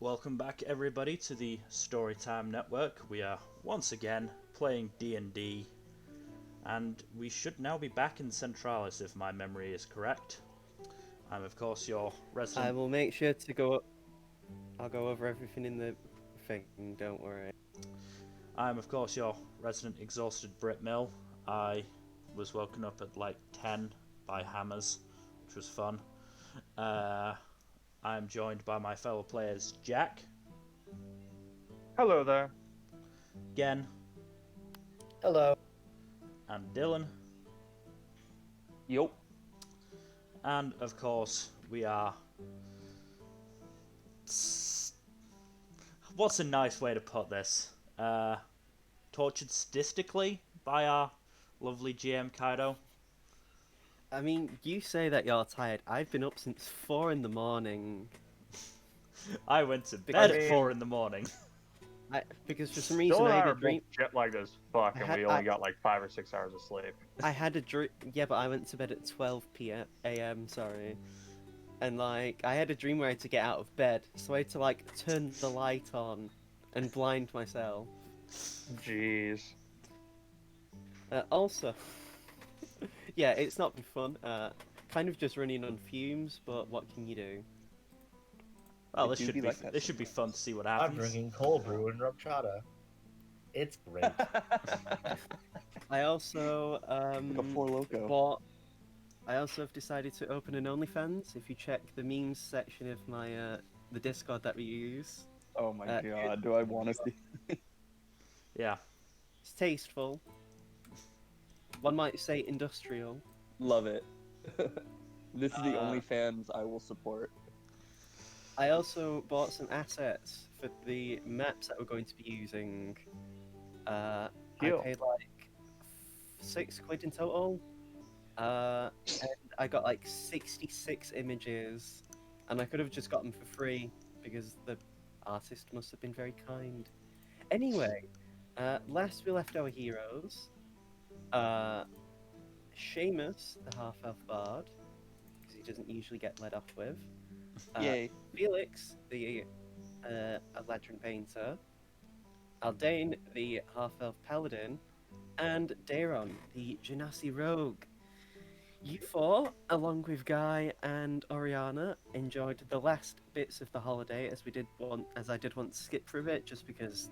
Welcome back everybody to the Storytime network. We are once again playing D&D and we should now be back in Centrallis if my memory is correct. I'm of course your I resident will make sure to go. I'll go over everything in the thing. Don't worry. I'm of course your resident exhausted Brit Mill. I was woken up at like 10 by hammers, which was fun. I'm joined by my fellow players Jack, Hello there. Gen, Hello. and Dylan. Yup. And of course, we are. What's a nice way to put this? Tortured sadistically by our lovely GM Kaido. I mean, you say that you're tired. I've been up since 4 in the morning. I went to bed Because- at 4 in the morning. Because for some reason Dylan and I I had are a dream. both jet lagged as fuck, I and had- we only I- got like 5 or 6 hours of sleep. I had a dream. Yeah, but I went to bed at 12 p.m. a.m. Sorry, and like I had a dream where I had to get out of bed, so I had to like turn the light on and blind myself. Jeez. Also, yeah, it's not been fun. Kind of just running on fumes, but what can you do? Well, It this do should be be like that this should be fun to see what I'm happens. drinking cold brew and rum chata. It's great. I also Like a Four Loko. bought. I also have decided to open an OnlyFans. If you check the memes section of my the Discord that we use, Oh my Uh, god, do I want to see? Yeah. it's tasteful. One might say industrial. Love it. This is the Uh, only fans I will support. I also bought some assets for the maps that we're going to be using. I Deal. paid like £6 in total. And I got like 66 images, and I could have just got them for free because the artist must have been very kind. Anyway, last we left our heroes, Seamus, the half-elf bard, because he doesn't usually get let off with. Yay. Felix, the Eladrin painter. Aldane, the half-elf paladin, and Daron, the Genasi rogue. You four, along with Guy and Oriana, enjoyed the last bits of the holiday as I did want to skip through it just because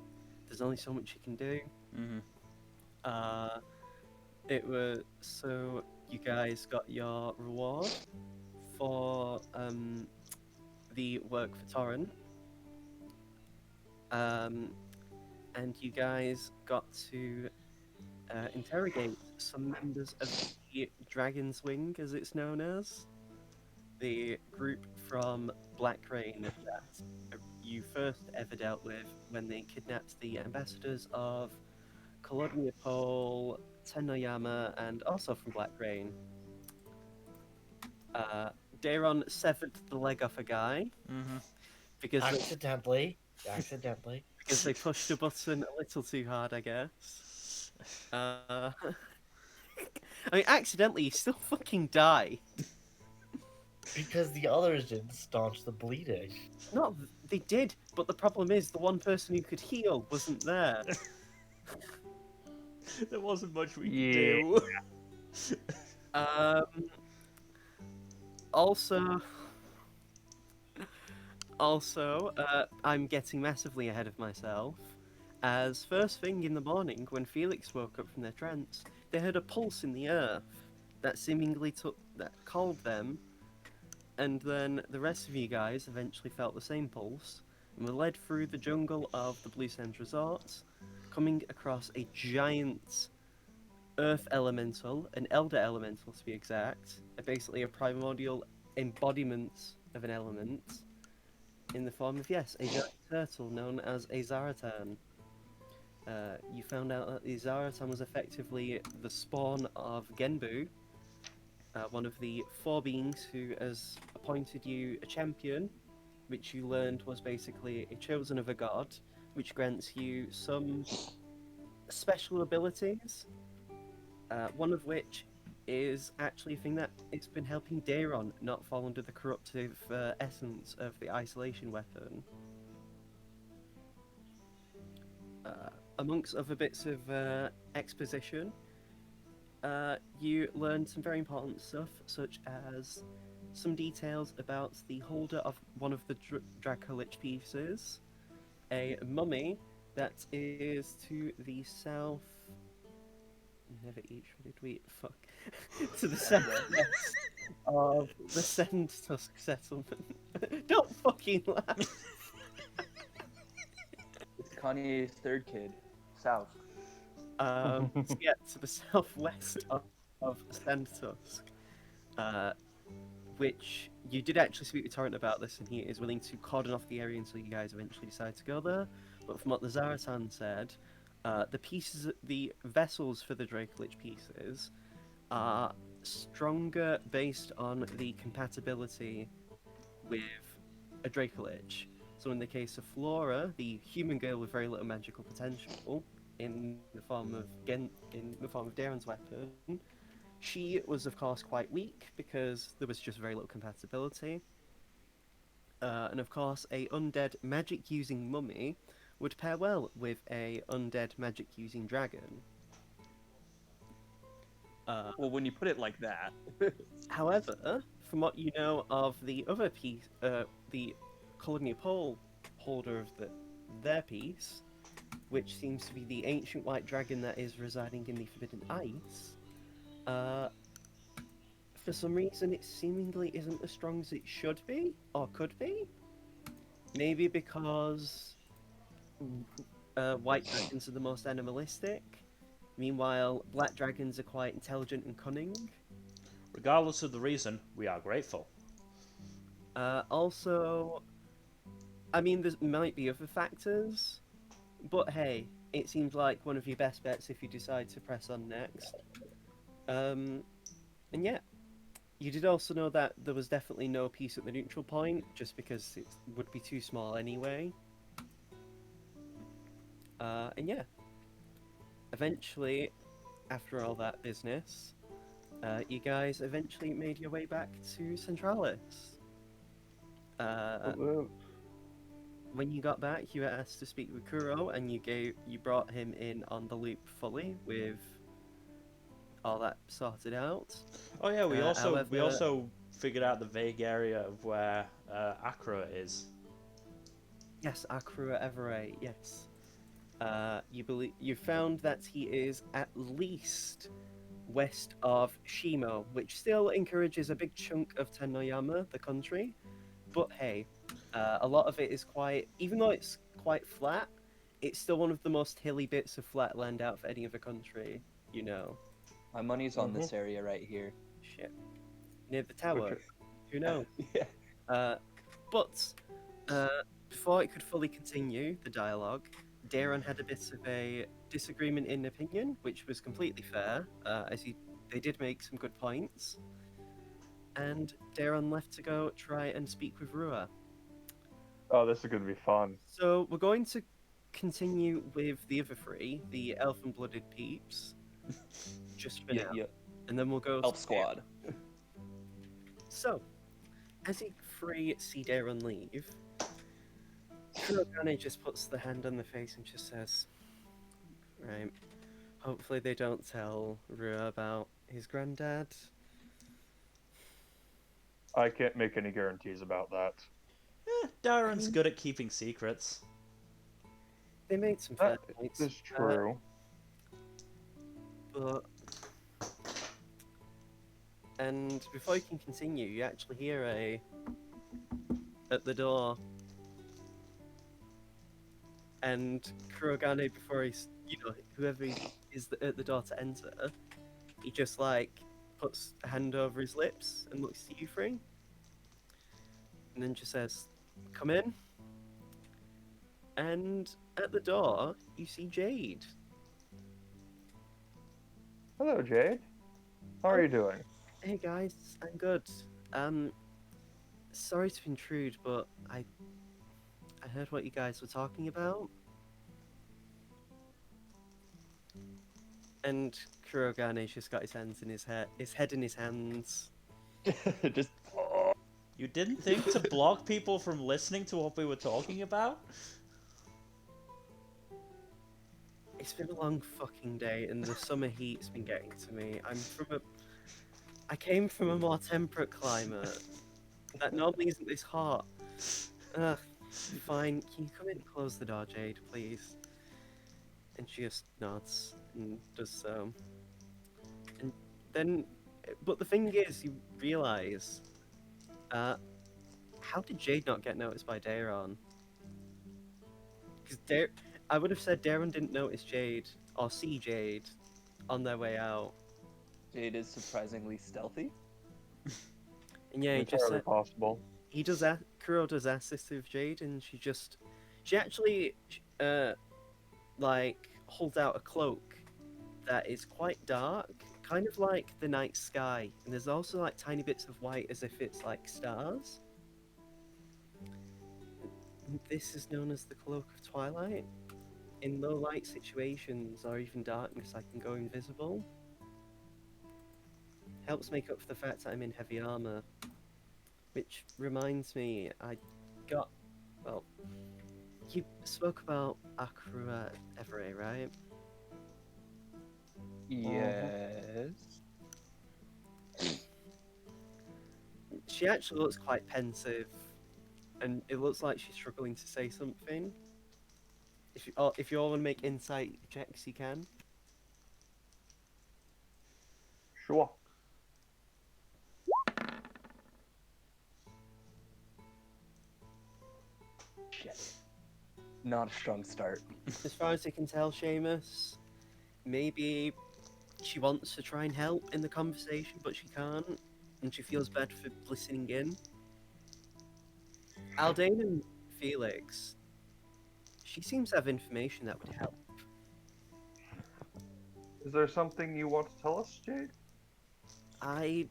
there's only so much you can do. Mm-hmm. It was so you guys got your reward for the work for Torrent. And you guys got to interrogate some members of the Dragon's Wing, as it's known as, the group from Black Rain that you first ever dealt with when they kidnapped the ambassadors of Kolodniapol, Tenoyama, and also from Black Rain. Daron severed the leg off a guy Mm-hmm. because Accidentally. they pushed a button a little too hard, I guess. I mean, accidentally, he still fucking died. Because the others didn't staunch the bleeding. No, they did, but the problem is the one person who could heal wasn't there. There wasn't much we Yeah. could do. Also, I'm getting massively ahead of myself, as first thing in the morning, when Felix woke up from their trance, they heard a pulse in the earth that called them, and then the rest of you guys eventually felt the same pulse, and were led through the jungle of the Blue Sands Resort, coming across a giant earth elemental, an elder elemental to be exact, basically a primordial embodiment of an element, in the form of, yes, a giant turtle known as a Zaratan. You found out that the Zaratan was effectively the spawn of Genbu, one of the four beings who has appointed you a champion, which you learned was basically a chosen of a god, which grants you some special abilities, one of which is actually a thing that it's been helping Daron not fall under the corruptive essence of the isolation weapon. amongst other bits of exposition, you learn some very important stuff, such as some details about the holder of one of the Dracolich pieces, a mummy that is to the south. Never eat shredded wheat. Fuck. To the southwest of the Send Tusk settlement. Don't fucking laugh. It's Kanye's third kid. South. To get to the southwest of Send Tusk, which you did actually speak with Torrent about this, and he is willing to cordon off the area until you guys eventually decide to go there. But from what the Zaratan said, the vessels for the Dracolich pieces are stronger based on the compatibility with a Dracolich. So in the case of Flora, the human girl with very little magical potential, in the form of Darren's weapon, she was of course quite weak because there was just very little compatibility. And of course, a undead magic using mummy would pair well with a undead magic using dragon. Well, when you put it like that. However, from what you know of the other piece, the Colony Pole holder of their piece, which seems to be the ancient white dragon that is residing in the Forbidden Ice, for some reason it seemingly isn't as strong as it should be, or could be. Maybe because white dragons are the most animalistic. Meanwhile, black dragons are quite intelligent and cunning. Regardless of the reason, we are grateful. Also, I mean, there might be other factors, but hey, it seems like one of your best bets if you decide to press on next. And yeah, you did also know that there was definitely no piece at the neutral point, just because it would be too small anyway. And yeah, eventually, after all that business, you guys eventually made your way back to Centrallis. When you got back, you were asked to speak with Kuro, and you brought him in on the loop fully with all that sorted out. Oh yeah, we also however- figured out the vague area of where Acra is. Yes, Akura Everett. Yes. You found that he is at least west of Shimo, which still encourages a big chunk of Tenoyama, the country. But hey, a lot of it is quite, even though it's quite flat, it's still one of the most hilly bits of flat land out of any other country, you know. My money's on this area right here. Shit. Near the tower. Which- Who knows? Yeah. But before it could fully continue the dialogue, Daron had a bit of a disagreement in opinion, which was completely fair, as they did make some good points. And Daron left to go try and speak with Rua. Oh, this is going to be fun. So we're going to continue with the other three, the elf-blooded peeps, just for now, and then we'll go Elf to Squad. So, as you three see Daron leave, Kurogane just puts the hand on the face and just says, right, hopefully they don't tell Rua about his granddad. I can't make any guarantees about that. Darren's good at keeping secrets. They made some fair That points. is true. But... And before you can continue, you actually hear at the door. And Kurogane, before he's, whoever is at the door to enter, he just puts a hand over his lips and looks at you three. And then just says, "Come in." And at the door, you see Jade. Hello, Jade. How are you doing? Hey guys, I'm good. Sorry to intrude, but I heard what you guys were talking about. And Kurogane's just got his hands in his head in his hands. Just. You didn't think to block people from listening to what we were talking about? It's been a long fucking day, and the summer heat's been getting to me. I came from a more temperate climate that normally isn't this hot. Ugh, fine. Can you come in and close the door, Jade, please? And she just nods and does so. And then, but the thing is, you realise, how did Jade not get noticed by Daron? Because I would have said Daron didn't notice Jade or see Jade on their way out. Jade is surprisingly stealthy. And yeah, he just Entirely said possible. Kuro does assist with Jade, and she actually like holds out a cloak that is quite dark, kind of like the night sky, and there's also like tiny bits of white as if it's like stars. And this is known as the Cloak of Twilight. In low light situations or even darkness, I can go invisible. Helps make up for the fact that I'm in heavy armor. Which reminds me, you spoke about Akura Everett, right? Yes. She actually looks quite pensive, and it looks like she's struggling to say something. If you all want to make insight checks, you can. Sure. Shit. Not a strong start. As far as I can tell, Seamus, maybe she wants to try and help in the conversation, but she can't, and she feels bad for listening in. Aldane and Felix, she seems to have information that would help. Is there something you want to tell us, Jade? I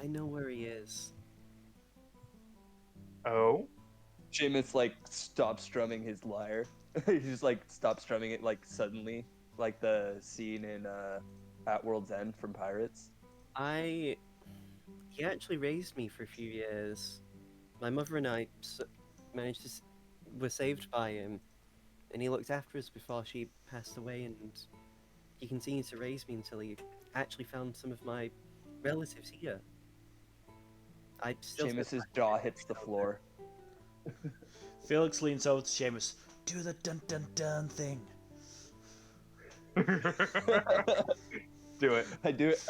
know where he is. Oh? Seamus like stops strumming his lyre. He just like stops strumming it like suddenly, like the scene in At World's End from Pirates. He actually raised me for a few years. My mother and I managed to were saved by him, and he looked after us before she passed away, and he continued to raise me until he actually found some of my relatives here. I still Seamus's jaw hits the floor. Felix leans over to Seamus. Do the dun dun dun thing. Do it. I do it.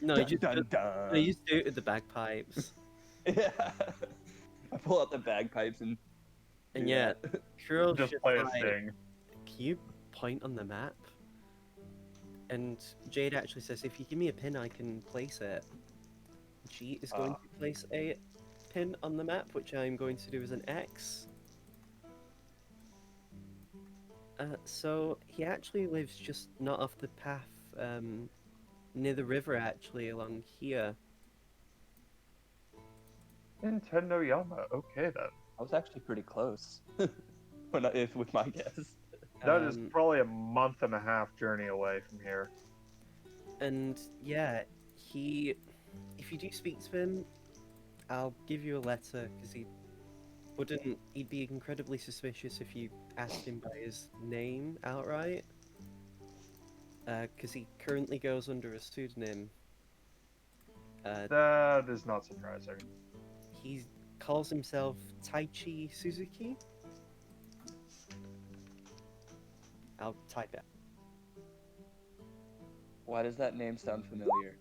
No, you just dun, dun. no, you just do it with the bagpipes. Yeah. I pull out the bagpipes and. And do yeah, that. Kuro Just should play a like, sting. can you point on the map? And Jade actually says, if you give me a pin, I can place it. She is going to place a pin on the map, which I'm going to do as an X. So he actually lives just not off the path, near the river, actually, along here. Nintendo Yama. Okay then. I was actually pretty close. With my guess. That is Um, probably a month and a half journey away from here. And yeah, if you do speak to him, I'll give you a letter, because he'd be incredibly suspicious if you asked him by his name outright. Because he currently goes under a pseudonym. That is not surprising. He calls himself Taichi Suzuki. I'll type it. Why does that name sound familiar?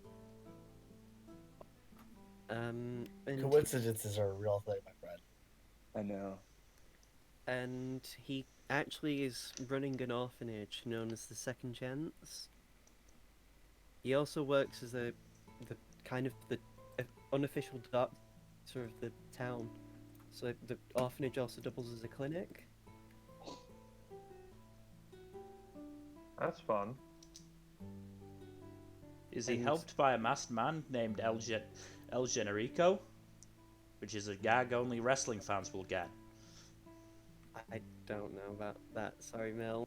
And Coincidences are a real thing, my friend. I know. and he actually is running an orphanage known as the Second Chance. He also works as the unofficial doctor of the town. So the orphanage also doubles as a clinic. That's fun. Is he And- helped by a masked man named El Generico? Which is a gag only wrestling fans will get. I don't know about that. Sorry, Mel.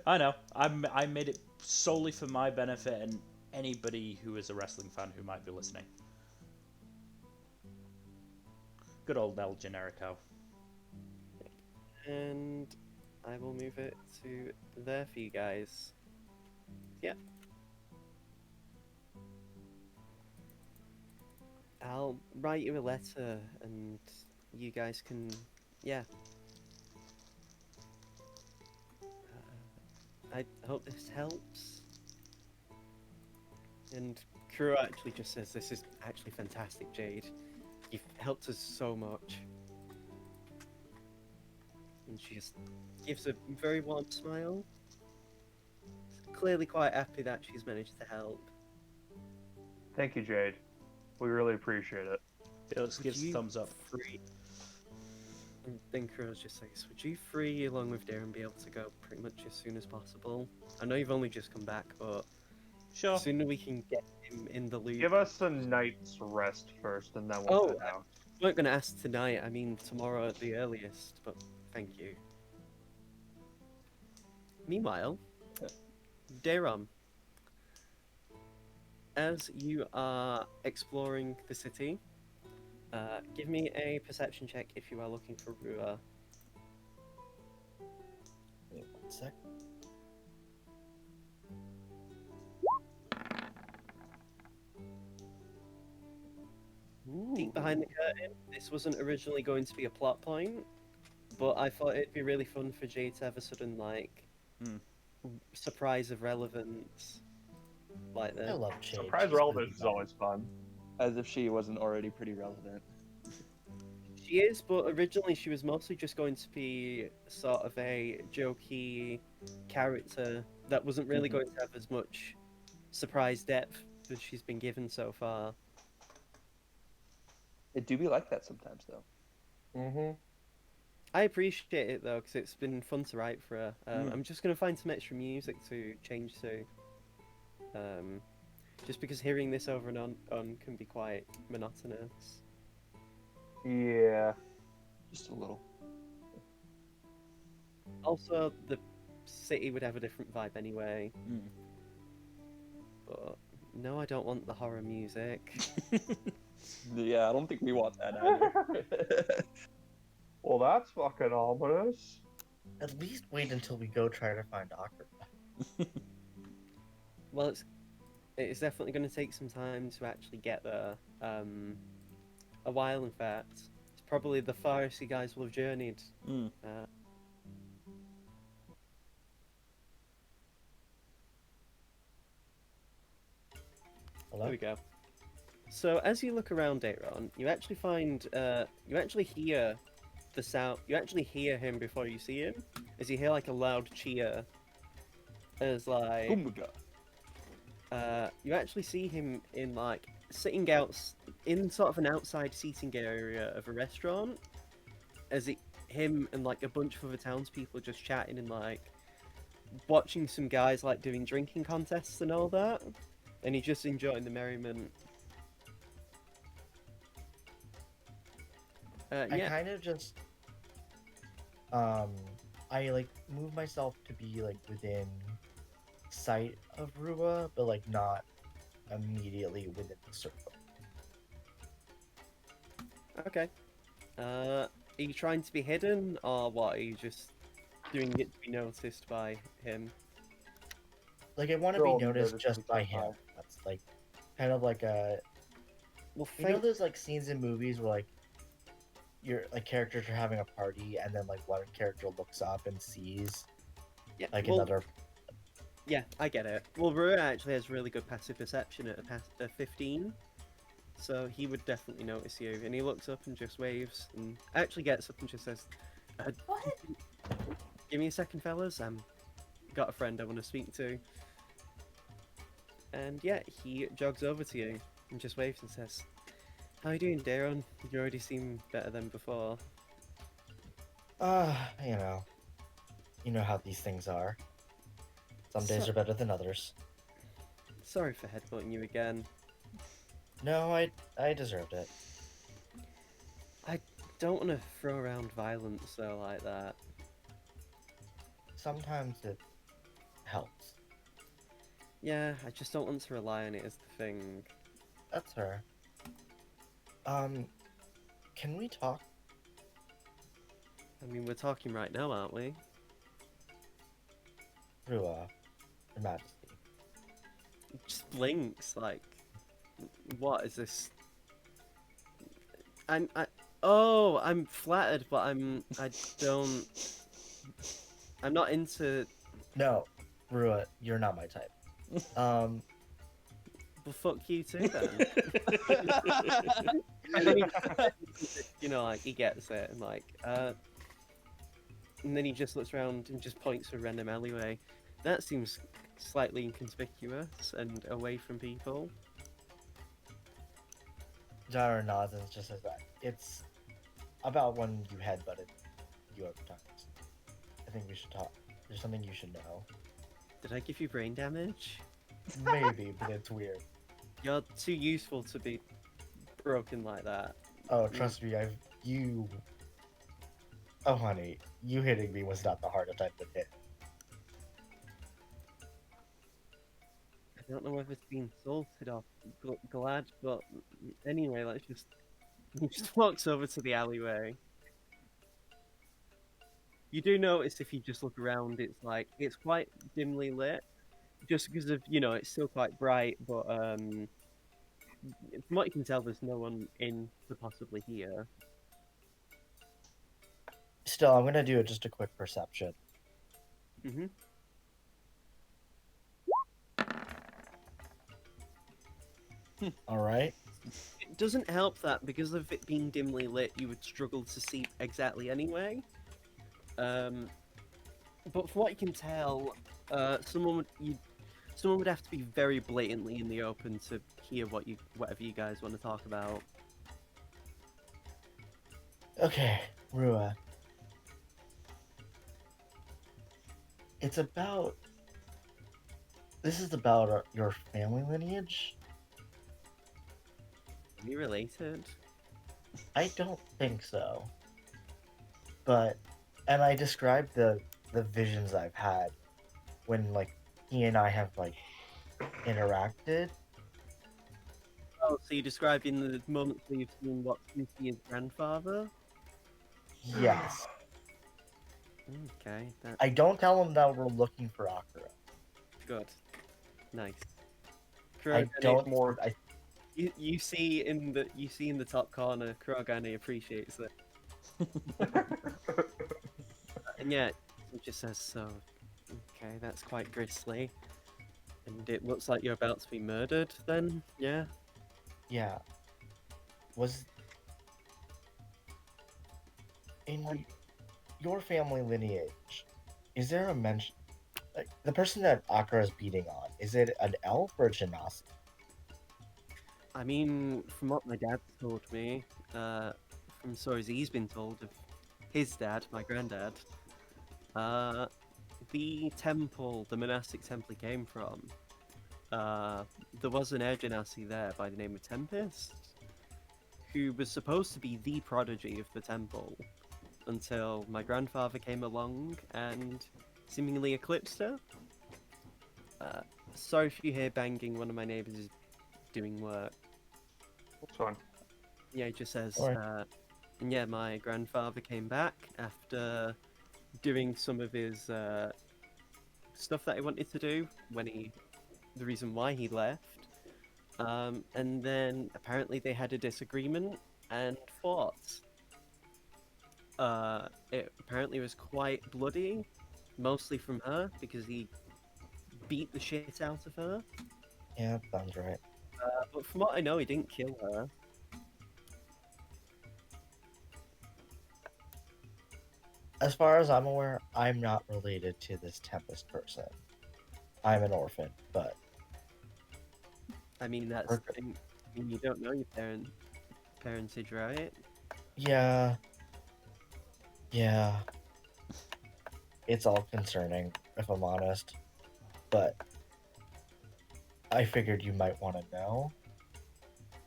I know. I made it solely for my benefit and anybody who is a wrestling fan who might be listening. Good old El Generico. And I will move it to there for you guys. Yeah. I'll write you a letter and you guys can, yeah. I hope this helps. And Kuro actually just says, this is actually fantastic, Jade. You've helped us so much. And she just gives a very warm smile. Clearly quite happy that she's managed to help. Thank you, Jade. We really appreciate it. Felix Would gives a you thumbs up. Free? And then Kuro's just says, would you free along with Darren be able to go pretty much as soon as possible? I know you've only just come back, but Sure. the sooner we can get him in the loop. Give us a night's rest first, and then Oh, we'll head out. I weren't going to ask tonight, I mean tomorrow at the earliest, but thank you. Meanwhile, Dayron, as you are exploring the city, give me a perception check if you are looking for Rua. Wait 1 sec. Peek behind the curtain. This wasn't originally going to be a plot point, but I thought it'd be really fun for Jade to have a sudden like surprise of relevance, like I that. love change. Surprise She's relevance is really always fun. As if she wasn't already pretty relevant. She is, but originally she was mostly just going to be sort of a jokey character that wasn't really going to have as much surprise depth as she's been given so far. It do be like that sometimes, though. Mm-hmm. I appreciate it though, because it's been fun to write for her. I'm just going to find some extra music to change to. Just because hearing this over and on can be quite monotonous. Yeah. Just a little. Also, the city would have a different vibe anyway. But no, I don't want the horror music. Yeah, I don't think we want that either. Well, that's fucking ominous. At least wait until we go try to find Akira. Well, it's definitely going to take some time to actually get there. A while, in fact. It's probably the farthest you guys will have journeyed. Hello? There we go. So as you look around Dayron, you actually find, you actually hear the sound. You actually hear him before you see him, as you hear like a loud cheer. As like, Oh my god. you actually see him in like sitting out in sort of an outside seating area of a restaurant, as him and like a bunch of other townspeople are just chatting and like watching some guys like doing drinking contests and all that, and he's just enjoying the merriment. I Yeah. kind of just I like move myself to be like within sight of Rua, but like not immediately within the circle. Okay. Are you trying to be hidden, or what? Are you just doing it to be noticed by him? Like I want to They're be all noticed noticed just by each him. other. That's like kind of like a Well, you know those like scenes in movies where like your like characters are having a party and then like one character looks up and sees yeah, like well, another. Yeah, I get it. Well, Rua actually has really good passive perception at a 15, so he would definitely notice you. And he looks up and just waves, and actually gets up and just says, What? "Give me a second, fellas. Got a friend I want to speak to." And yeah, he jogs over to you and just waves and says, "How you doing, Darren? You already seem better than before." You know how these things are. Some days So- are better than others. Sorry for headbutting you again. No, I deserved it. Don't want to throw around violence though like that. Sometimes it helps. Yeah, I just don't want to rely on it as the thing. That's her. Can we talk? I mean, we're talking right now, aren't we? Rua, Your Majesty. Just blinks like, what is this? I'm flattered, but I'm not into. No, Rua, you're not my type. Well, fuck you too then. And then like he gets it, and and then he just looks around and just points to a random alleyway. That seems slightly inconspicuous and away from people. Jara nods and just says that it's about when you headbutted you over times. I think we should talk. There's something you should know. Did I give you brain damage? Maybe, but it's weird. You're too useful to be broken like that. Oh, trust me, Oh, honey, you hitting me was not the hardest I could hit. I don't know whether it's being salted or glad, but anyway, let's just. He just walks over to the alleyway. You do notice if you just look around, it's quite dimly lit, just because of it's still quite bright, but from what you can tell, there's no one in to possibly hear. Still, I'm gonna do just a quick perception. Mm-hmm. All right. It doesn't help that because of it being dimly lit, you would struggle to see exactly anyway. But from what you can tell, someone would have to be very blatantly in the open to hear whatever you guys want to talk about. Okay, Rua. This is about your family lineage? Are you related? I don't think so. And I described the visions I've had when, like, he and I have, like, interacted. Oh, so you're describing the moments where you've seen what seems to be his grandfather? Yes. Okay, that's I don't tell him that we're looking for Akira. good. Nice. I don't more. You see in the top corner, Kurogane appreciates it. And yeah, it just says so. Okay, that's quite grisly. And it looks like you're about to be murdered then, yeah? Yeah. Was in your family lineage, is there a mention? Like, the person that Akira is beating on, is it an elf or a genasi? I mean, from what my dad's told me, from stories he's been told of his dad, my granddad, the temple, the monastic temple he came from, there was an air genasi there by the name of Tempest, who was supposed to be the prodigy of the temple, until my grandfather came along and seemingly eclipsed her. Sorry if you hear banging, one of my neighbors is doing work. That's fine. Yeah, it just says, Alright. and yeah, my grandfather came back after doing some of his stuff that he wanted to do the reason why he left. And then apparently they had a disagreement and fought. It apparently was quite bloody, mostly from her, because he beat the shit out of her. Yeah, sounds right. But from what I know, he didn't kill her. As far as I'm aware, I'm not related to this Tempest person. I'm an orphan, but I mean, that's the thing. I mean, you don't know your parentage, right? yeah. It's all concerning, if I'm honest. But I figured you might want to know.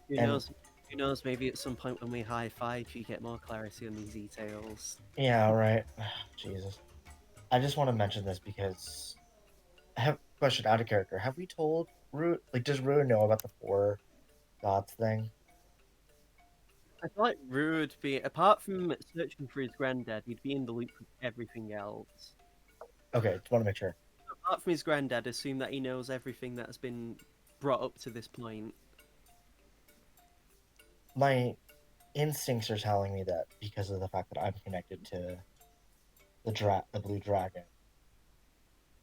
Who And- knows? Who knows? Maybe at some point when we high five, you get more clarity on these details. Yeah, right. Jesus. I just want to mention this because I have a question out of character. Have we told Ru? Like, does Ru know about the four gods thing? I feel like Rue would be, apart from searching for his granddad, he'd be in the loop with everything else. Okay, just want to make sure. apart from his granddad, assume that he knows everything that's been brought up to this point. My instincts are telling me that because of the fact that I'm connected to the blue dragon.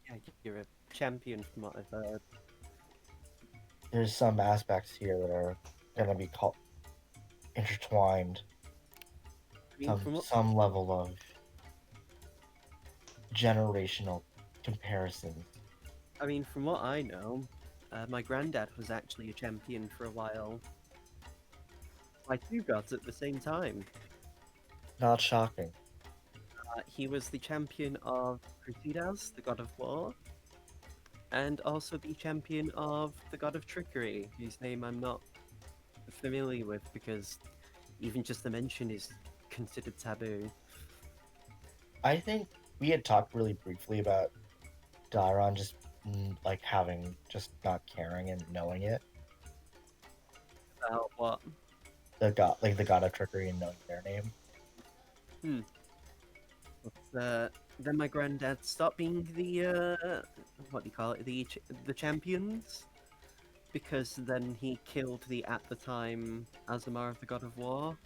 Yeah, you're a champion from what I've heard. There's some aspects here that are gonna be intertwined. I mean, from what Some level of generational comparisons. from what I know, my granddad was actually a champion for a while. By two gods at the same time. Not shocking. He was the champion of Crisidas, the god of war, and also the champion of the god of trickery, whose name I'm not familiar with because even just the mention is considered taboo. I think we had talked really briefly about Dairon just like having just not caring and knowing it. About what? The god of trickery and knowing their name. But, then my granddad stopped being the what do you call it? The champions, because then he killed the at the time Azamar of the god of war.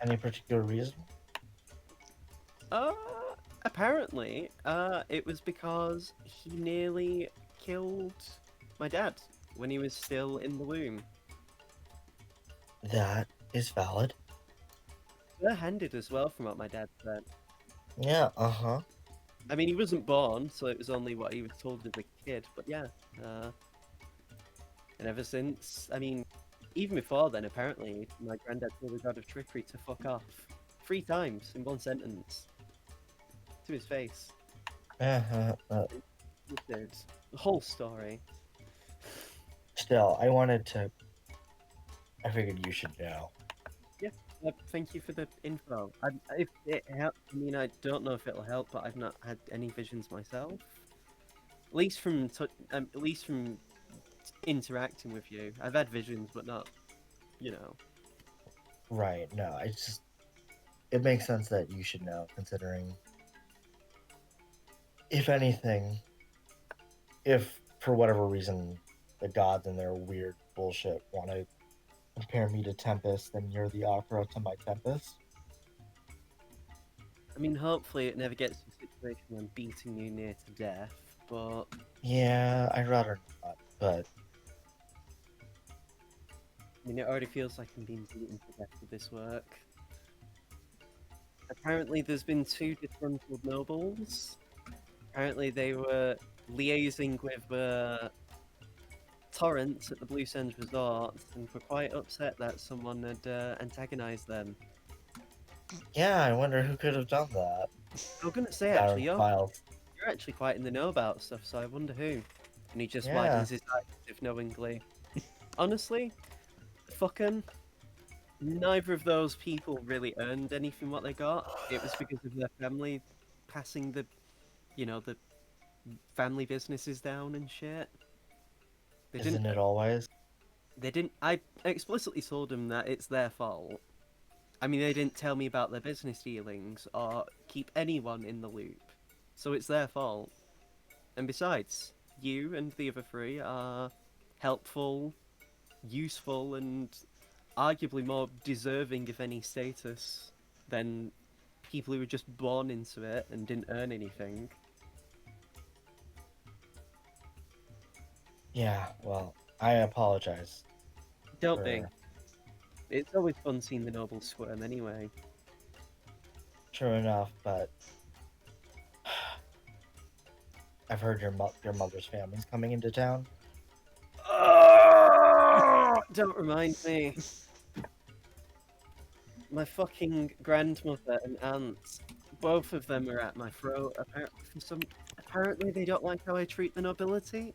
Any particular reason? Apparently, it was because he nearly killed my dad when he was still in the womb. That is valid. Bare-handed as well, from what my dad said. Yeah, uh-huh. I mean, he wasn't born, so it was only what he was told as a kid, but yeah. And ever since, I mean, even before then, apparently, my granddad told the god of trickery to fuck off 3 times in one sentence. To his face. Uh-huh. The whole story. Still, I figured you should know. Thank you for the info. If it helps, I mean, I don't know if it'll help, but I've not had any visions myself. At least from interacting with you, I've had visions, but not, Right, no, it makes sense that you should know, considering, if anything, if for whatever reason the gods and their weird bullshit want to compare me to Tempest, then you're the opera to my Tempest. I mean, hopefully it never gets to a situation where I'm beating you near to death, but... Yeah, I'd rather not, but... I mean, it already feels like I'm being beaten to death with this work. Apparently there's been 2 disgruntled nobles. Apparently they were liaising with Torrents at the Blue Sands Resort and were quite upset that someone had antagonized them. Yeah, I wonder who could have done that. I was gonna say, actually, You're you're actually quite in the know about stuff, so I wonder who. And he just Yeah. widens his eyes as if knowingly. Honestly, fucking neither of those people really earned anything what they got. It was because of their family passing the family businesses down and shit. Isn't it always? They didn't. I explicitly told them that it's their fault. I mean, they didn't tell me about their business dealings or keep anyone in the loop. So it's their fault. And besides, you and the other 3 are helpful, useful, and arguably more deserving of any status than people who were just born into it and didn't earn anything. Yeah, well, I apologize. Don't be. It's always fun seeing the nobles squirm anyway. True enough, but I've heard your mother's family's coming into town. Don't remind me. My fucking grandmother and aunt, both of them are at my throat. Apparently they don't like how I treat the nobility.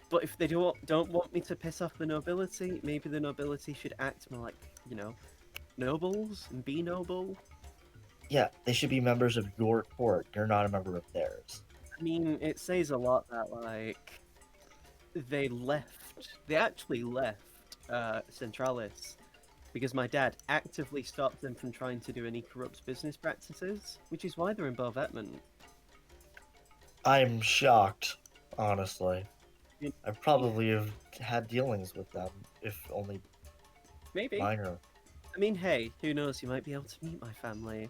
But if they don't want me to piss off the nobility, maybe the nobility should act more like, nobles and be noble. Yeah, they should be members of your court. You're not a member of theirs. I mean, it says a lot that, like, they actually left Centrallis because my dad actively stopped them from trying to do any corrupt business practices, which is why they're in Bovetman. I'm shocked, honestly. Yeah. I probably have had dealings with them, if only Maybe. minor. I mean, hey, who knows? You might be able to meet my family.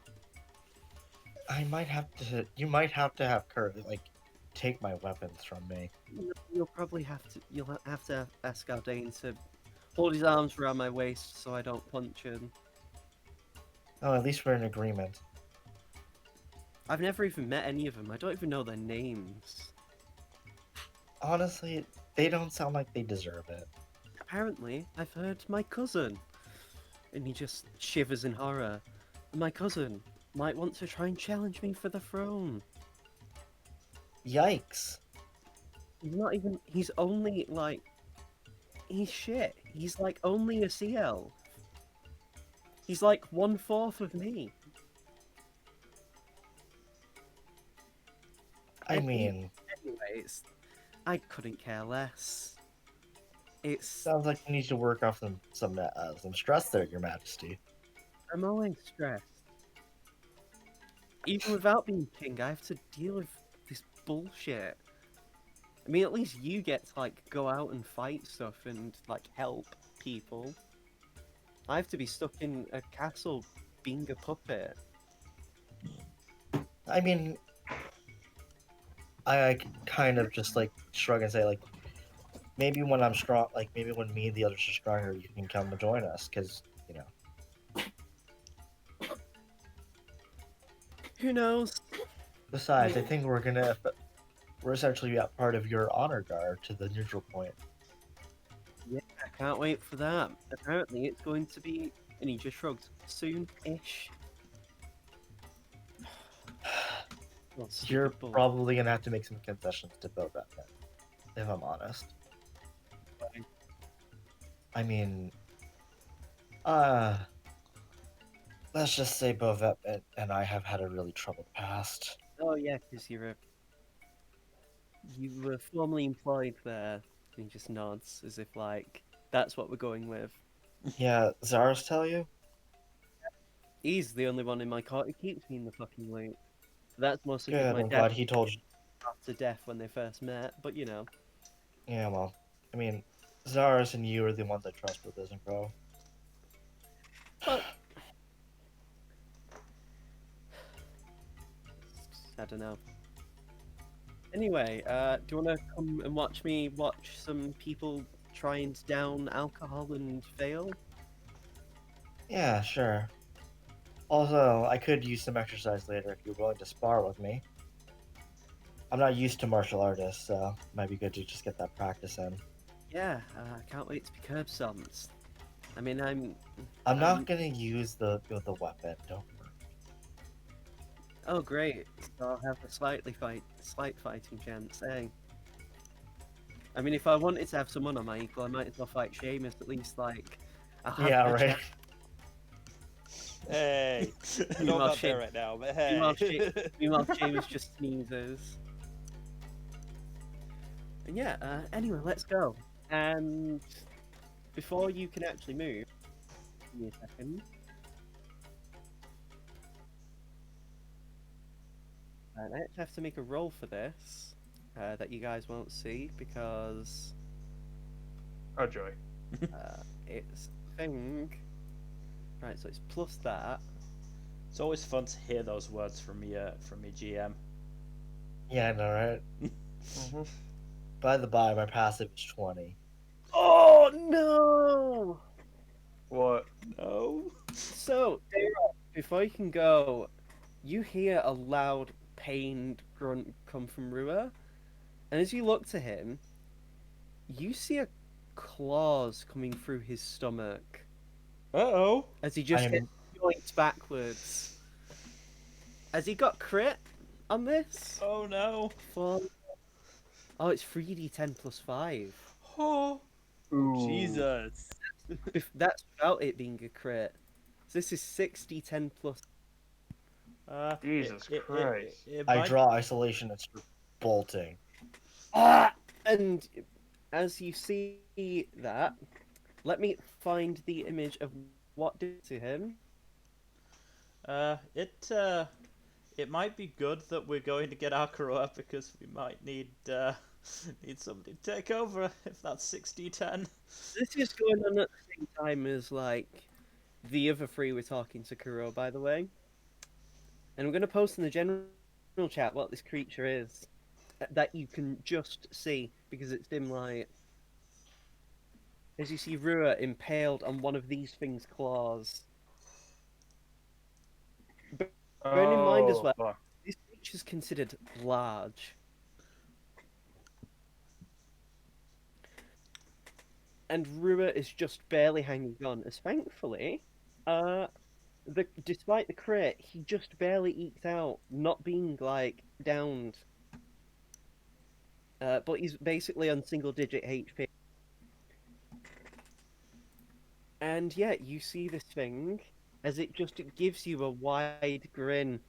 I might have to. You might have to have Kurt like take my weapons from me. You'll probably have to. You'll have to ask Aldane to hold his arms around my waist so I don't punch him. Oh, at least we're in agreement. I've never even met any of them. I don't even know their names. Honestly, they don't sound like they deserve it. Apparently, I've heard my cousin, and he just shivers in horror. My cousin might want to try and challenge me for the throne. Yikes! He's not even. He's only like. He's shit. He's like only a sea elf. He's like 1/4 of me. I mean, Anyways, I couldn't care less. It's. sounds like you need to work off some stress there, Your Majesty. I'm always stressed. Even without being king, I have to deal with this bullshit. I mean, at least you get to like go out and fight stuff and like help people. I have to be stuck in a castle being a puppet. I mean, I kind of just like shrug and say like, maybe when I'm strong, like maybe when me and the others are stronger, you can come and join us, because you know. Who knows? Besides, I think we're essentially a part of your honor guard to the neutral point. Yeah, I can't wait for that. Apparently, it's going to be, and he just shrugged, soon-ish. Well, You're stupid bull. probably gonna have to make some concessions to build that thing, if I'm honest. Fine. I mean, let's just say Bovet and I have had a really troubled past. Oh yeah, because you were formerly employed there. And he just nods as if like that's what we're going with. Yeah, Zaros tell you? He's the only one in my court who keeps me in the fucking loop. That's mostly because Good, my I'm dad glad he told you. starved to death when they first met. But you know, Yeah, well, I mean, Zaros and you are the ones I trust with this info. but I don't know. Anyway, do you want to come and watch me watch some people try and down alcohol and fail? Yeah, sure. Also, I could use some exercise later if you're willing to spar with me. I'm not used to martial artists, so it might be good to just get that practice in. Yeah, I can't wait to be curb stomped. I mean, I'm Um, not gonna use the weapon. Don't worry. oh great, so I'll have a slight fighting chance, eh? I mean, if I wanted to have someone on my equal, I might as well fight Seamus, at least, like, I'll have Yeah, a right. chance. Hey, Meanwhile, not up Sha- there right now, but hey. Meanwhile, Seamus just sneezes. And yeah, anyway, let's go. And before you can actually move, give me a second. I actually have to make a roll for this that you guys won't see because Oh joy. it's a thing. Right, so it's plus that. It's always fun to hear those words from your GM. Yeah, I know, right? Mhm. By the by, my passive is 20. Oh no! What? No. So, Dara, before you can go, you hear a loud, pained grunt come from Rua, and as you look to him, you see a claws coming through his stomach Uh-oh. as he just I'm- gets yoinked backwards. Has he got crit on this? Oh no. For... Oh, it's 3d10 plus 5. Oh. Ooh. Jesus. That's without it being a crit. So this is 6d10 plus. Jesus Christ. It I might- draw isolation and start bolting. Ah! And as you see that, let me find the image of What did to him? It might be good that we're going to get Akaroa because we might need need somebody to take over if that's 60-10. This is going on at the same time as like the other three were talking to Kuro, by the way. And I'm going to post in the general chat what this creature is that you can just see because it's dim light. As you see Rua impaled on one of these things' claws. Bearing in mind as well, fuck. this creature is considered large. And Rua is just barely hanging on, as thankfully, despite the crit, he just barely eked out, not being like downed. But he's basically on single-digit HP. And yeah, you see this thing as it gives you a wide grin.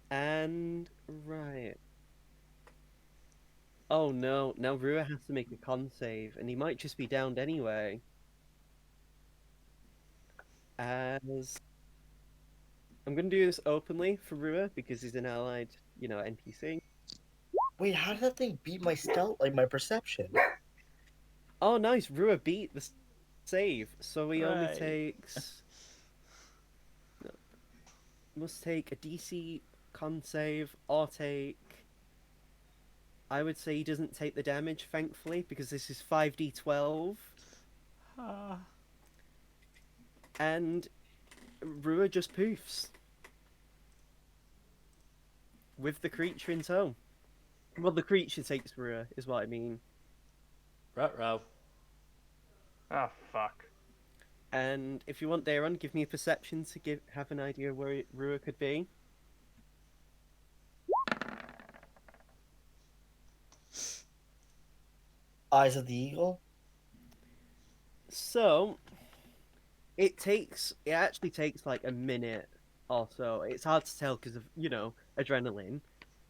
And right. Oh no, now Rua has to make a con save, and he might just be downed anyway. As I'm gonna do this openly for Rua because he's an allied, NPC. Wait, how did that thing beat my stealth, like my perception? Oh, nice, Rua beat the save, so he only Right. takes. Must take a DC con save or take. I would say he doesn't take the damage, thankfully, because this is 5d12. Ah. And Rua just poofs. With the creature in tow. Well, the creature takes Rua, is what I mean. Ruh-roh. Ah, fuck. And if you want, Daron, give me a perception to have an idea where Rua could be. Eyes of the Eagle? So, it actually takes like a minute or so. It's hard to tell because of, adrenaline.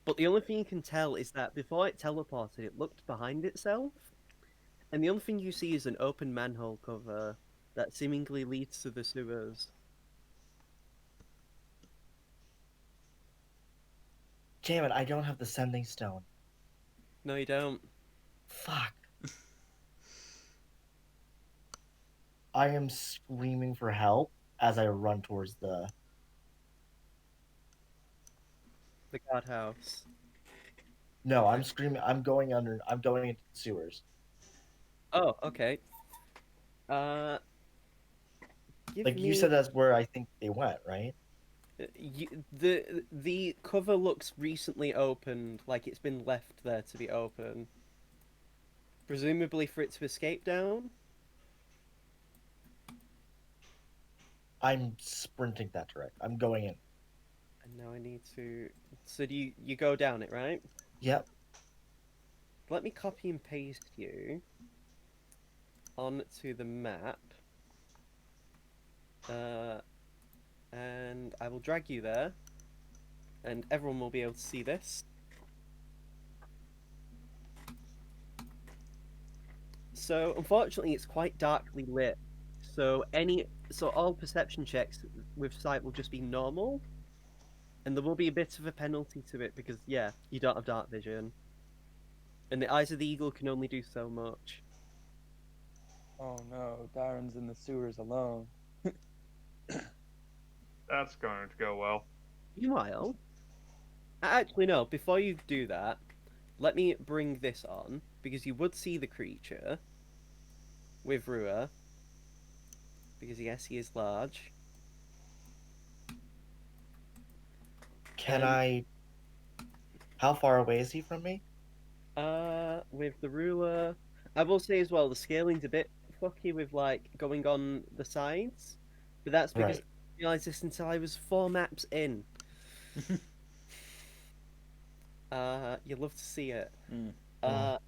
But the only thing you can tell is that before it teleported, it looked behind itself. And the only thing you see is an open manhole cover that seemingly leads to the sewers. Damn it, I don't have the sending stone. No, you don't. Fuck. I am screaming for help as I run towards the guardhouse. No, I'm screaming. I'm going into the sewers. Oh, okay. Give Like you me said, that's where I think they went, right? the cover looks recently opened, like it's been left there to be open. Presumably for it to escape down. I'm sprinting that direct. I'm going in. And now I need to. So do you go down it, right? Yep. Let me copy and paste you onto the map. And I will drag you there, and everyone will be able to see this. So unfortunately, it's quite darkly lit. So all perception checks with sight will just be normal, and there will be a bit of a penalty to it because you don't have dark vision, and the eyes of the eagle can only do so much. Oh no, Darren's in the sewers alone. That's going to go well. Meanwhile, actually no. Before you do that, let me bring this on because you would see the creature with Rua. Because yes, he is large. Can I? How far away is he from me? With the ruler, I will say as well, the scaling's a bit fucky with like going on the sides, but that's because Right. I realised this until I was 4 maps in. You love to see it. But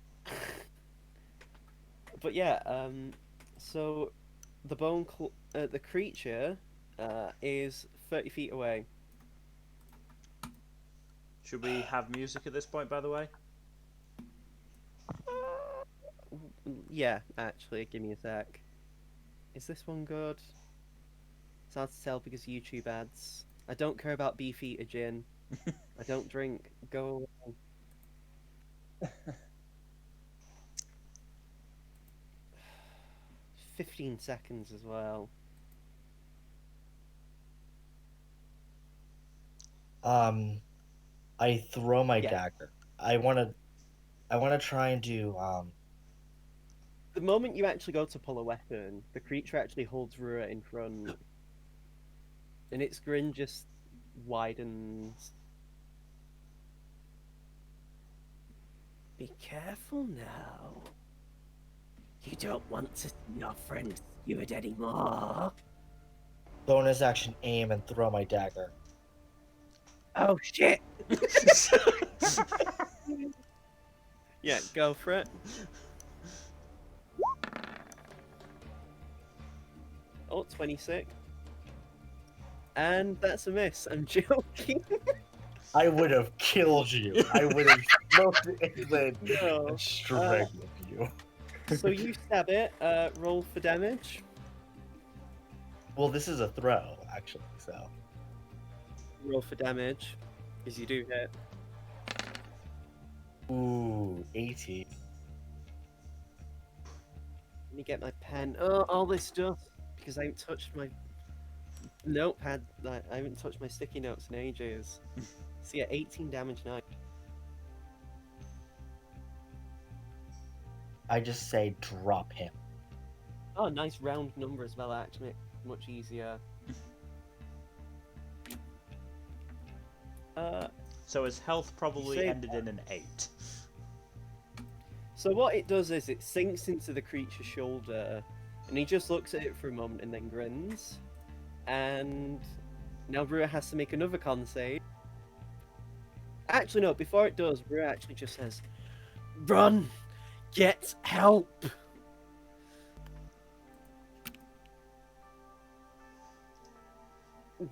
yeah, so the the creature is 30 feet away. Should we have music at this point, by the way? Yeah, actually, give me a sec. Is this one good? It's hard to tell because of YouTube ads. I don't care about Beefeater gin. I don't drink. Go away. 15 seconds as well. I throw my Yeah. dagger. I wanna try and do The moment you actually go to pull a weapon, the creature actually holds Rua in front. And its grin just widens. Be careful now. You don't want to see your friend skewered anymore. bonus action aim and throw my dagger. Oh shit! Yeah, go for it. Oh, 26. And that's a miss. I'm joking. I would have killed you. I would have smoked England No. and strangled you. So you stab it, roll for damage. Well, this is a throw, actually, so. Roll for damage, because you do hit. Ooh, 18. Let me get my pen. Oh, all this stuff, because I haven't touched my notepad. I haven't touched my sticky notes in ages. So yeah, 18 damage now. I just say drop him. Oh, nice round number as well, actually. Make it much easier. So his health probably Say ended in an 8. So what it does is it sinks into the creature's shoulder, and he just looks at it for a moment and then grins. And now Rua has to make another con save. Actually, no, before it does, Rua actually just says, "Run! Get help!"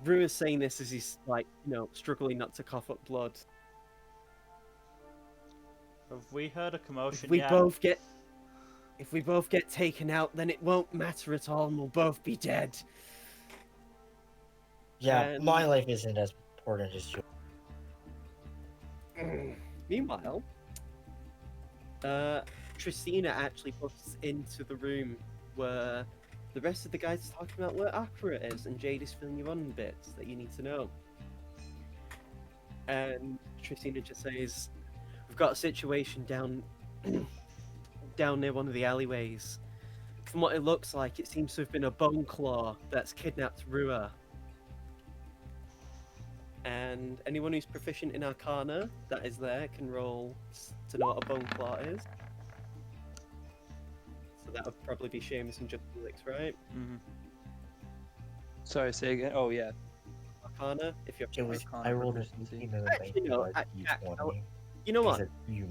Rua's saying this as he's, like, struggling not to cough up blood. Have we heard a commotion If we yet? both get taken out, then it won't matter at all, and we'll both be dead. Yeah, And- my life isn't as important as yours. Meanwhile, Tristina actually puts into the room where the rest of the guys are talking about where Akira is, and Jade is filling you on bits that you need to know. And Tristina just says, "We've got a situation down near one of the alleyways. From what it looks like, it seems to have been a bone claw that's kidnapped Rua. And anyone who's proficient in Arcana that is there can roll to know what a bone claw is. So that would probably be Seamus and just Felix, right? Mm-hmm. Sorry, say again. Oh yeah. Arcana, if you're It was, Arcana I rolled a proficiency. 16 and Actually, no, a D20. You know Is what? it you?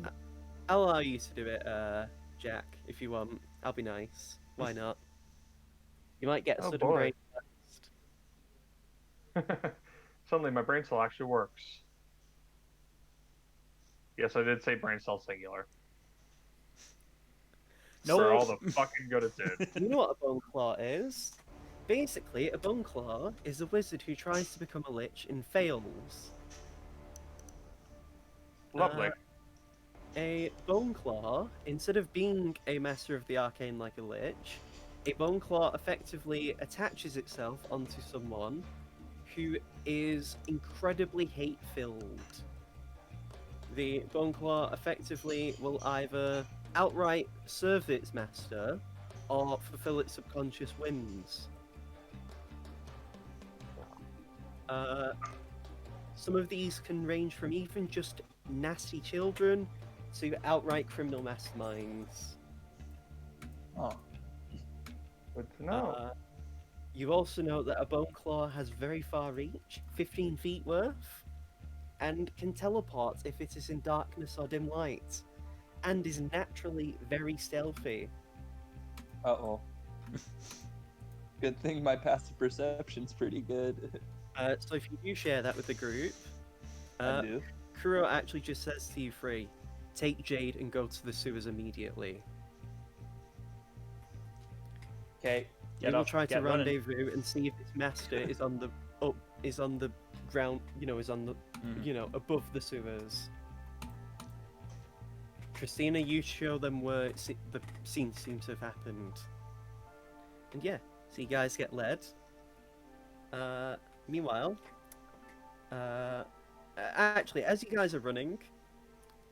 I'll allow you to do it, Jack, if you want. I'll be nice. Why not? You might get a Oh, sudden boy. brain burst. Suddenly my brain cell actually works. Yes, I did say brain cell singular. No. For all the fucking good it did. You know what a bone claw is? Basically, a bone claw is a wizard who tries to become a lich and fails. Lovely. A bone claw, instead of being a master of the arcane like a lich, a bone claw effectively attaches itself onto someone who is incredibly hate-filled. The bone claw effectively will either outright serve its master or fulfill its subconscious whims. Some of these can range from even just nasty children to outright criminal masterminds. Oh. Good to know. You also know that a bone claw has very far reach, 15 feet worth, and can teleport if it is in darkness or dim light, and is naturally very stealthy. Uh-oh. Good thing my passive perception's pretty good. So if you do share that with the group, I do. Kuro actually just says to you three, take Jade and go to the sewers immediately. Okay. We will try to rendezvous and see if this master is on the ground. Is on the above the sewers. Christina, you show them where the scene seems to have happened. And yeah, so you guys get led. Meanwhile, actually, as you guys are running,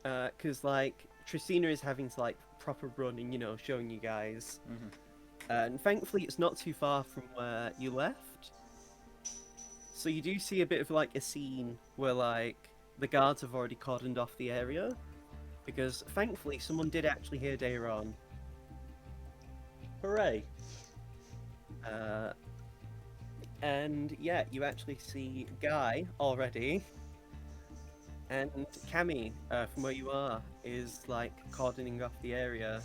because like Tristina is having to like proper run and showing you guys, and thankfully it's not too far from where you left. So you do see a bit of like a scene where like the guards have already cordoned off the area, because thankfully someone did actually hear Dayron. Hooray! And yeah, you actually see Guy already, and Cammy, from where you are, is like cordoning off the area.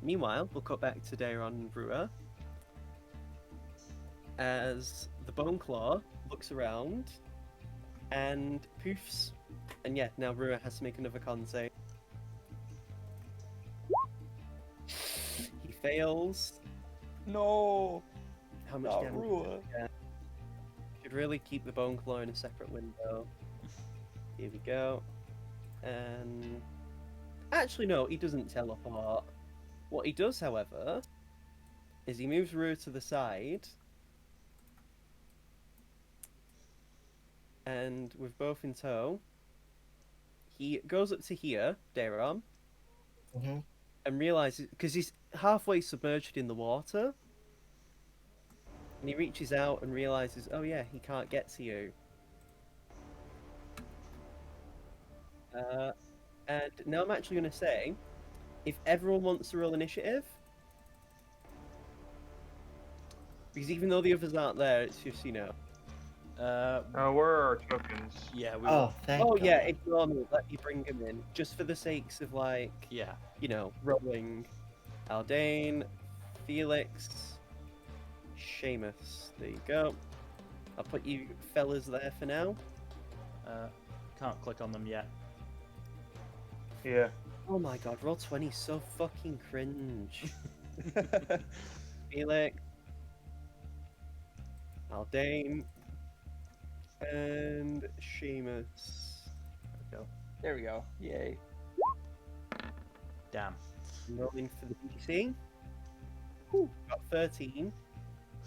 Meanwhile, we'll cut back to Dayron and Brewer as the Bone Claw looks around and poofs. And yeah, now Brewer has to make another con save. He fails. No. How much Not damage? Rua. Should really keep the Bone Claw in a separate window. Here we go. And actually, no, he doesn't teleport. What he does, however, is he moves Rua to the side, and with both in tow, he goes up to here, Dayron, and realizes, because he's halfway submerged in the water, and he reaches out and realizes, oh yeah, he can't get to you. And now I'm actually going to say, if everyone wants to roll initiative, because even though the others aren't there, it's just, Where are our tokens? Yeah, we Oh, thank oh God. yeah, ignore me, let me bring them in, just for the sakes of like, yeah. rolling. Aldane, Felix, Seamus, there you go. I'll put you fellas there for now. Can't click on them yet. Yeah. Oh my god, roll 20 is so fucking cringe. Felix, Aldane, and Seamus. There we go. There we go. Yay. Damn. Rolling for the DC. Ooh, got 13.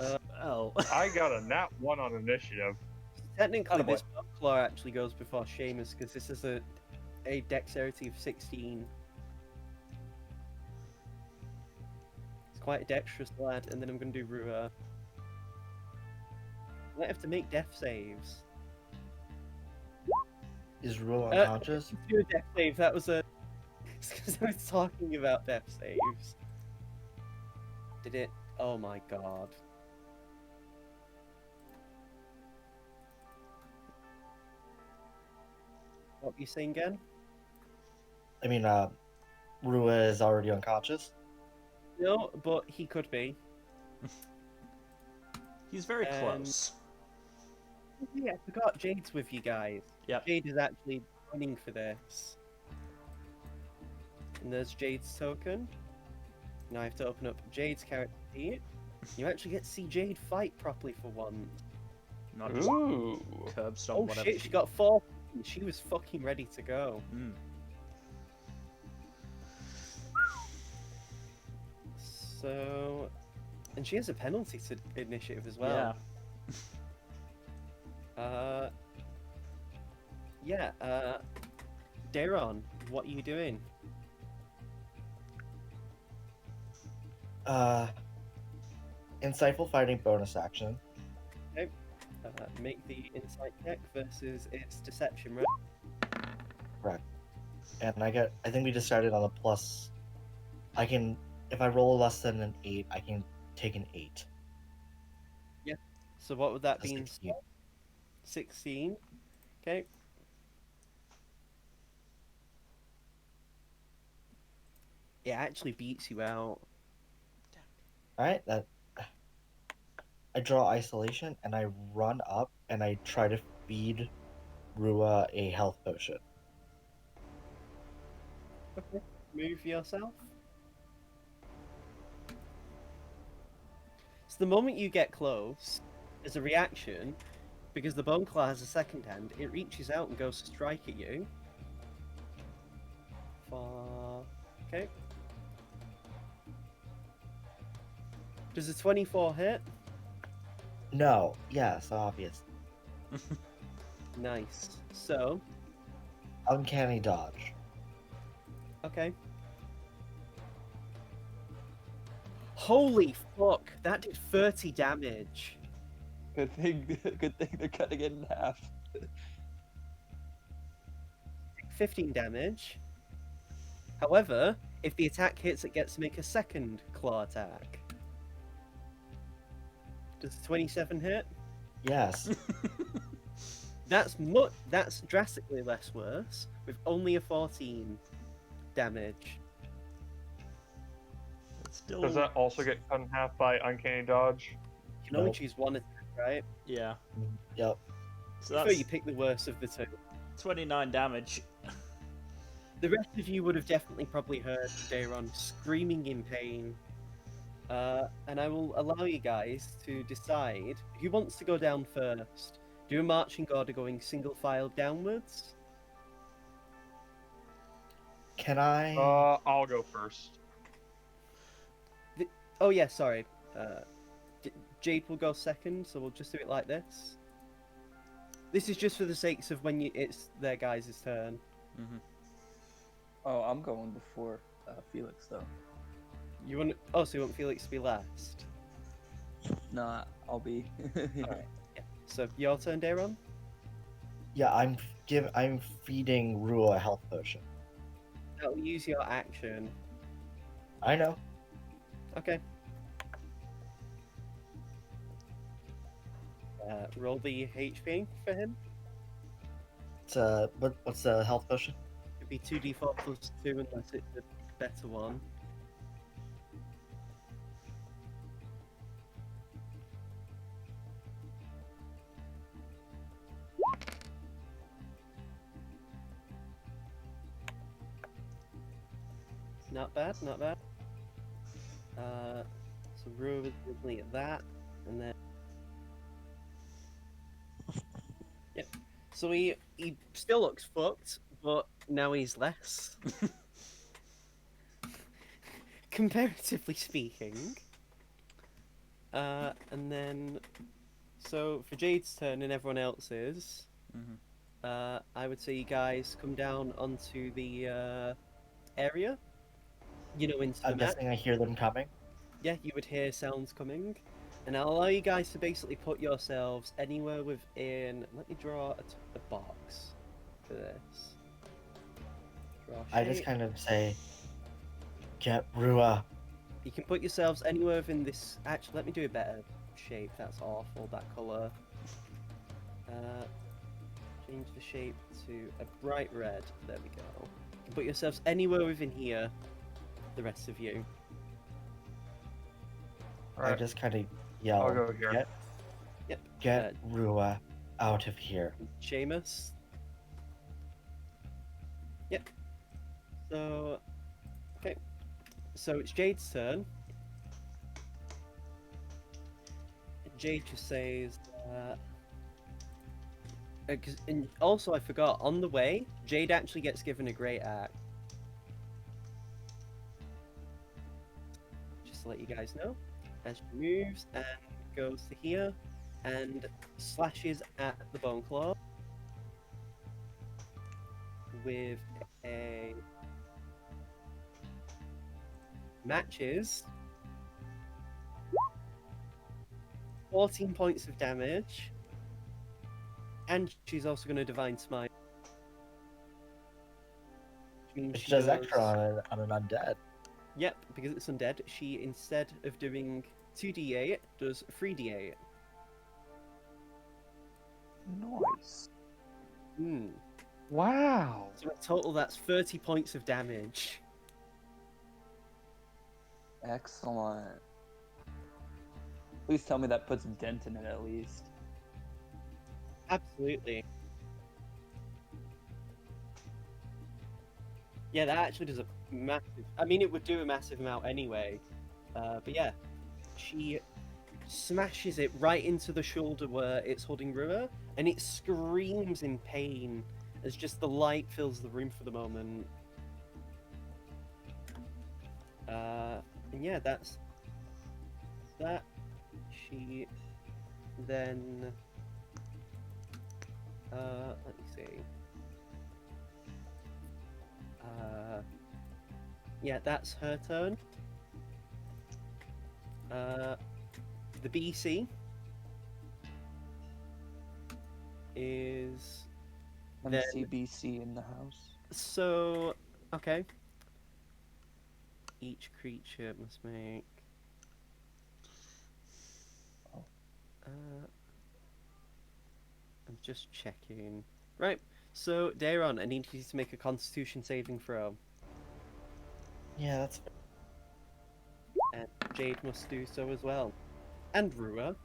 Oh. I got a nat 1 on initiative. Technically, Attaboy. this claw actually goes before Seamus because this is a dexterity of 16. It's quite a dexterous lad, and then I'm going to do Rua. I might have to make death saves. Is Rule unconscious? Do a death save. That was a. Because I was talking about death saves. Did it? Oh my god. What were you saying again? I mean, Rua is already unconscious. No, but he could be. He's very And- close. Yeah, I forgot Jade's with you guys. Yep. Jade is actually running for this. And there's Jade's token. Now I have to open up Jade's character sheet. You actually get to see Jade fight properly for once. Not just Ooh. curb stomp Oh whatever. shit, she got 4. She was fucking ready to go. Mm. So, and she has a penalty to initiative as well. Dayron, what are you doing? Insightful fighting bonus action. Make the insight check versus its deception, right? Correct. And I think we decided on the plus. If I roll less than an 8, I can take an 8. So what would that That's be 16. instead? 16. Okay. It actually beats you out. Alright, I draw isolation and I run up and I try to feed Rua a health potion. Okay. Move yourself. So the moment you get close, as a reaction, because the bone claw has a second hand, it reaches out and goes to strike at you. Okay. Does a 24 hit? No. Yes, obvious. Nice. So, Uncanny dodge. okay. Holy fuck! That did 30 damage. Good thing they're cutting it in half. 15 damage. However, if the attack hits, it gets to make a second claw attack. Does 27 hit? Yes. That's drastically less worse, with only a 14 damage. It's still. Does that also get cut in half by uncanny dodge? You can only Nope. choose one attack, right? Yeah. Yep. So So that's you pick the worst of the two. 29 damage. The rest of you would have definitely probably heard Dayron screaming in pain. And I will allow you guys to decide who wants to go down first. Do a marching order going single file downwards. Can I? I'll go first. Oh yeah, sorry. Jade will go second, so we'll just do it like this. This is just for the sakes of when it's their guys' turn. Mm-hmm. Oh, I'm going before Felix though. You want? Oh, so you want Felix to be last? Nah, I'll be. Alright. Yeah. So your turn, Dayron. Yeah, I'm feeding Rua a health potion. That'll use your action. I know. Okay. Roll the HP for him. It's what's the health potion? It'd be 2d4 plus 2 unless it's a better one. Not bad, not bad. So Rue is looking at that, and then yep. So he still looks fucked, but now he's less. Comparatively speaking. And then so for Jade's turn and everyone else's, Mm-hmm. I would say you guys come down onto the area. You know, into the I'm map. guessing I hear them coming. Yeah, you would hear sounds coming. And I'll allow you guys to basically put yourselves anywhere within... Let me draw a box for this. Draw a I just shape. kind of say, "Get Rua." You can put yourselves anywhere within this... Actually, let me do a better shape. That's awful, that colour. Change the shape to a bright red. There we go. You can put yourselves anywhere within here, the rest of you. I Alright, just kind of yell, I'll go here. Get Rua out of here." Seamus. Yep. So, okay. So it's Jade's turn. Jade just says, and also I forgot, on the way, Jade actually gets given a great axe. Just to let you guys know. As she moves and goes to here and slashes at the bone claw with a matches 14 points of damage, and she's also going to divine smite. Which means She does extra on an undead. Yep, because it's undead, she, instead of doing 2d8, does 3d8. Nice. Hmm. Wow. So in total, that's 30 points of damage. Excellent. Please tell me that puts a dent in it at least. Absolutely. Yeah, that actually does a massive... I mean, it would do a massive amount anyway. But yeah, she smashes it right into the shoulder where it's holding Rua, and it screams in pain as just the light fills the room for the moment. And yeah, that's that. She then let me see. Yeah, that's her turn. The BC is Let me then see BC in the house. so okay. Each creature must make. I'm just checking. Right. So, Daron, I need you to make a Constitution saving throw, Yeah, that's and Jade must do so as well, and Rua.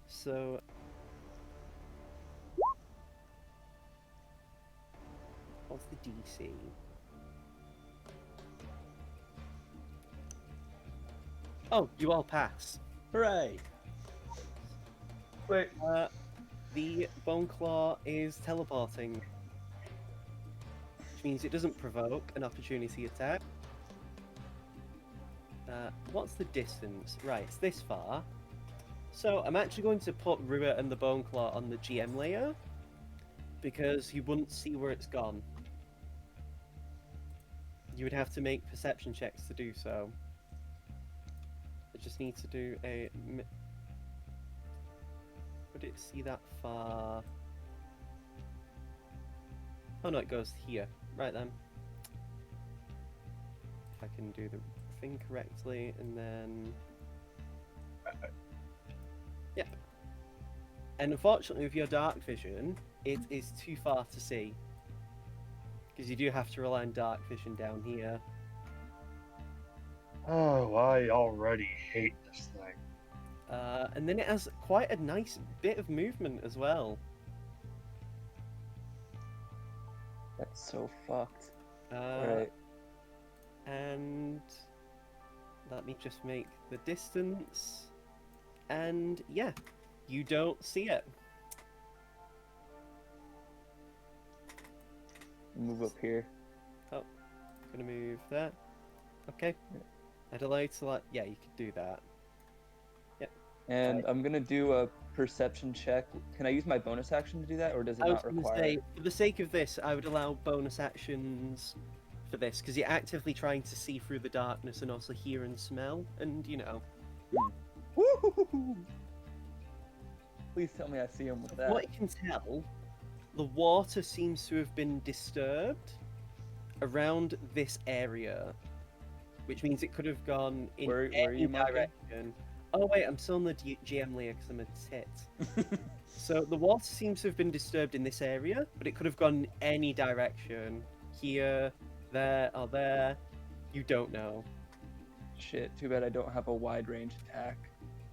So. What's the DC? Oh, you all pass. Hooray! Wait, The Bone Claw is teleporting, which means it doesn't provoke an opportunity attack. What's the distance? Right, it's this far. So I'm actually going to put Rua and the Bone Claw on the GM layer, because you wouldn't see where it's gone. You would have to make perception checks to do so. I just need to do a... Would it see that far? Oh no, it goes here. Right then. If I can do the thing correctly, and then... Yeah. And unfortunately with your dark vision, it is too far to see. Because you do have to rely on dark vision down here. oh, I already hate this thing. And then it has quite a nice bit of movement as well. That's so fucked. Uh, Alright. And let me just make the distance. And yeah, you don't see it. Move up here. Gonna move there. Okay. I'd allow you to like, yeah, you could do that. And I'm gonna do a perception check. Can I use my bonus action to do that, or does it I was not gonna require? say, for the sake of this, I would allow bonus actions for this, because you're actively trying to see through the darkness and also hear and smell, and you know. Woo-hoo-hoo-hoo. Please tell me I see him with that. What you can tell, the water seems to have been disturbed around this area, which means it could have gone in Where are any you, Michael? direction. Oh wait, I'm still on the GM layer because I'm a tit. So the water seems to have been disturbed in this area, but it could have gone any direction. Here, there, or there. You don't know. Shit, too bad I don't have a wide range attack.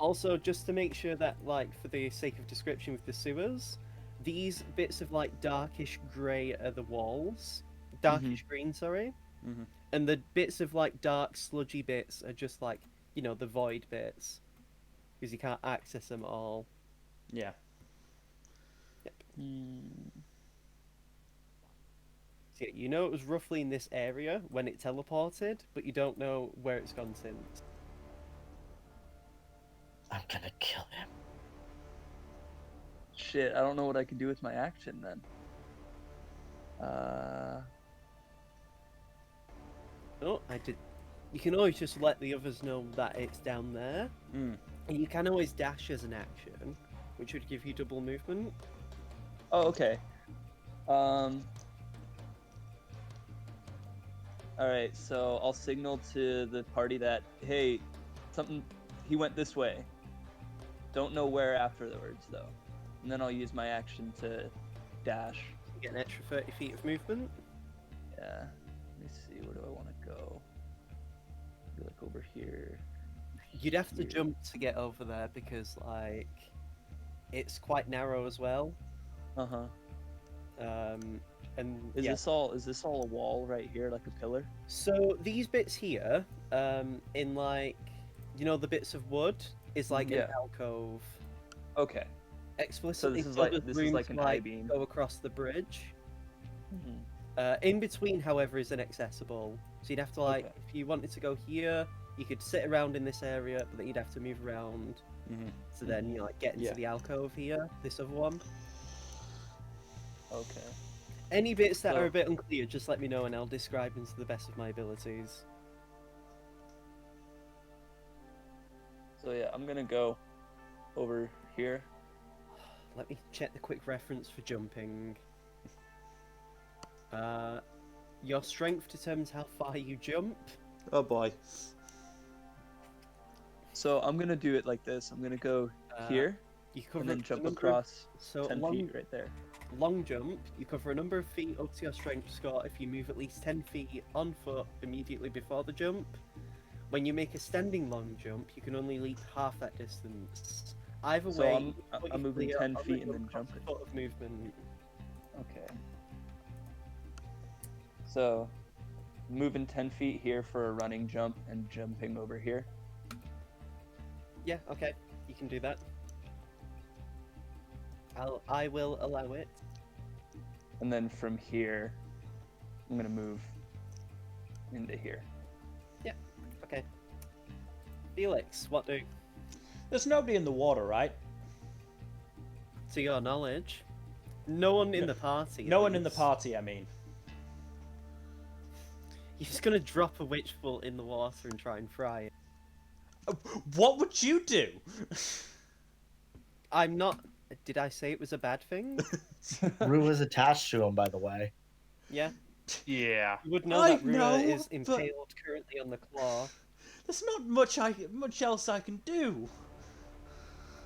Also, just to make sure that, like, for the sake of description with the sewers, these bits of, like, darkish grey are the walls. Darkish green, sorry. Mhm. And the bits of, like, dark, sludgy bits are just, like, you know, the void bits. Because you can't access them all. Yeah. Yep. Hmm. So, yeah, you know it was roughly in this area when it teleported, but you don't know where it's gone since. I'm gonna kill him. Shit, I don't know what I can do with my action then. Oh, I did. You can always just let the others know that it's down there. Mm. And you can always dash as an action, which would give you double movement. Oh, okay. Alright, so I'll signal to the party that, hey, he went this way. Don't know where afterwards, though. And then I'll use my action to dash. You get an extra 30 feet of movement. Yeah. Let me see, where do I want to go? Maybe like over here. You'd have to Here. jump to get over there because, like, it's quite narrow as well. Uh-huh. And Is yeah. this all a wall right here, like a pillar? So these bits here, in like you know, the bits of wood is like Yeah. an alcove. Okay. Explicitly, this is so like- does this is room like to, an I-beam. go across the bridge. Mhm. In between, however, is inaccessible. So you'd have to like, Okay. if you wanted to go here, you could sit around in this area, but then you'd have to move around Mhm. to then get into Yeah. the alcove here. This other one. Okay. Any bits that are So- a bit unclear, just let me know and I'll describe them to the best of my abilities. So yeah, I'm gonna go over here. Let me check the quick reference for jumping. Your strength determines how far you jump. Oh boy. So I'm gonna do it like this. I'm gonna go here You cover and then a jump number of- across So 10 feet right there. long jump, you cover a number of feet up to your strength score if you move at least 10 feet on foot immediately before the jump. When you make a standing long jump, you can only leap half that distance. Either So way, I'm- you put I'm your moving player 10 on feet the and then jump jumping. foot of movement. Okay. So moving 10 feet here for a running jump and jumping over here. Yeah, okay, you can do that. I will allow it. And then from here, I'm gonna move into here. Okay. Felix, what do? There's nobody in the water, right? To your knowledge, no one in the party. No at one in the least. party, I mean. You're just gonna drop a witch bolt in the water and try and fry it. What would you do? I'm not. Did I say it was a bad thing? Rue is attached to him, by the way. Yeah. Yeah. You would know I that Rua know, is but- impaled currently on the claw. There's not much else I can do.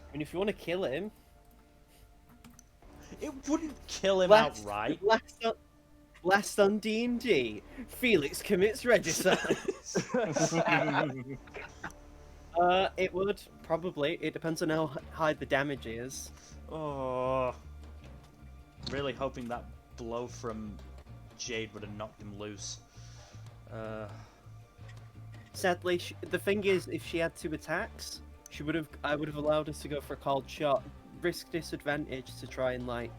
I mean, if you want to kill him, It wouldn't kill him last, outright. last on D&D, Felix commits regicide. It would probably. It depends on how high the damage is. Oh, really hoping that blow from Jade would have knocked him loose. Sadly, the thing is, if she had 2 attacks, I would have allowed us to go for a cold shot, risk disadvantage to try and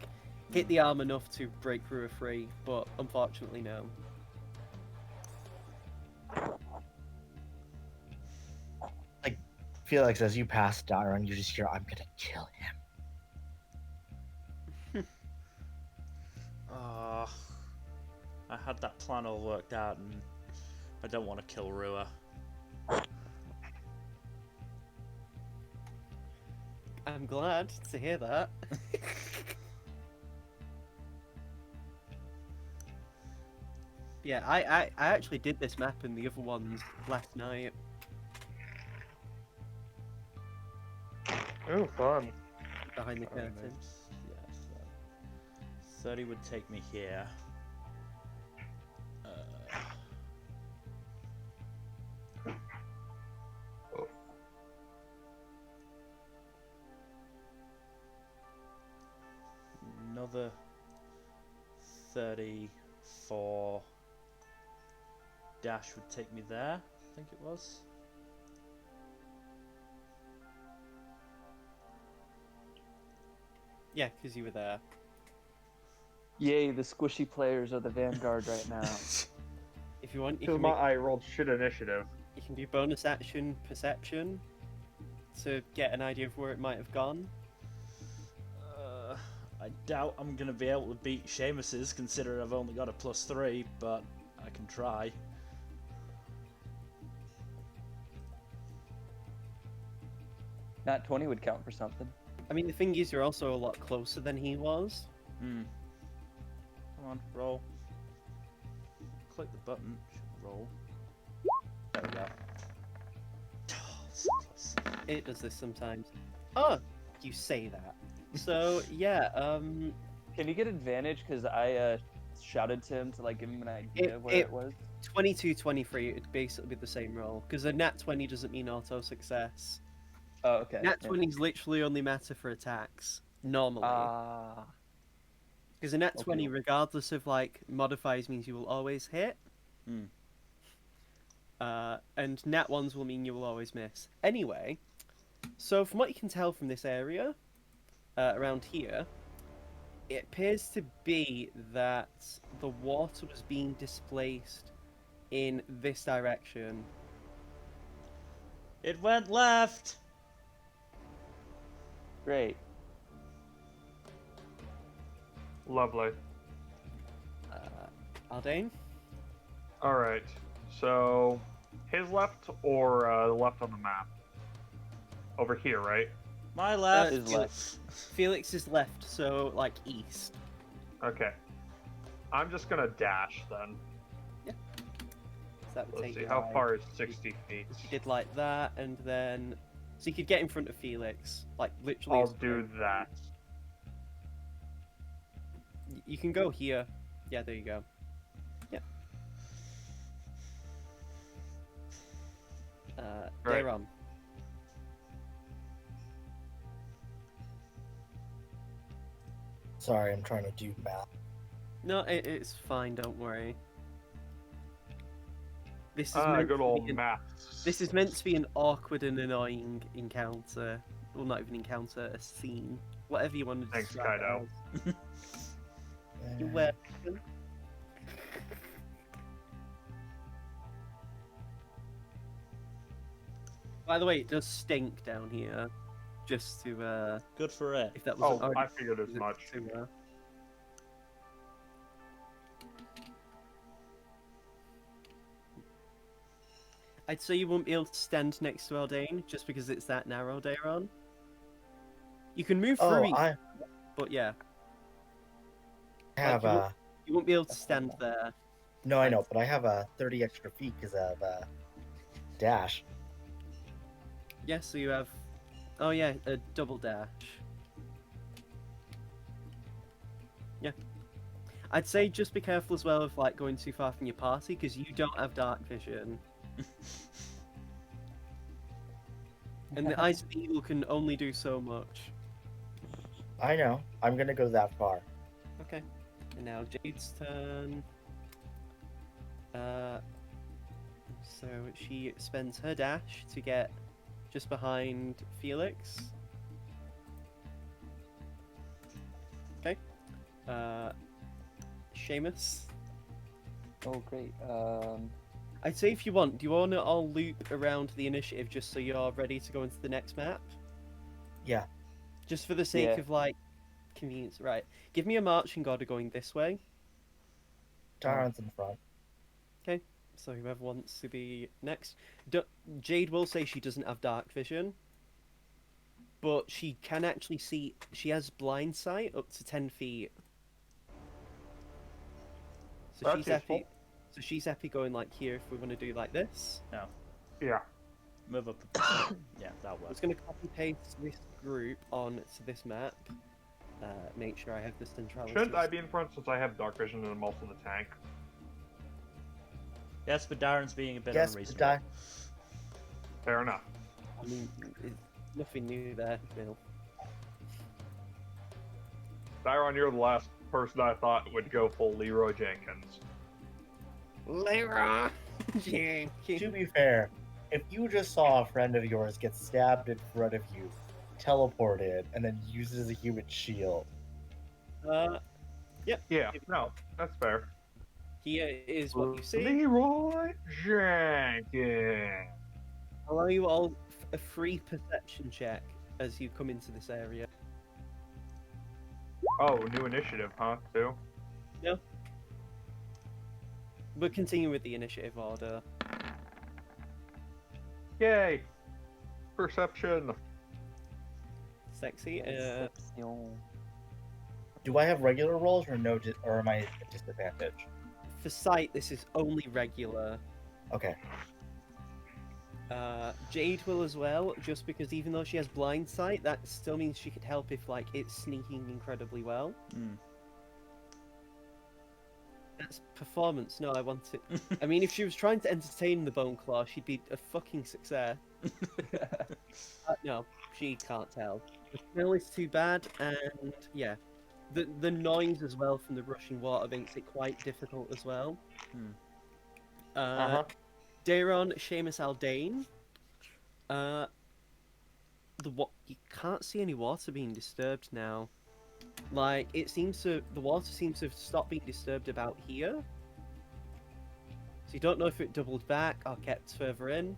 hit the arm enough to break Rua free, but unfortunately no. Felix, as you pass Darren, you just hear, "I'm gonna kill him." I had that plan all worked out, and I don't want to kill Rua. I'm glad to hear that. Yeah, I actually did this map and the other ones last night. Ooh, fun. Behind the curtain. Yeah, so 30 would take me here. Another 34 dash would take me there, I think it was. Yeah, because you were there. Yay, the squishy players are the vanguard right now. If you want, Because I rolled shit initiative. you can do bonus action perception to get an idea of where it might have gone. I doubt I'm going to be able to beat Seamus's, considering I've only got a +3, but I can try. Nat 20 would count for something. I mean, the thing is, you're also a lot closer than he was. Come on, roll. Click the button. Roll. There we go. Oh, so close. It does this sometimes. Oh, you say that. So yeah, Can you get advantage? Because I shouted to him to give him an idea where it was. 22, 23, it'd basically be the same roll because a nat 20 doesn't mean auto success. Oh, okay. Nat 20s literally only matter for attacks normally. Ah. Because a nat 20, okay. regardless of modifiers, means you will always hit. And nat ones will mean you will always miss. Anyway, so from what you can tell from this area, around here, it appears to be that the water was being displaced in this direction. It went left. Great. Lovely. Aldane? All right. So, his left or the left on the map? Over here, right? My left. His left. Felix is left, so like east. Okay. I'm just gonna dash then. So that would Let's take see, you how like- far is 60 feet? If you did like that, and then so you could get in front of Felix, like literally. I'll as- do that. You can go here. Yeah, there you go. Yeah. Right. Dayron. Sorry, I'm trying to do math. No, it's fine. Don't worry. This is meant Good to old be an- maths. This is meant to be an awkward and annoying encounter. Well, not even encounter, a scene. Whatever you want to Thanks, describe it Kaido. as. You're welcome. By the way, it does stink down here. Just to, Good for it. if that Oh, wasn't already I figured as much. to, I'd say you won't be able to stand next to Aldane just because it's that narrow, Dayron. You can move through, Oh, each, I but yeah, have you won't- a. you won't be able to stand there. No, I know, but I have a 30 extra feet because of dash. Yeah, so you have, oh yeah, a double dash. Yeah, I'd say just be careful as well of like going too far from your party because you don't have dark vision, and the eyes of the eagle can only do so much. I know. I'm gonna go that far. Okay, and now Jade's turn. So she spends her dash to get just behind Felix. Okay. Seamus. Oh, great. I'd say if you want, do you want to all loop around the initiative just so you're ready to go into the next map? Yeah. Just for the sake Yeah. of like convenience, right? Give me a marching order going this way. Tyron's in front. So whoever wants to be next. Jade will say she doesn't have dark vision, but she can actually see. She has blind sight up to 10 feet. So That's she's happy. useful. So she's happy going like here if we want to do like this. Yeah. Move up. Yeah, that I'm works. just going to copy paste this group on to this map. Make sure I have the Centrallis. Shouldn't I be in front since I have dark vision and I'm also in the tank? Yes, but Darren's being a bit Yes, unreasonable. Di- Fair enough. I mean, nothing new there, Bill. Tyron, you're the last person I thought would go full Leroy Jenkins. Leroy To Jenkins. be fair, if you just saw a friend of yours get stabbed in front of you, teleported, and then used as a human shield, Yeah, no, that's fair. Here is what you see. Leroy Jenkins. Allow you all a free perception check as you come into this area. Oh, new initiative, huh? Too? We'll continue with the initiative order. Yay! Perception. Sexy. Perception. do I have regular rolls or no? Or am I at disadvantage? For sight, this is only regular. Okay. Jade will as well, just because even though she has blind sight, that still means she could help if like it's sneaking incredibly well. Hmm. That's performance. No, I want it. I mean, if she was trying to entertain the Bone Claw, she'd be a fucking success. No, she can't tell. The smell is too bad, and yeah, the noise as well from the rushing water makes it quite difficult as well. Hmm. Uh-huh. Daron, Seamus Aldane. You can't see any water being disturbed now. Like, the water seems to have stopped being disturbed about here. So you don't know if it doubled back or kept further in.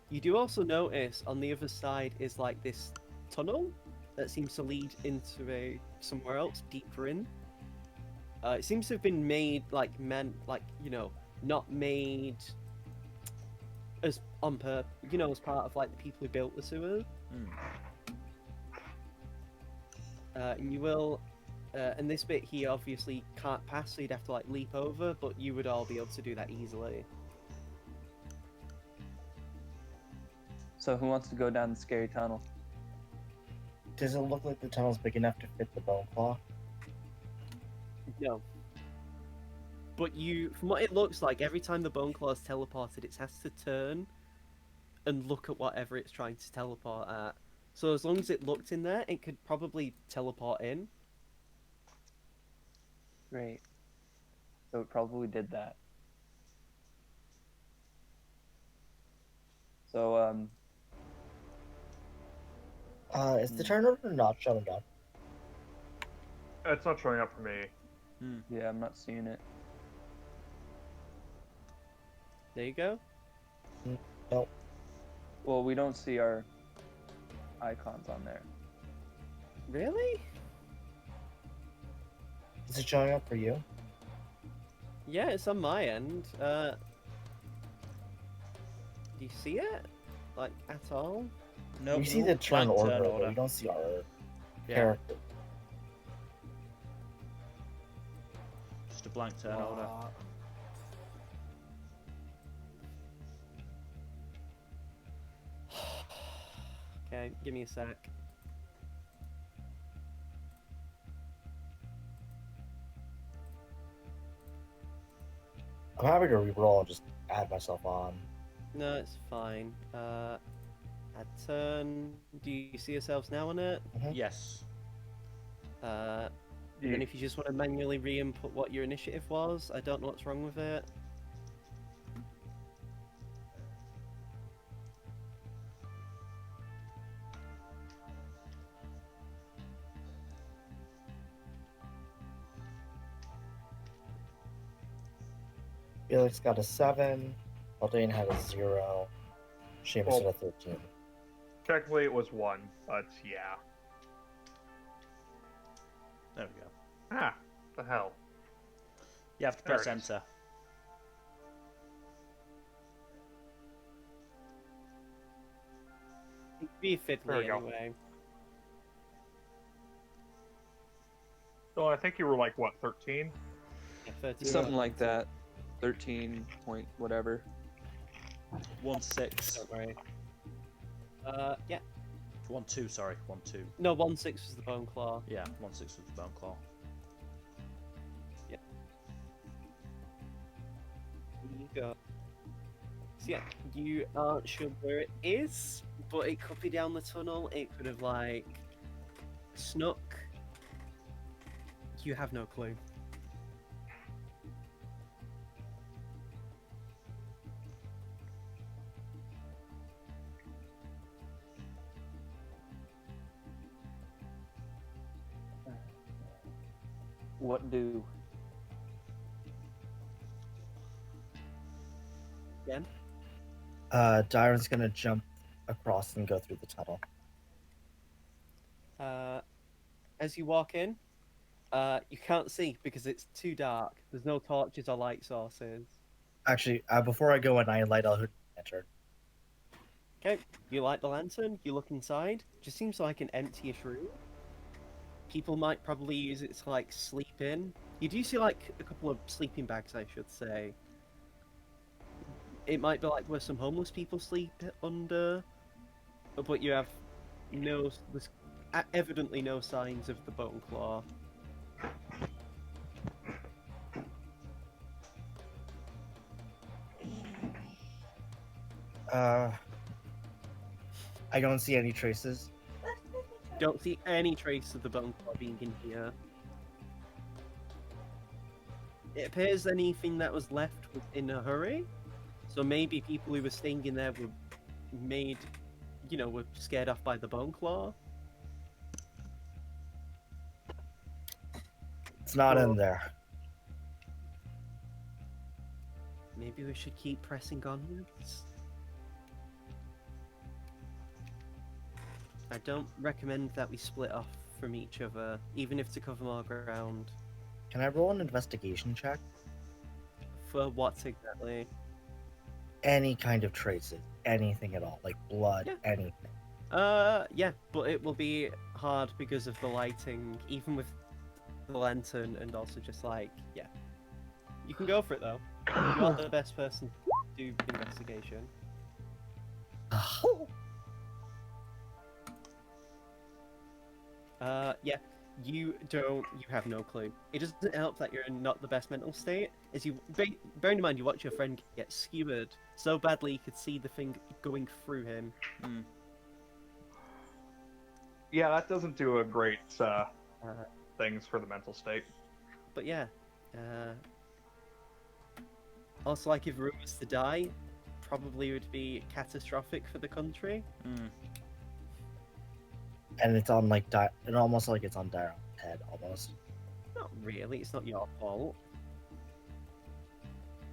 You do also notice on the other side is like this tunnel that seems to lead into somewhere else deeper in. It seems to have been made not made as on purpose, as part of like the people who built the sewer. And you will, and this bit here obviously can't pass, so you'd have to like leap over, but you would all be able to do that easily. So who wants to go down the scary tunnel? Does it look like the tunnel's big enough to fit the bone claw? No. But from what it looks like, every time the bone claw is teleported, it has to turn and look at whatever it's trying to teleport at. So as long as it looked in there, it could probably teleport in. Great. So it probably did that. So, Is the turn order not showing up? It's not showing up for me. yeah, I'm not seeing it. There you go. Nope. Well, we don't see our icons on there. Really? Is it showing up for you? Yeah, it's on my end. Do you see it? Like, at all? No, We see the turn blank order, but we don't see our character. Just a blank turn order. Okay, give me a sec. I'm happy to reroll and just add myself on. No, it's fine. Add turn. Do you see yourselves now on it? Yes. And then if you just want to manually re-input what your initiative was, I don't know what's wrong with it. Felix got a 7. Aldane had a 0. Seamus had a 13. Technically it was 1, but yeah. There we go. Ah, the hell. You have to There press it is. enter. It'd be There fiddly we go. anyway. So I think you were like, what, 13? Yeah, 13. Something like that. 13 point whatever. 1-6. Don't worry. Yeah. 1-2, sorry. 1-2. No, 1-6 was the bone claw. Yeah, 1-6 was the bone claw. There you go. So yeah, you aren't sure where it is, but it could be down the tunnel. It could have like snuck. You have no clue. What do? Again? Dyron's gonna jump across and go through the tunnel. As you walk in, you can't see because it's too dark. There's no torches or light sources. Actually, before I go in, I light a lantern. Okay, you light the lantern, you look inside. Just seems like an empty-ish room. People might probably use it to like sleep in. You do see like a couple of sleeping bags, I should say. It might be like where some homeless people sleep under, but you have there's evidently no signs of the bone claw. I don't see any traces. Don't see any trace of the bone claw being in here. It appears anything that was left was in a hurry, So maybe people who were staying in there were made, were scared off by the bone claw. It's not in there. Maybe we should keep pressing onwards. I don't recommend that we split off from each other, even if to cover more ground. Can I roll an investigation check? For what exactly? Any kind of traces, anything at all, like blood, Yeah. anything. Yeah, but it will be hard because of the lighting, even with the lantern, and also just yeah. You can go for it though. You are the best person to do investigation. Yeah, you have no clue. It doesn't help that you're in not the best mental state, as bearing in mind you watch your friend get skewered so badly you could see the thing going through him. Mm. Yeah, that doesn't do a great things for the mental state. But yeah, also if Rue was to die, probably would be catastrophic for the country. Mm. And it's on and almost like it's on Darren's head, almost. Not really, it's not your fault.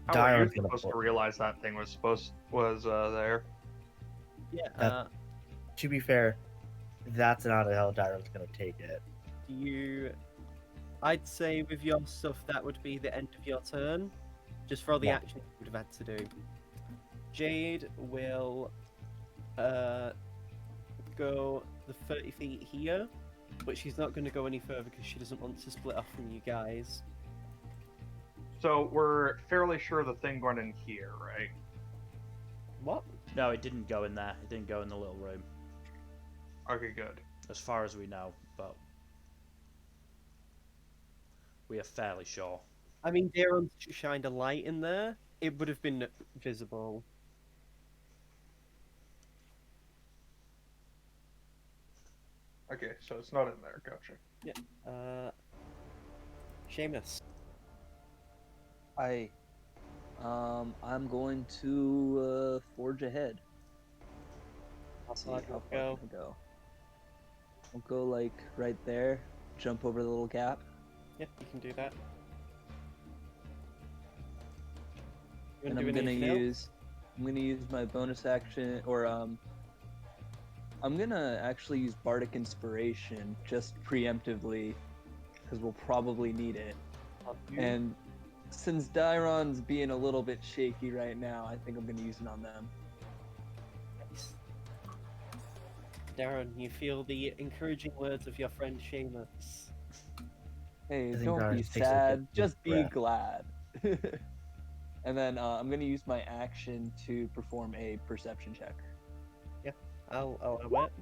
How are you Darren's gonna supposed to pull. realize that thing was there? Yeah, To be fair, that's not how Darren's gonna take it. I'd say with your stuff that would be the end of your turn, just for all the Yeah. action you would have had to do. Jade will go the 30 feet here, but she's not going to go any further because she doesn't want to split off from you guys. So we're fairly sure the thing went in here, right? What? No, it didn't go in there. It didn't go in the little room, Okay, good. as far as we know. But we are fairly sure. I mean, Daron shined a light in there. It would have been visible. Okay, so it's not in there. Gotcha. Seamus. I'm going to forge ahead. Also, See I how will far go. can I go. I'll go right there, jump over the little gap. Yeah, you can do that. You And wanna I'm do gonna anything else? use my bonus action, or I'm gonna actually use Bardic Inspiration just preemptively, because we'll probably need it. And since Dairon's being a little bit shaky right now, I think I'm gonna use it on them. Nice. Darren, you feel the encouraging words of your friend Seamus. Hey, I think don't Darren be takes a sad, good just be breath. glad. And then I'm gonna use my action to perform a perception check. I'll allow it.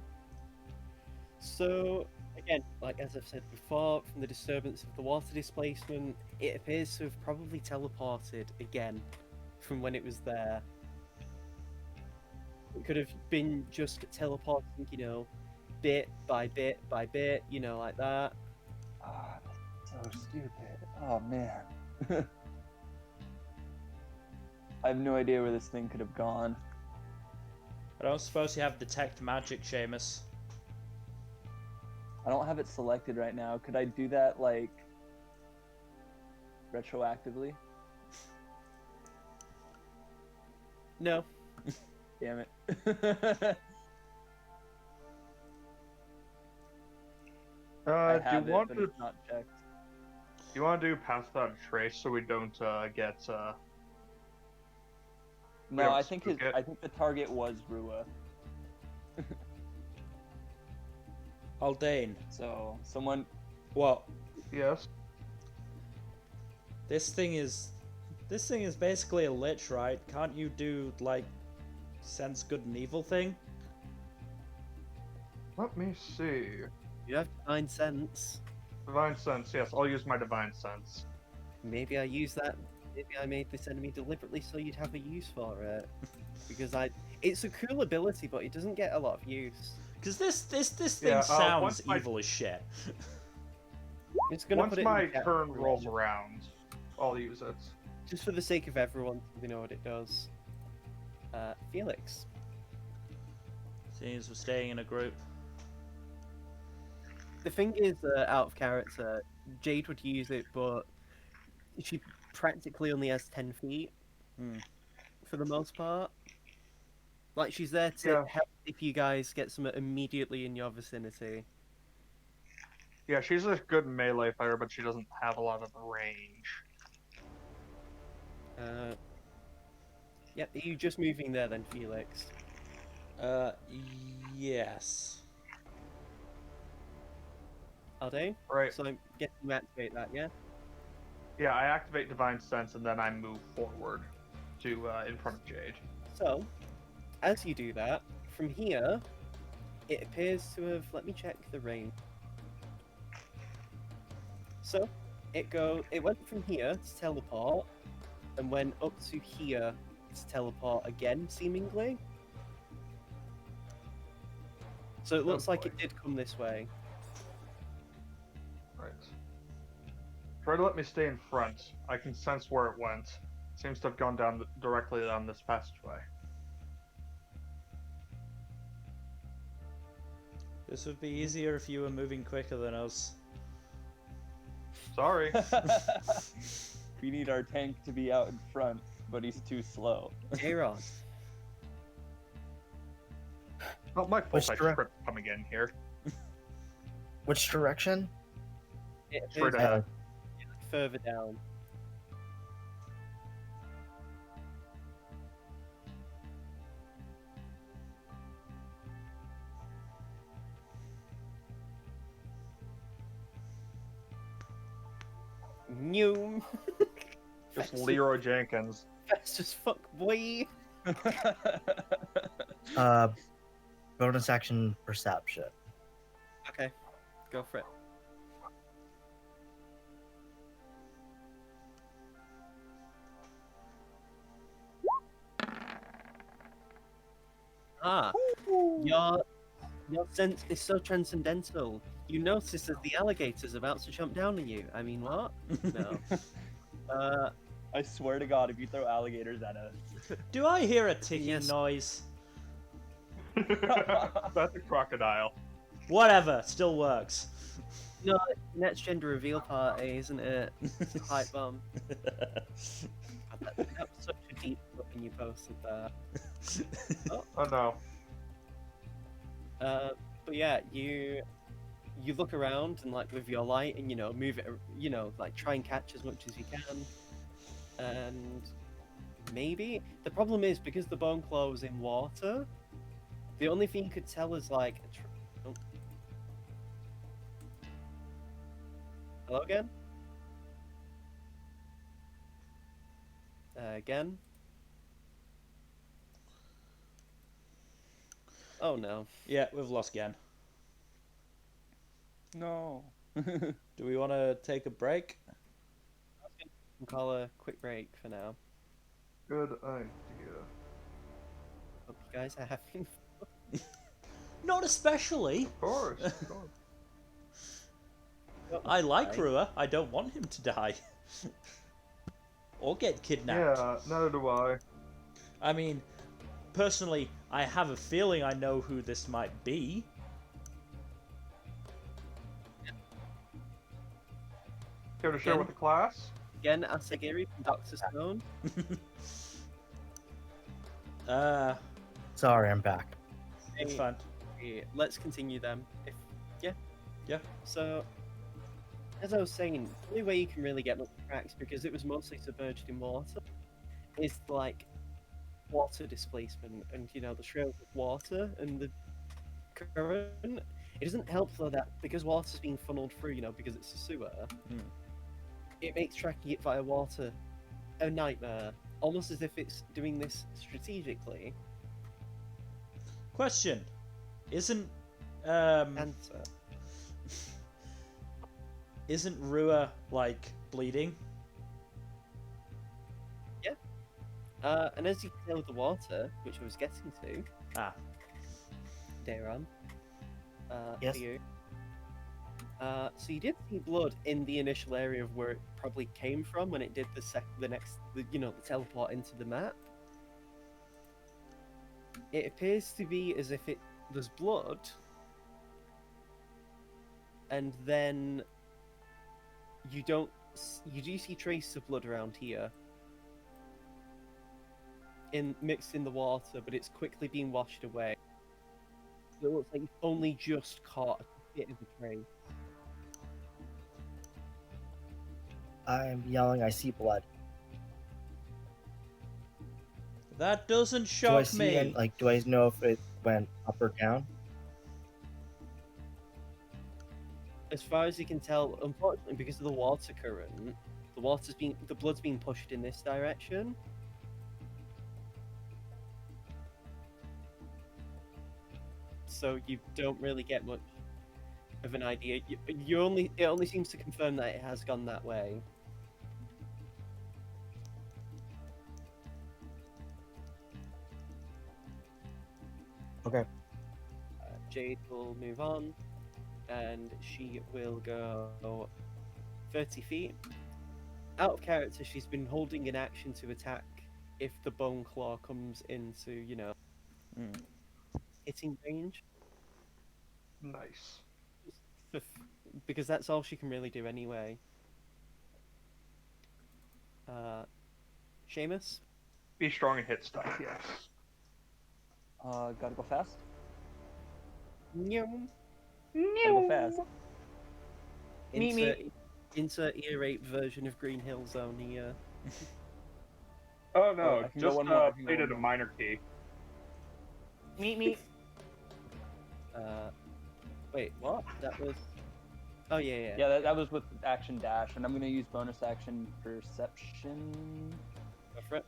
So, again, as I've said before, from the disturbance of the water displacement, it appears to have probably teleported again from when it was there. It could have been just teleporting, bit by bit by bit, like that. Ah, so stupid. Oh man. I have no idea where this thing could have gone. I don't suppose you have detect magic, Seamus. I don't have it selected right now. Could I do that retroactively? No. Damn it. I Do you have want it, but to it's not checked. do pass without a trace so we don't get No, don't I think spook it. I think the target was Rua. Aldane, So someone. what? yes? This thing is basically a lich, right? Can't you do sense good and evil thing? Let me see. You have divine sense. Divine sense. Yes, I'll use my divine sense. Maybe I use that. Maybe I made this enemy deliberately so you'd have a use for it. Because it's a cool ability, but it doesn't get a lot of use. Because this thing Yeah, sounds once my- evil as shit. It's gonna Once put it my in the chat turn for rolls everyone. around, I'll use it. Just for the sake of everyone, we know what it does. Felix. Seeing as we're staying in a group. The thing is, out of character, Jade would use it, but she practically only has 10 feet Hmm. for the most part. Like, she's there to Yeah. help if you guys get some immediately in your vicinity. Yeah, she's a good melee fighter, but she doesn't have a lot of range. Yeah, are you just moving there then, Felix? Uh, yes. Are they? Right. So I'm guessing you activate that, yeah? Yeah, I activate Divine Sense and then I move forward to in front of Jade. So, as you do that, from here, it appears to have. Let me check the range. So, it went from here to teleport, and went up to here to teleport again, seemingly. So it looks like it did come this way. Right. Try to let me stay in front. I can sense where it went. Seems to have gone down directly down this passageway. This would be easier if you were moving quicker than us. Sorry. We need our tank to be out in front, but he's too slow. Aaron. Not my fault Which I tripped coming in here. Which direction? It Straight appears ahead. further down. New. Just Leroy Jenkins. Fast as fuck, boy. Bonus action perception. Okay, go for it. Ah, your sense is so transcendental. You notice as the alligator's about to jump down on you. I mean, what? No. I swear to God, if you throw alligators at us. Do I hear a ticking Yes. noise? That's a crocodile. Whatever, still works. No, next gender reveal party, isn't it? It's a hype bomb. That was such a deep look when you posted that. Oh no. But yeah, you look around and like with your light and move it, like try and catch as much as you can. And maybe the problem is because the bone claw was in water, the only thing you could tell is like. Oh. Hello again. Again. Oh no. Yeah, we've lost Gen. No. Do we want to take a break? We'll call a quick break for now. Good idea. Hope you guys are having Not especially. Of course. Of course. fun. I like Right. Rua. I don't want him to die. Or get kidnapped. Yeah, neither do I. I mean, personally, I have a feeling I know who this might be. Care to share Again? with the class? Again, Asagiri from Dr. Stone. Sorry, I'm back. It's fine. Let's continue them. Yeah. So, as I was saying, the only way you can really get much tracks, because it was mostly submerged in water, is like water displacement and the trails of water and the current. It doesn't help though that because water's being funneled through, because it's a sewer, it makes tracking it via water a nightmare. Almost as if it's doing this strategically. Question. Isn't Answer. isn't Rua like bleeding? And as you can tell with the water, which I was getting to, Ah. Dayron, Yes? for you. So you did see blood in the initial area of where it probably came from when it did the teleport into the map. it appears to be as if there's blood, and then you do see traces of blood around here, mixed in the water, but it's quickly being washed away. It looks like you've only just caught a bit of a trace. I'm yelling, I see blood. That doesn't Do I shock see me. any, do I know if it went up or down? As far as you can tell, unfortunately, because of the water current, the blood's being pushed in this direction. So you don't really get much of an idea. It only seems to confirm that it has gone that way. Okay. Jade will move on, and she will go 30 feet. Out of character, she's been holding an action to attack if the bone claw comes into, hitting range. Nice. Because that's all she can really do anyway. Seamus? Be strong and hit stuff, yes. Gotta go fast. No. Gotta go fast. Insert ear rape version of Green Hill Zone here. Oh no, I can go just one more, I can go played one at a more. minor key. Meet. Wait, what? That was. Oh yeah. Yeah, that was with action dash, and I'm gonna use bonus action perception. Go for it.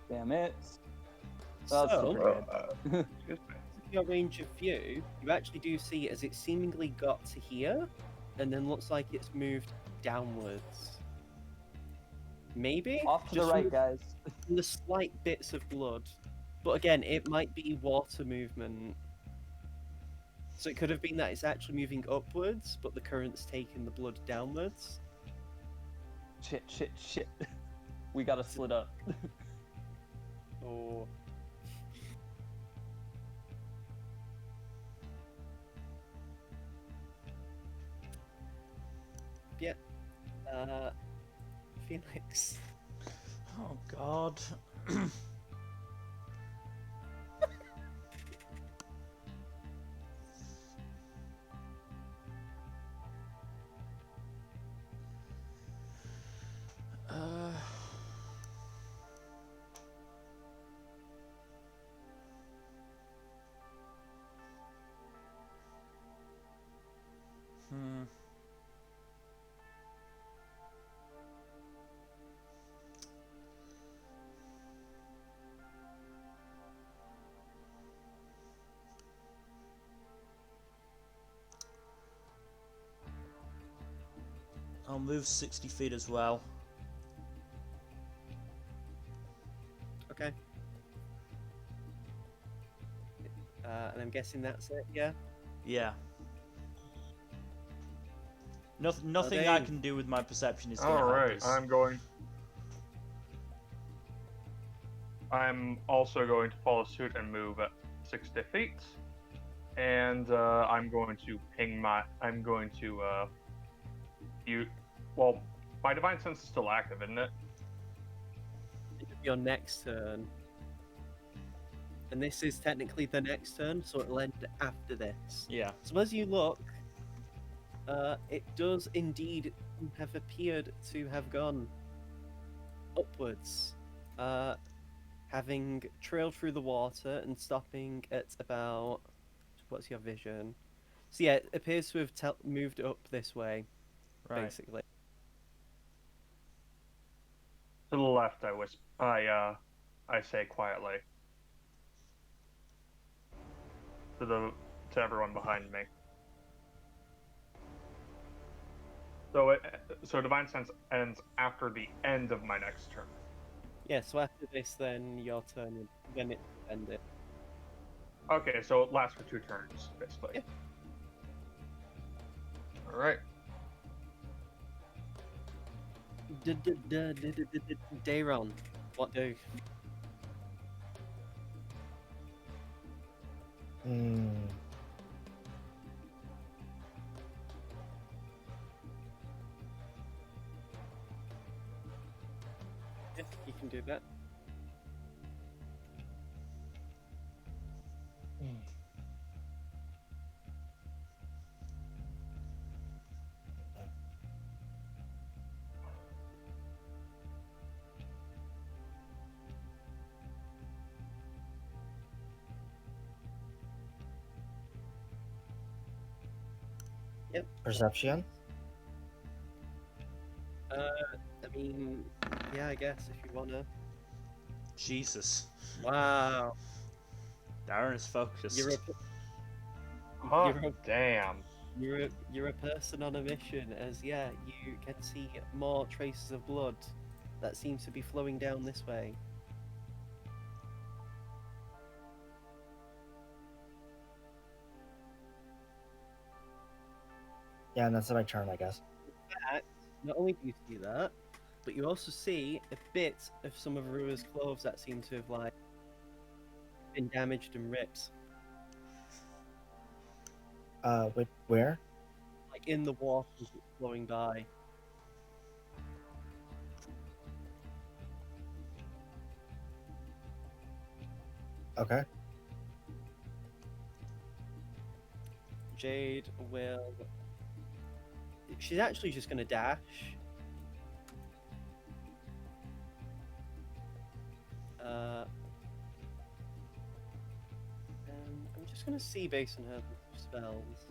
Damn it. Well, that's still pretty good. Excuse me. Your range of view, you actually do see as it seemingly got to here, and then looks like it's moved downwards. Maybe Off to the Just right, from guys. from the slight bits of blood, but again, it might be water movement. So it could have been that it's actually moving upwards, but the current's taking the blood downwards. Shit. We gotta split up. Or yeah, Felix. Oh God. uh... Hmm. I'll move 60 feet as well. Okay. And I'm guessing that's it. Yeah. Yeah. Nothing I Dave. can do with my perception is going to help Alright, us. I'm also going to follow suit and move at 60 feet. And I'm going to well, my divine sense is still active, isn't it? Your next turn. And this is technically the next turn, so it'll end after this. Yeah. So as you look, it does indeed have appeared to have gone upwards, having trailed through the water and stopping at about. What's your vision? So yeah, it appears to have moved up this way, Right. basically. To the left, I say quietly. To everyone behind me. So divine sense ends after the end of my next turn. Yeah, so after this, then your turn, then it ended. Okay, so it lasts for 2 turns, basically. Yeah. Alright. Dayron, what do? Hmm. Yeah, you can do that. Yep. Perception? I mean, yeah, I guess if you wanna. Jesus. Wow. Darren is focused. You're a Huh? You're a- Damn. you're a person on a mission, as yeah, you can see more traces of blood that seems to be flowing down this way. Yeah, and that's my turn, I guess. Fact, not only do you see that, but you also see a bit of some of Rua's clothes that seem to have like been damaged and ripped, Where? like in the water as it's flowing by. Okay. Jade will. She's actually just gonna dash. And I'm just gonna see based on her spells.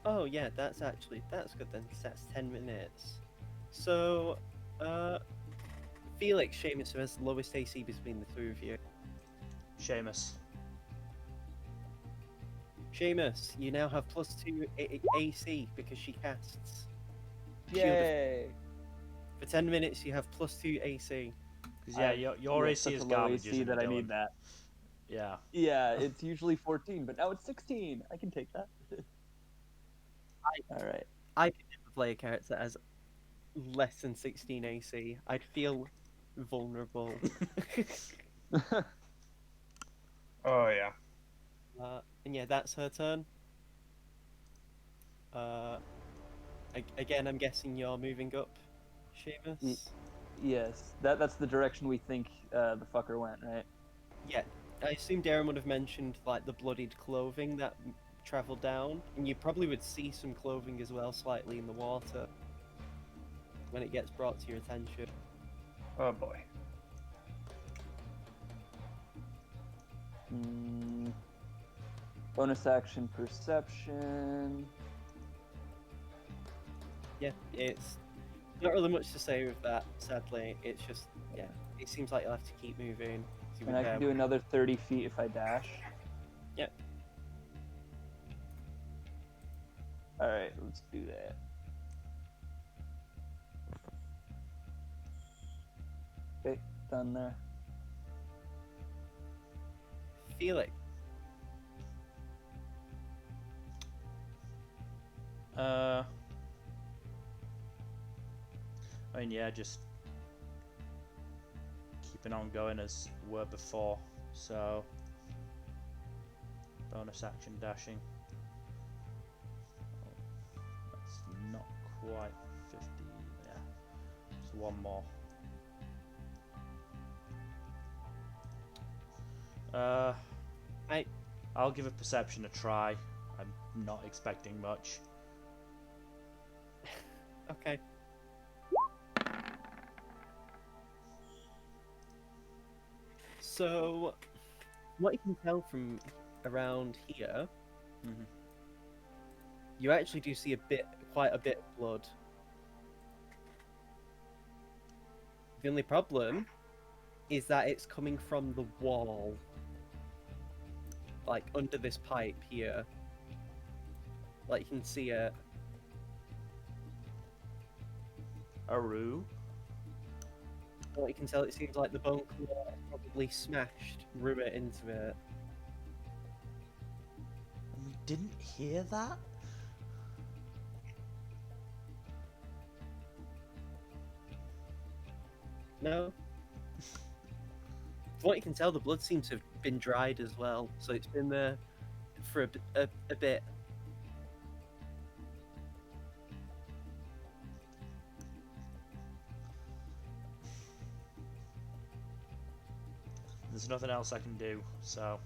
Oh yeah, that's good then. 'Cause that's 10 minutes. So, Felix, Seamus, who has the lowest AC between the two of you. Seamus. Seamus, you now have +2 AC because she casts. Yay! For 10 minutes, you have +2 AC. Because yeah, your have AC such is a low garbage. AC that I need that. Yeah. Yeah, it's usually 14, but now it's 16. I can take that. All right. I could never play a character as less than 16 AC. I'd feel vulnerable. Oh yeah. And yeah, that's her turn. Again, I'm guessing you're moving up, Seamus? Yes, that's the direction we think the fucker went, right? Yeah. I assume Darren would have mentioned like the bloodied clothing that travelled down, and you probably would see some clothing as well slightly in the water when it gets brought to your attention. Oh boy. Bonus action perception. Yeah, it's not really much to say with that, sadly. It's just, yeah, it seems like you'll have to keep moving. to And I can repair- do another 30 feet if I dash. Yep. Alright, let's do that. Okay, done there. Felix, I mean, yeah, just keeping on going as were before. So, bonus action dashing. Oh, that's not quite 50. Yeah, just one more. I'll give a perception a try. I'm not expecting much. okay. So, what you can tell from around here, Mhm. you actually do see quite a bit of blood. The only problem is that it's coming from the wall, like under this pipe here. Like you can see it. Aru. What you can tell, it seems like the bone claw probably smashed Rua into it. We didn't hear that? No? From what you can tell, the blood seems to have been dried as well, so it's been there for a bit. There's nothing else I can do, so...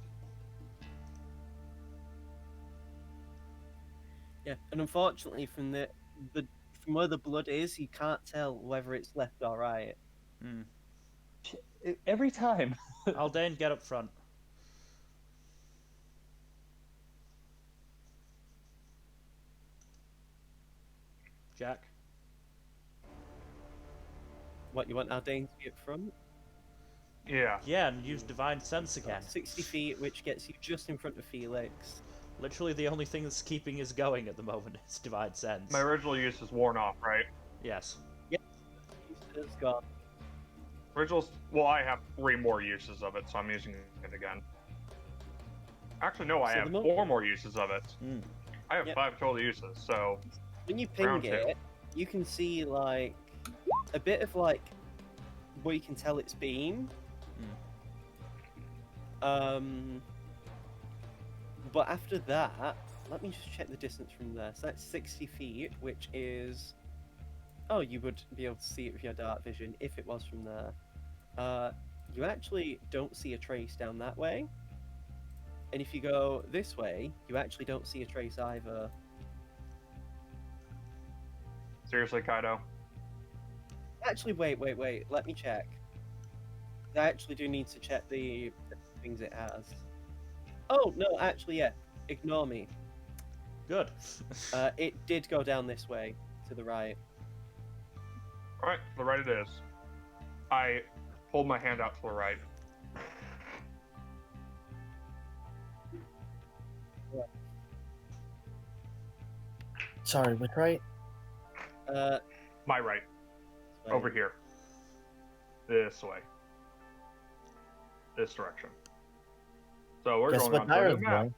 Yeah, and unfortunately, from from where the blood is, you can't tell whether it's left or right. Hmm. Every time. Aldane, get up front. Jack? What, you want Aldane to be up front? Yeah. Yeah, and use Divine Sense again. 60 feet, which gets you just in front of Felix. Literally the only thing that's keeping us going at the moment is Divine Sense. My original use is worn off, right? Yes. It's gone. Originals. Well, I have 3 more uses of it, so I'm using it again. Actually, no, I So have the 4 more uses of it. Mm. I have Yep. 5 total uses, so When you ping Round 2. it, you can see like a bit of like where you can tell it's been. But after that, let me just check the distance from there. So that's 60 feet, which is... Oh, you would be able to see it with your dark vision if it was from there. You actually don't see a trace down that way. And if you go this way, you actually don't see a trace either. seriously, Kaido. Actually, wait. Let me check. I actually do need to check the things it has. Oh, no, actually, yeah. Ignore me. Good. It did go down this way, to the right. Alright, to the right it is. I hold my hand out to the right. Sorry, which right? My right. Wait. Over here. This way. This direction. So we're Guess going what on to the Tyra's map. doing?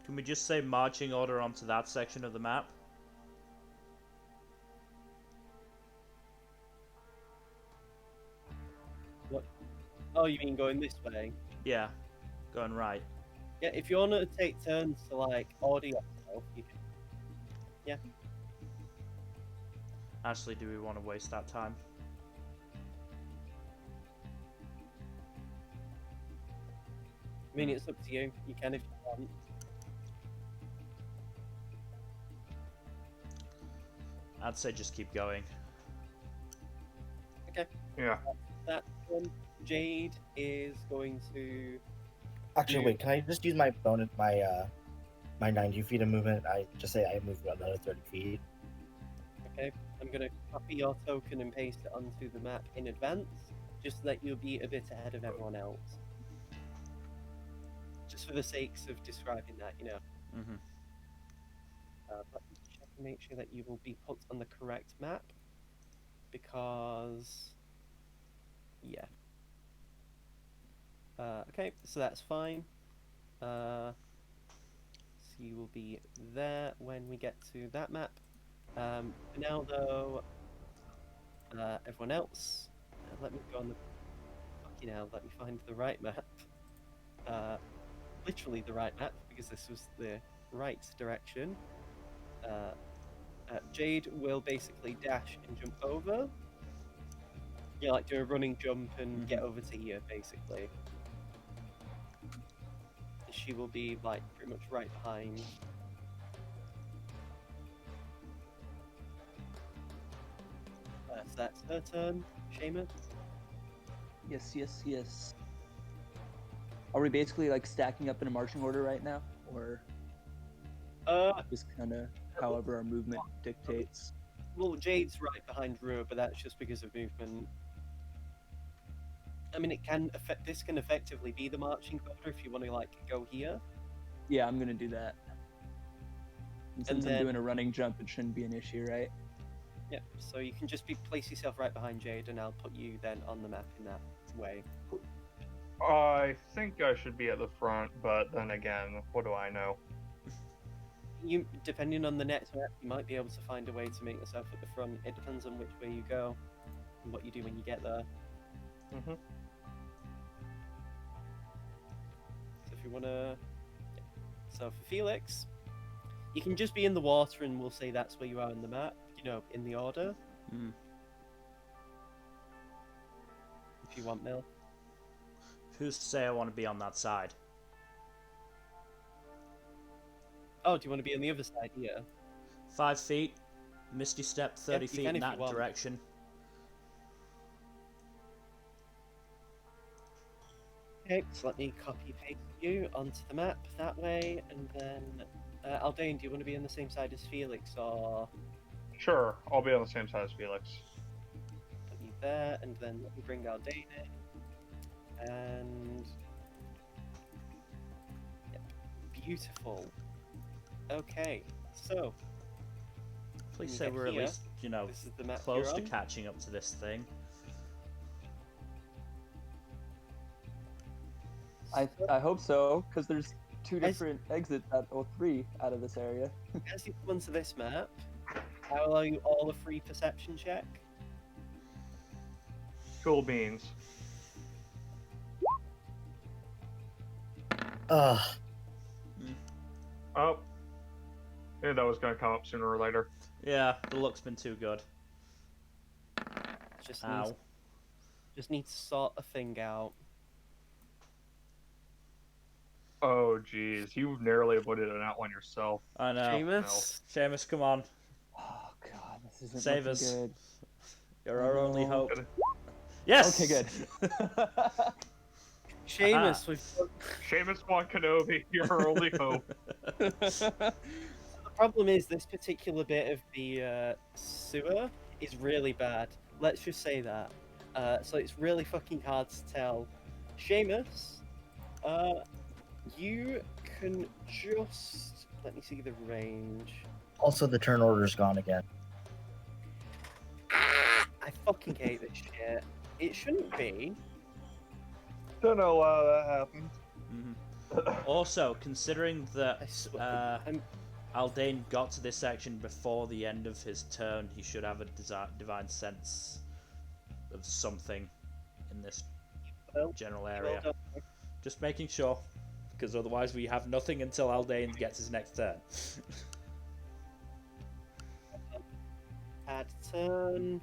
Can we just say marching order onto that section of the map? Oh, you mean going this way? Yeah. Going right. Yeah, if you want to take turns to, like, order yourself, you can... Actually, do we want to waste that time? I mean, it's up to you. You can if you want. I'd say just keep going. Yeah. That one, Jade is going to... Actually, wait. Can I just use my bonus, my 90 feet of movement? I just say I move another 30 feet. Okay, I'm going to copy your token and paste it onto the map in advance, just so that you'll be a bit ahead of everyone else. Just for the sakes of describing that, you know. Mm-hmm. Let me check and make sure that you will be put on the correct map, because... Yeah. Okay, so that's fine. So you will be there when we get to that map. For now, though, everyone else, let me go on the... Fucking hell, let me find the right map. Literally the right map, because this was the right direction. Jade will basically dash and jump over. Yeah, like do a running jump and get over to here, basically. She will be, like, pretty much right behind. So that's her turn, Seamus. Yes. Are we basically like stacking up in a marching order right now, or just kind of however our movement dictates? Well, Jade's right behind Rua, but that's just because of movement. I mean, it can affect. This can effectively be the marching order if you want to like go here. Yeah, I'm gonna do that. And since then- I'm doing a running jump, it shouldn't be an issue, right? Yeah. So you can just place yourself right behind Jade, and I'll put you then on the map in that way. I think I should be at the front, but then again, what do I know? You, depending on the next map, you might be able to find a way to make yourself at the front. It depends on which way you go and what you do when you get there. Mm-hmm. So if you wanna, so for Felix, you can just be in the water, and we'll say that's where you are in the map. You know, in the order. Hmm. If you want, Mil. Who's to say I want to be on that side? Oh, do you want to be on the other side here? 5 feet, Misty Step 30 you feet can in if you that want. direction. Okay, so let me copy paste you onto the map that way, and then Aldane, do you want to be on the same side as Felix, or Sure, I'll be on the same side as Felix. put you there, and then let me bring Aldane in, and yep, beautiful. Okay, so Please you say get we're at here, least, you know, this is the map close you're to on. catching up to this thing. I hope so, because there's two different exits or three out of this area. As you come onto this map, I will allow you all a free perception check. Cool beans. Ugh. Oh. Yeah, that was gonna come up sooner or later. Yeah, the luck's been too good. Just Ow. need to sort a thing out. Oh, jeez. You narrowly avoided an outline yourself. I know. Seamus, Seamus, come on. Oh god, this isn't Save looking us. good. You're I our only know. hope. Good. Yes! Okay, good. Seamus, we've Seamus Wan Kenobi, your only hope. the problem is this particular bit of the sewer is really bad. Let's just say that. So it's really fucking hard to tell. Seamus, you can just let me see the range. Also, the turn order's gone again. I fucking hate this shit. It shouldn't be. Don't know why that happened. Also, considering I that swear. Aldane got to this section before the end of his turn, he should have a divine sense of something in this Well, general area. well done. Just making sure, because otherwise we have nothing until Aldane gets his next turn. Add turn.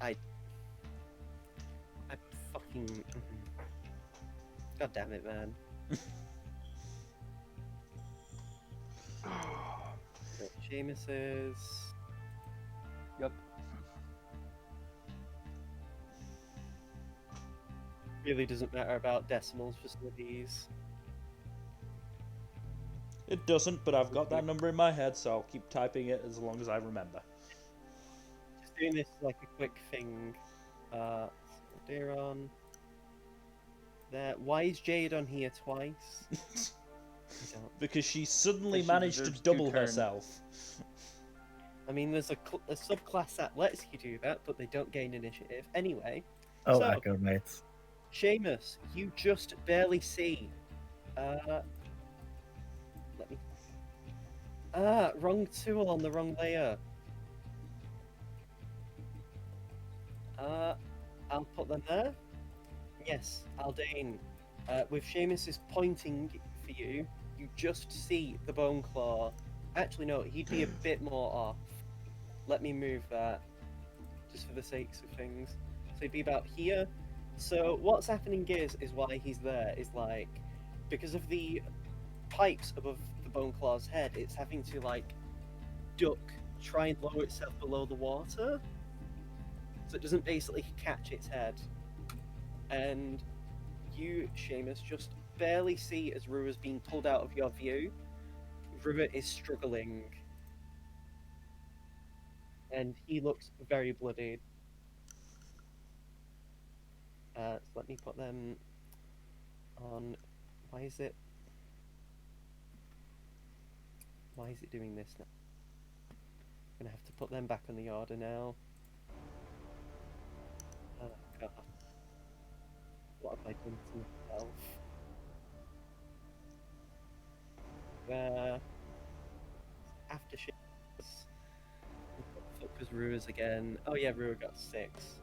I fucking. God damn it, man. Seamus's. Yep. Really doesn't matter about decimals for some of these. It doesn't, but I've got that number in my head, so I'll keep typing it as long as I remember. Just doing this like a quick thing. Deron. There. Why is Jade on here twice? I don't. Because she suddenly She managed to deserves double 2 turns. herself. I mean, there's a subclass that lets you do that, but they don't gain initiative. Anyway, Oh, So- Echo Mates. Seamus, you just barely see. Let me. Wrong tool on the wrong layer. I'll put them there. Yes, Aldane. With Seamus pointing for you, you just see the bone claw. Actually, no, he'd be a bit more off. Let me move that, just for the sakes of things. So he'd be about here. So what's happening is why he's there is like, because of the pipes above the bone claw's head, it's having to like duck, try and lower itself below the water, so it doesn't basically catch its head. And you, Seamus, just barely see as Rua's being pulled out of your view. Rua is struggling, and he looks very bloodied. So let me put them on. Why is it doing this now? I'm gonna have to put them back on the order now. Oh god. What have I done to myself? After she fuck was Rua's again. Oh yeah, Rua got 6.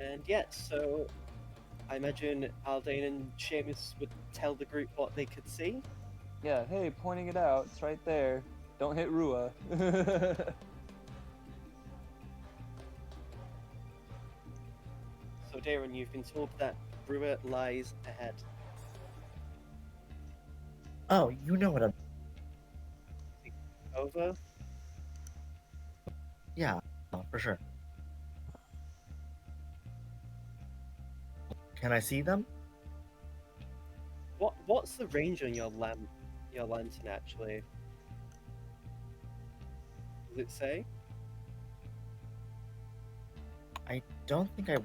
And yeah, so I imagine Aldane and Seamus would tell the group what they could see. Yeah, hey, pointing it out. It's right there. Don't hit Rua. So Darren, you've been told that Rua lies ahead. Oh, you know what I'm. Over. Yeah, for sure. Can I see them? What's the range on your lantern actually? Does it say? I don't think I.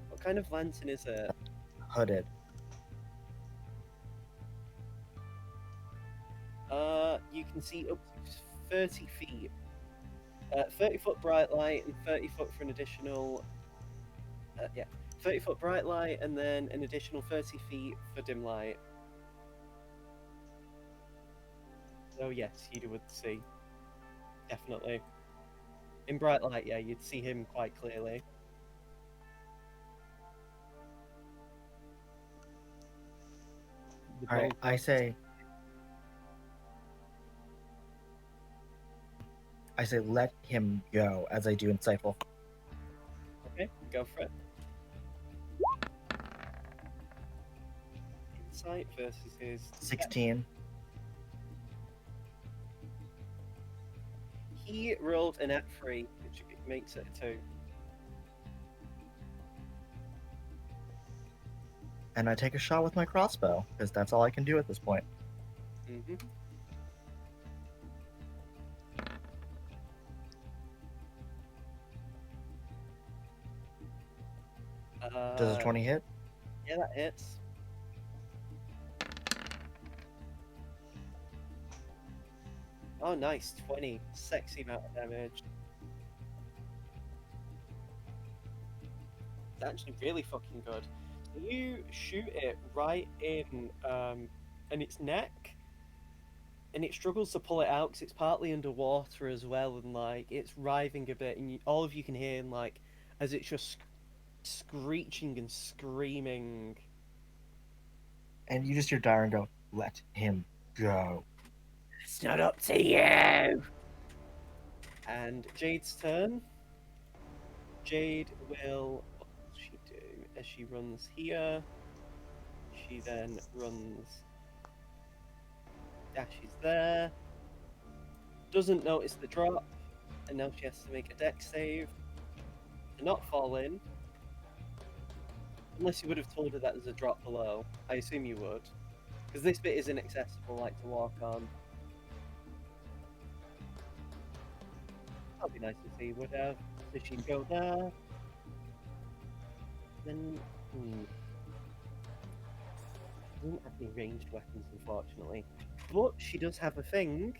What kind of lantern is it? Hooded. You can see up to 30 feet. 30-foot bright light and 30 foot for an additional. 30-foot bright light and then an additional 30 feet for dim light. So yes, you would see. Definitely. In bright light, yeah, you'd see him quite clearly. The Alright, bolt- I say let him go as I do insightful. Okay, go for it. Insight versus his 16. He rolled an at 3, which makes it a 2. And I take a shot with my crossbow, because that's all I can do at this point. Mm-hmm. Does a 20 hit? Yeah, that hits. Oh, nice. 20. Sexy amount of damage. It's actually really fucking good. You shoot it right in its neck, and it struggles to pull it out because it's partly underwater as well, and like it's writhing a bit, and all of you can hear like as it's just screeching and screaming. And you just hear Darren go, let him go. It's not up to you. And Jade's turn. Jade will. What will she do? As she runs here, she then runs. Dashes there. Doesn't notice the drop, and now she has to make a dex save to not fall in. Unless you would have told her that there's a drop below. I assume you would. Because this bit is inaccessible, like to walk on. That'd be nice to see, would have. So she'd go there. Then. She doesn't have any ranged weapons, unfortunately. But she does have a thing.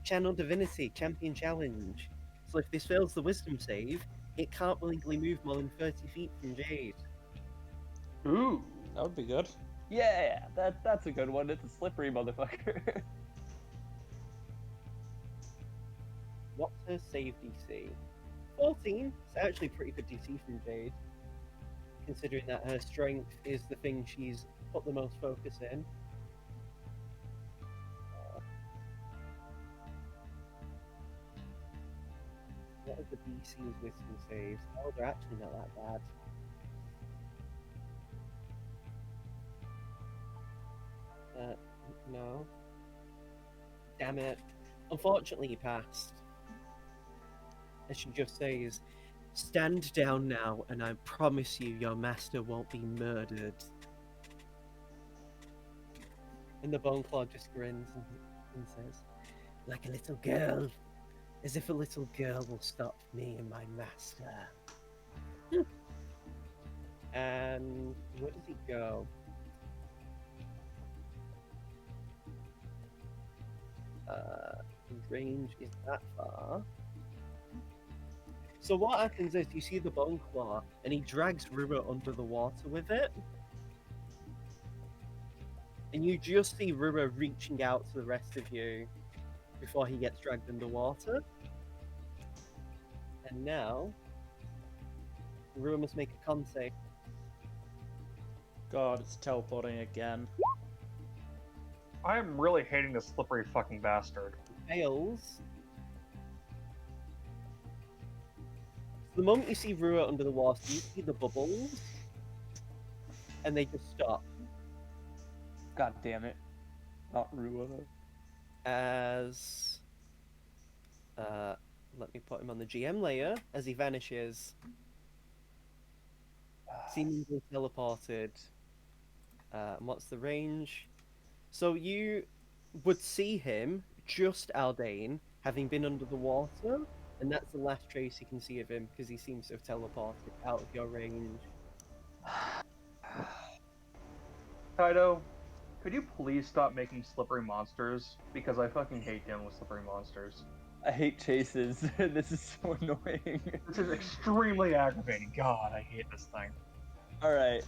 Channel Divinity, Champion Challenge. So if this fails the Wisdom save, it can't willingly move more than 30 feet from Jade. Ooh. That would be good. Yeah, that's a good one. It's a slippery motherfucker. What's her save DC? 14. It's actually pretty good DC from Jade, considering that her strength is the thing she's put the most focus in. What are the DC's wisdom saves? Oh, they're actually not that bad. No. Damn it. Unfortunately, he passed. As she just says, stand down now, and I promise you your master won't be murdered. And the Bone Claw just grins and says, like a little girl, as if a little girl will stop me and my master. And where does he go? His range is that far. So what happens is you see the bone claw, and he drags Rua under the water with it. And you just see Rua reaching out to the rest of you before he gets dragged underwater. And now, Rua must make a con save. God, it's teleporting again. I am really hating this slippery fucking bastard. Fails. The moment you see Rua under the water, you see the bubbles, and they just stop. God damn it. Not Rua. As let me put him on the GM layer as he vanishes, seemingly teleported. And what's the range? So you would see him, just Aldane, having been under the water, and that's the last trace you can see of him because he seems to have teleported out of your range. Kaido, could you please stop making slippery monsters? Because I fucking hate dealing with slippery monsters. I hate chases. This is so annoying. This is extremely aggravating. God, I hate this thing. Alright,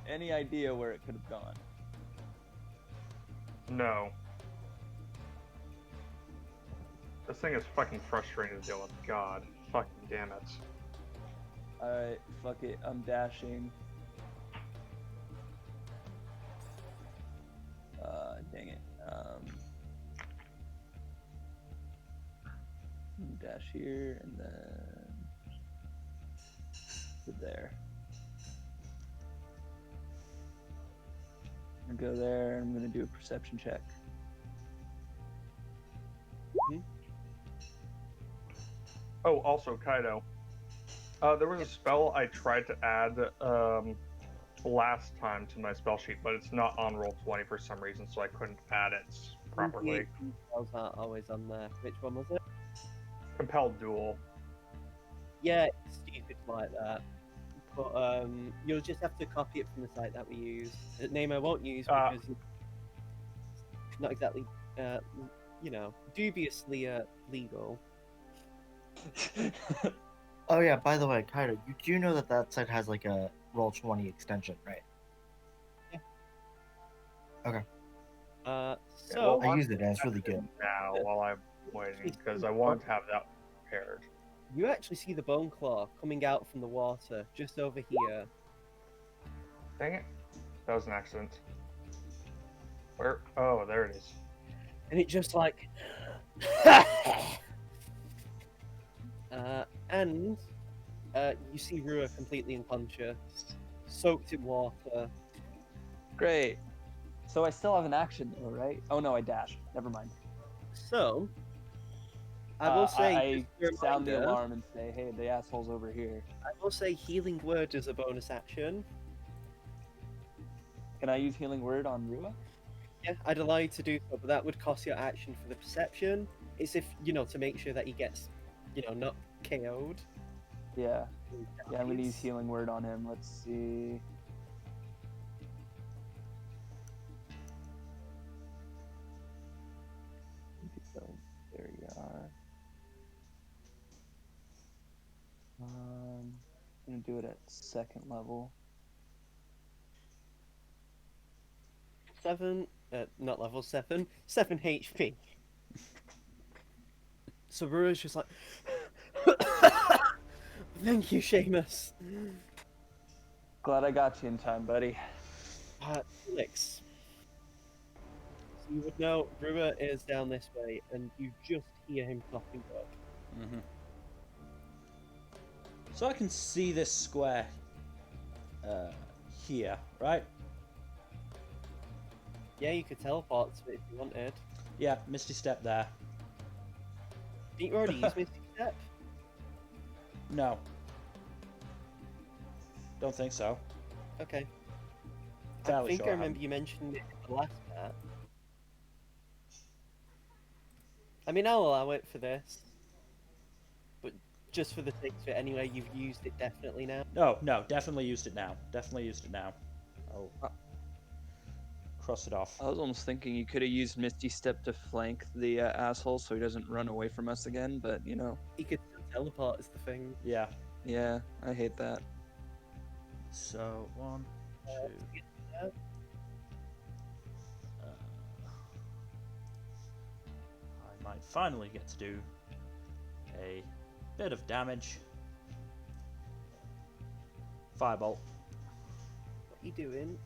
any idea where it could have gone? No. This thing is fucking frustrating to deal with. God, fucking damn it. Alright, fuck it. I'm dashing. Dang it. Dash here and then to there. I'm gonna go there. I'm gonna do a perception check. Oh, also, Kaido. There was a spell I tried to add last time to my spell sheet, but it's not on Roll20 for some reason, so I couldn't add it properly. Spells aren't always on there. Which one was it? Compelled Duel. Yeah, it's stupid like that. But you'll just have to copy it from the site that we use. A name I won't use because it's not exactly, dubiously legal. Oh yeah, by the way, Kaido, you do know that that site has like a Roll20 extension, right? Yeah. Okay. So I used it and it's really good. Now, while I'm waiting, because I want to have that prepared. you actually see the bone claw coming out from the water just over here. Dang it. That was an accident. Where? Oh, there it is. And it just like and you see Rua completely unconscious, soaked in water. Great. So I still have an action though, right? Oh no, I dash. Never mind. So I will say, I just a sound the reminder, alarm and say, "Hey, the asshole's over here." I will say healing word is a bonus action. Can I use healing word on Rua? Yeah, I'd allow you to do so, but that would cost your action for the perception. It's if to make sure that he gets, not KO'd. Yeah. Yeah, I'm gonna use healing word on him. Let's see. So there you are. I'm gonna do it at second level. 7, not level 7, 7 HP. So Rua's just like, thank you, Seamus. Glad I got you in time, buddy. Felix. So you would know Rua is down this way, and you just hear him coughing up. Mm-hmm. So I can see this square here, right? Yeah, you could teleport to it if you wanted. Yeah, Misty Step there. Didn't you already use Misty Step? No. Don't think so. Okay. I Fairly think sure I I remember haven't. you mentioned it in the last part. I mean, I'll allow it for this. But just for the sake of it anyway, you've used it definitely now. No, definitely used it now. Definitely used it now. I'll cross it off. I was almost thinking you could have used Misty Step to flank the asshole so he doesn't run away from us again, but He could still teleport is the thing. Yeah. Yeah, I hate that. So 1, 2. Yeah. I might finally get to do a bit of damage. Firebolt. What are you doing?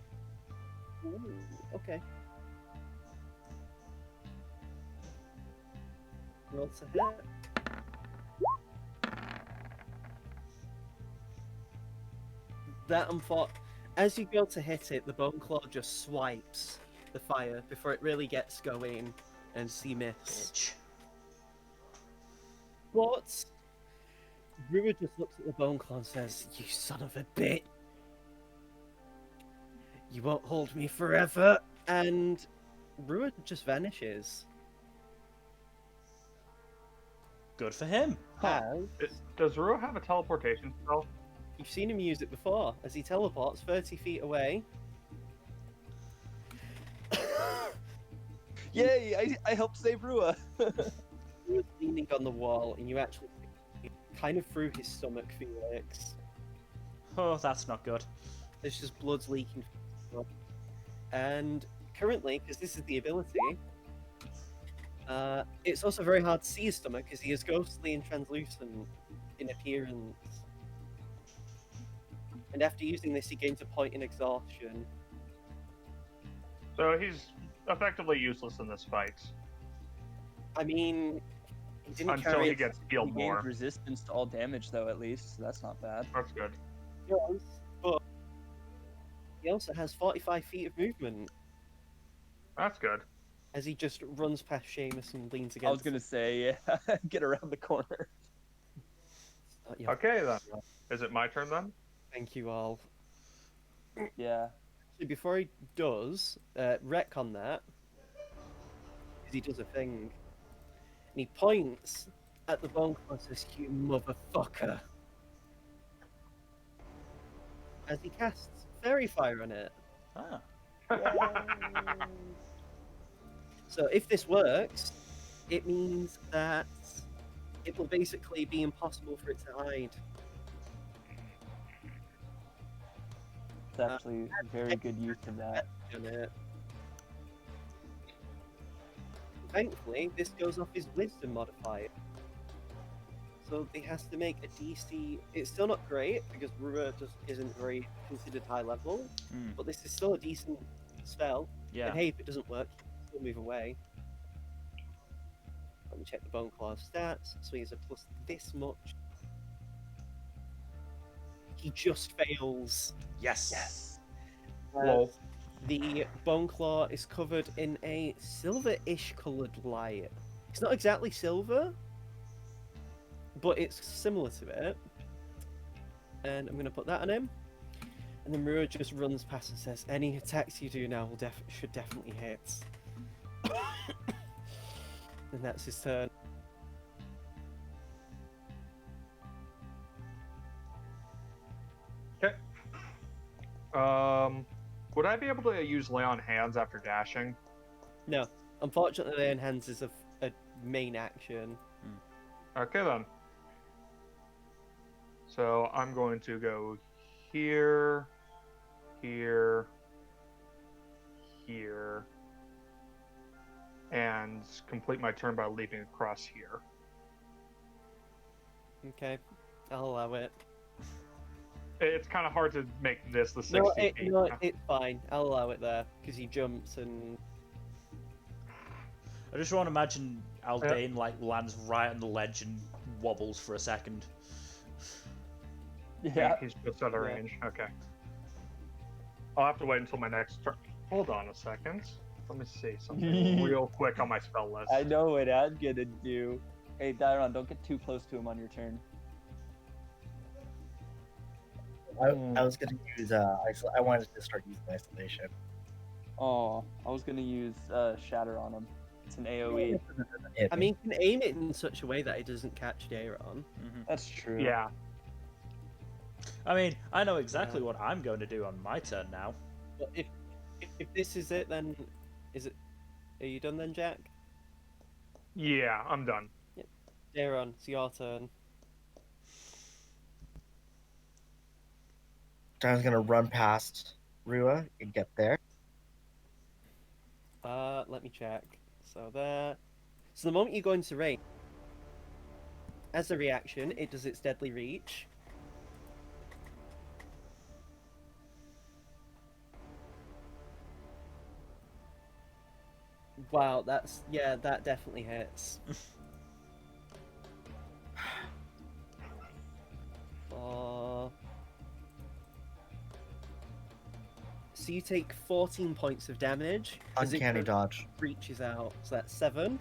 Ooh, okay. Roll to hit. That as you go to hit it, the bone claw just swipes the fire before it really gets going, and see miss. Bitch. But Brewer just looks at the bone claw and says, "You son of a bitch! You won't hold me forever." And Brewer just vanishes. Good for him. As Does Rua have a teleportation spell? you've seen him use it before, as he teleports 30 feet away. Yay! I helped save Rua. Brewer's leaning on the wall, and you actually see kind of through his stomach, Felix. Oh, that's not good. There's just blood's leaking. And currently, because this is the ability, it's also very hard to see his stomach because he is ghostly and translucent in appearance. And after using this, he gains a point in exhaustion. So he's effectively useless in this fight I mean, he didn't until carry he it gets He healed gained more. resistance to all damage, though, at least, so that's not bad. That's good. does, but he also has 45 feet of movement That's good. as he just runs past Seamus and leans against. I was gonna say, yeah, get around the corner. Yeah, Okay then. Is it my turn then? thank you all. Yeah. Actually, before he does, retcon that, because he does a thing, and he points at the bone claw and says, "You motherfucker," as he casts fairy fire on it. Ah. So if this works, it means that it will basically be impossible for it to hide. It's actually very good use of that. On it. Thankfully, this goes off his wisdom modifier. So he has to make a DC. It's still not great because Rua just isn't very considered high level, Mm. but this is still a decent spell. Yeah. And hey, if it doesn't work, you can still move away. Let me check the Bone Claw stats. So he has a plus this much. He just fails. Yes. Yes. Lol. The Bone Claw is covered in a silver-ish coloured light. It's not exactly silver, but it's similar to it. And I'm going to put that on him. And then Rua just runs past and says, "Any attacks you do now will should definitely hit." And that's his turn. Okay. Would I be able to use lay on hands after dashing? No, unfortunately, Lay on Hands is a main action. Okay then. So I'm going to go here, here, here, and complete my turn by leaping across here. Okay, I'll allow it. It's kind of hard to make this the 60 No, feet. it's fine. I'll allow it there because he jumps and I just want to imagine Aldane like lands right on the ledge and wobbles for a second. Yeah. He's just out of Yeah. range. Okay. I'll have to wait until my next turn. Hold on a second. Let me see something real quick on my spell list. I know what I'm gonna do. Hey, Dairon, don't get too close to him on your turn. I was gonna use I wanted to start using isolation. Oh, I was gonna use Shatter on him. It's an AoE. I mean, you can aim it in such a way that it doesn't catch Dairon. Hmm. That's true. Yeah. I mean, I know exactly what I'm going to do on my turn now. But if this is it, then is it? Are you done then, Jack? Yeah, I'm done. Dairon, it's your turn. John's gonna run past Rua and get there. Let me check. So there. So the moment you go into range, as a reaction, it does its deadly reach. Wow, that definitely hits. Uh, so you take 14 points of damage as it Uncanny dodge. reaches out. So that's 7.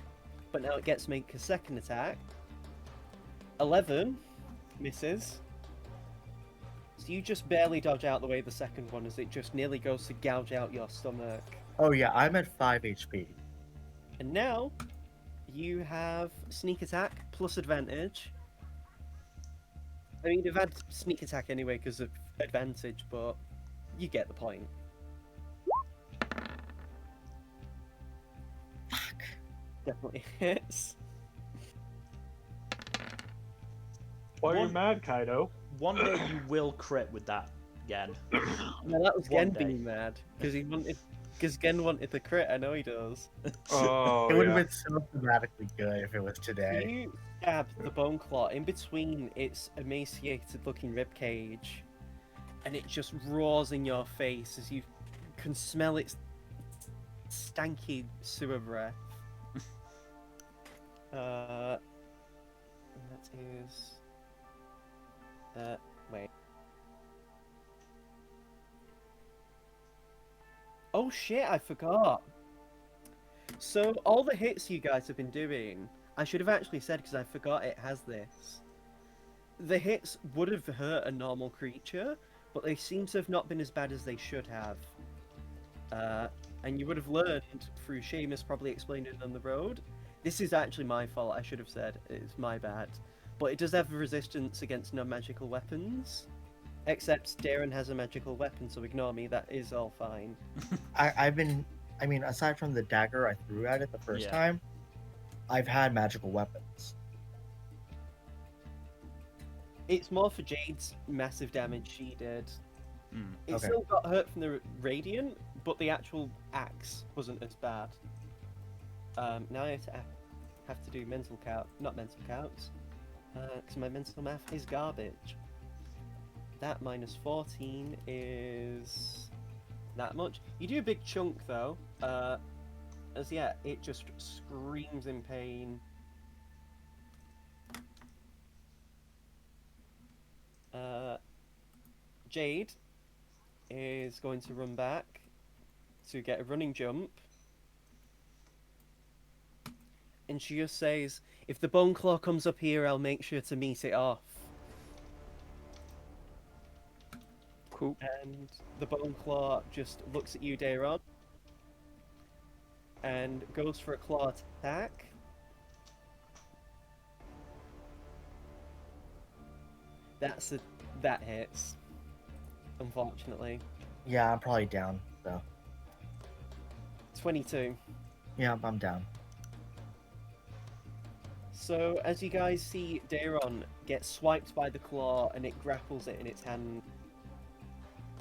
But now it gets to make a second attack. 11 misses. So you just barely dodge out the way the second one as it just nearly goes to gouge out your stomach. Oh yeah, I'm at 5 HP. And now you have sneak attack plus advantage. I mean, you've had sneak attack anyway because of advantage, but you get the point. Fuck. Definitely hits. Why are you One- mad, Kaido? One day you will crit with that again. No, that was One Gen day. being mad because Gen wanted the crit. I know he does. Oh, It would yeah. have been so dramatically good if it was today. You stab the bone claw in between its emaciated-looking ribcage, and it just roars in your face as you can smell its stanky sewer breath. And that is. Wait. Oh shit! I forgot. So all the hits you guys have been doing, I should have actually said because I forgot it has this. The hits would have hurt a normal creature, but they seem to have not been as bad as they should have. And you would have learned through Seamus probably explained it on the road. This is actually my fault, I should have said. It's my bad. But it does have resistance against non-magical weapons. Except Darren has a magical weapon, so ignore me, that is all fine. I mean, aside from the dagger I threw at it the first Yeah. time, I've had magical weapons. It's more for Jade's massive damage she did. It Okay. still got hurt from the radiant, but the actual axe wasn't as bad. Now I have to do mental count, not mental counts, because my mental math is garbage. That minus 14 is that much. You do a big chunk though, as yeah, it just screams in pain. Jade is going to run back to get a running jump. And she just says, if the bone claw comes up here, I'll make sure to meet it off. Cool. And the bone claw just looks at you, Dayron, and goes for a claw attack. That hits, unfortunately. Yeah, I'm probably down, so. 22. Yeah, I'm down. So as you guys see Dayron get swiped by the claw and it grapples it in its hand,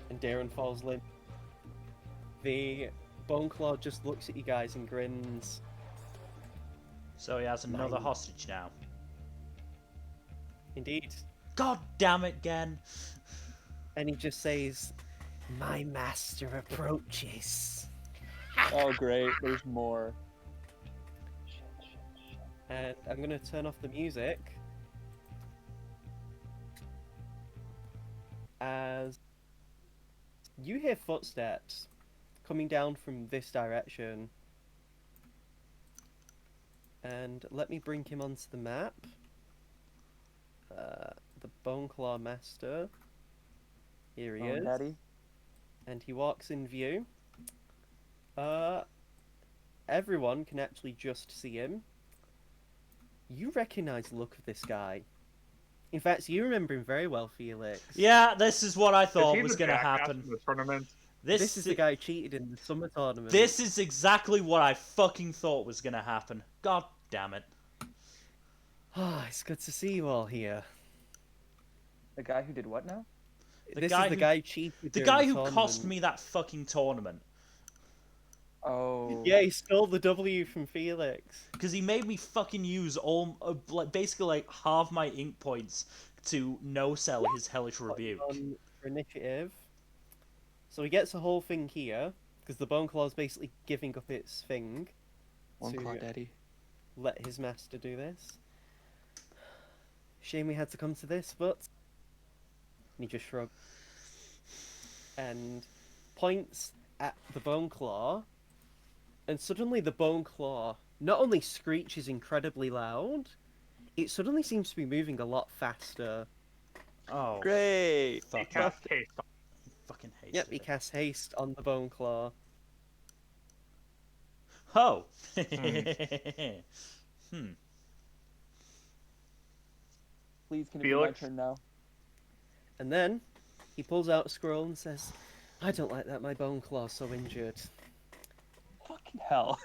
and Dayron falls limp, the bone claw just looks at you guys and grins. So he has another Nice. hostage now. Indeed. God damn it, Gen! And he just says, "My master approaches." Oh, great. There's more. And I'm gonna turn off the music as you hear footsteps coming down from this direction. And let me bring him onto the map. The Boneclaw Master. Here he Oh, is. Daddy. And he walks in view. Everyone can actually just see him. You recognize the look of this guy. In fact, you remember him very well, Felix. Yeah, this is what I Is thought he was the going to jackass happen. in the tournament? This is the guy who cheated in the summer tournament. This is exactly what I fucking thought was going to happen. God damn it. Ah, it's good to see you all here. The guy who did what now? This guy is the who- guy cheated. The during guy the who cost tournament. me that fucking tournament. Oh. Yeah, he stole the W from Felix. Because he made me fucking use all, basically like half my ink points to no-sell his Hellish Rebuke. For initiative. So he gets a whole thing here, because the Bone Claw is basically giving up its thing One to claw daddy. let his master do this. Shame we had to come to this, but he just shrugged and points at the Bone Claw, and suddenly the Bone Claw not only screeches incredibly loud, it suddenly seems to be moving a lot faster. Oh, Great. fuck. Cast haste. Fucking hate Yep, he casts haste on the Bone Claw. Oh! Please, can it be my Felix? turn now? And then he pulls out a scroll and says, I don't like that my Bone Claw's so injured. Fucking hell.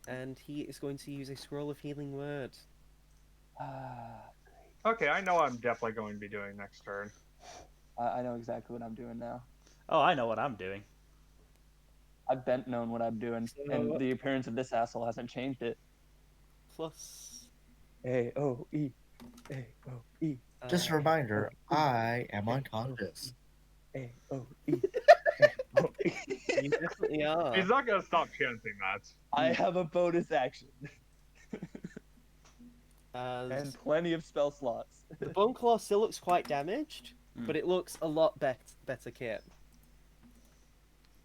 And he is going to use a scroll of healing word. Okay, I know I'm definitely going to be doing next turn. I know exactly what I'm doing now. Oh, I know what I'm doing. I've been known what I'm doing, and the appearance of this asshole hasn't changed it. Plus... A-O-E. A-O-E. Just a reminder, I am unconscious. A-O-E. You definitely are. He's not going to stop chanting that. I have a bonus action. As And plenty of spell slots. the Bone Claw still looks quite damaged, Mm. but it looks a lot better kit.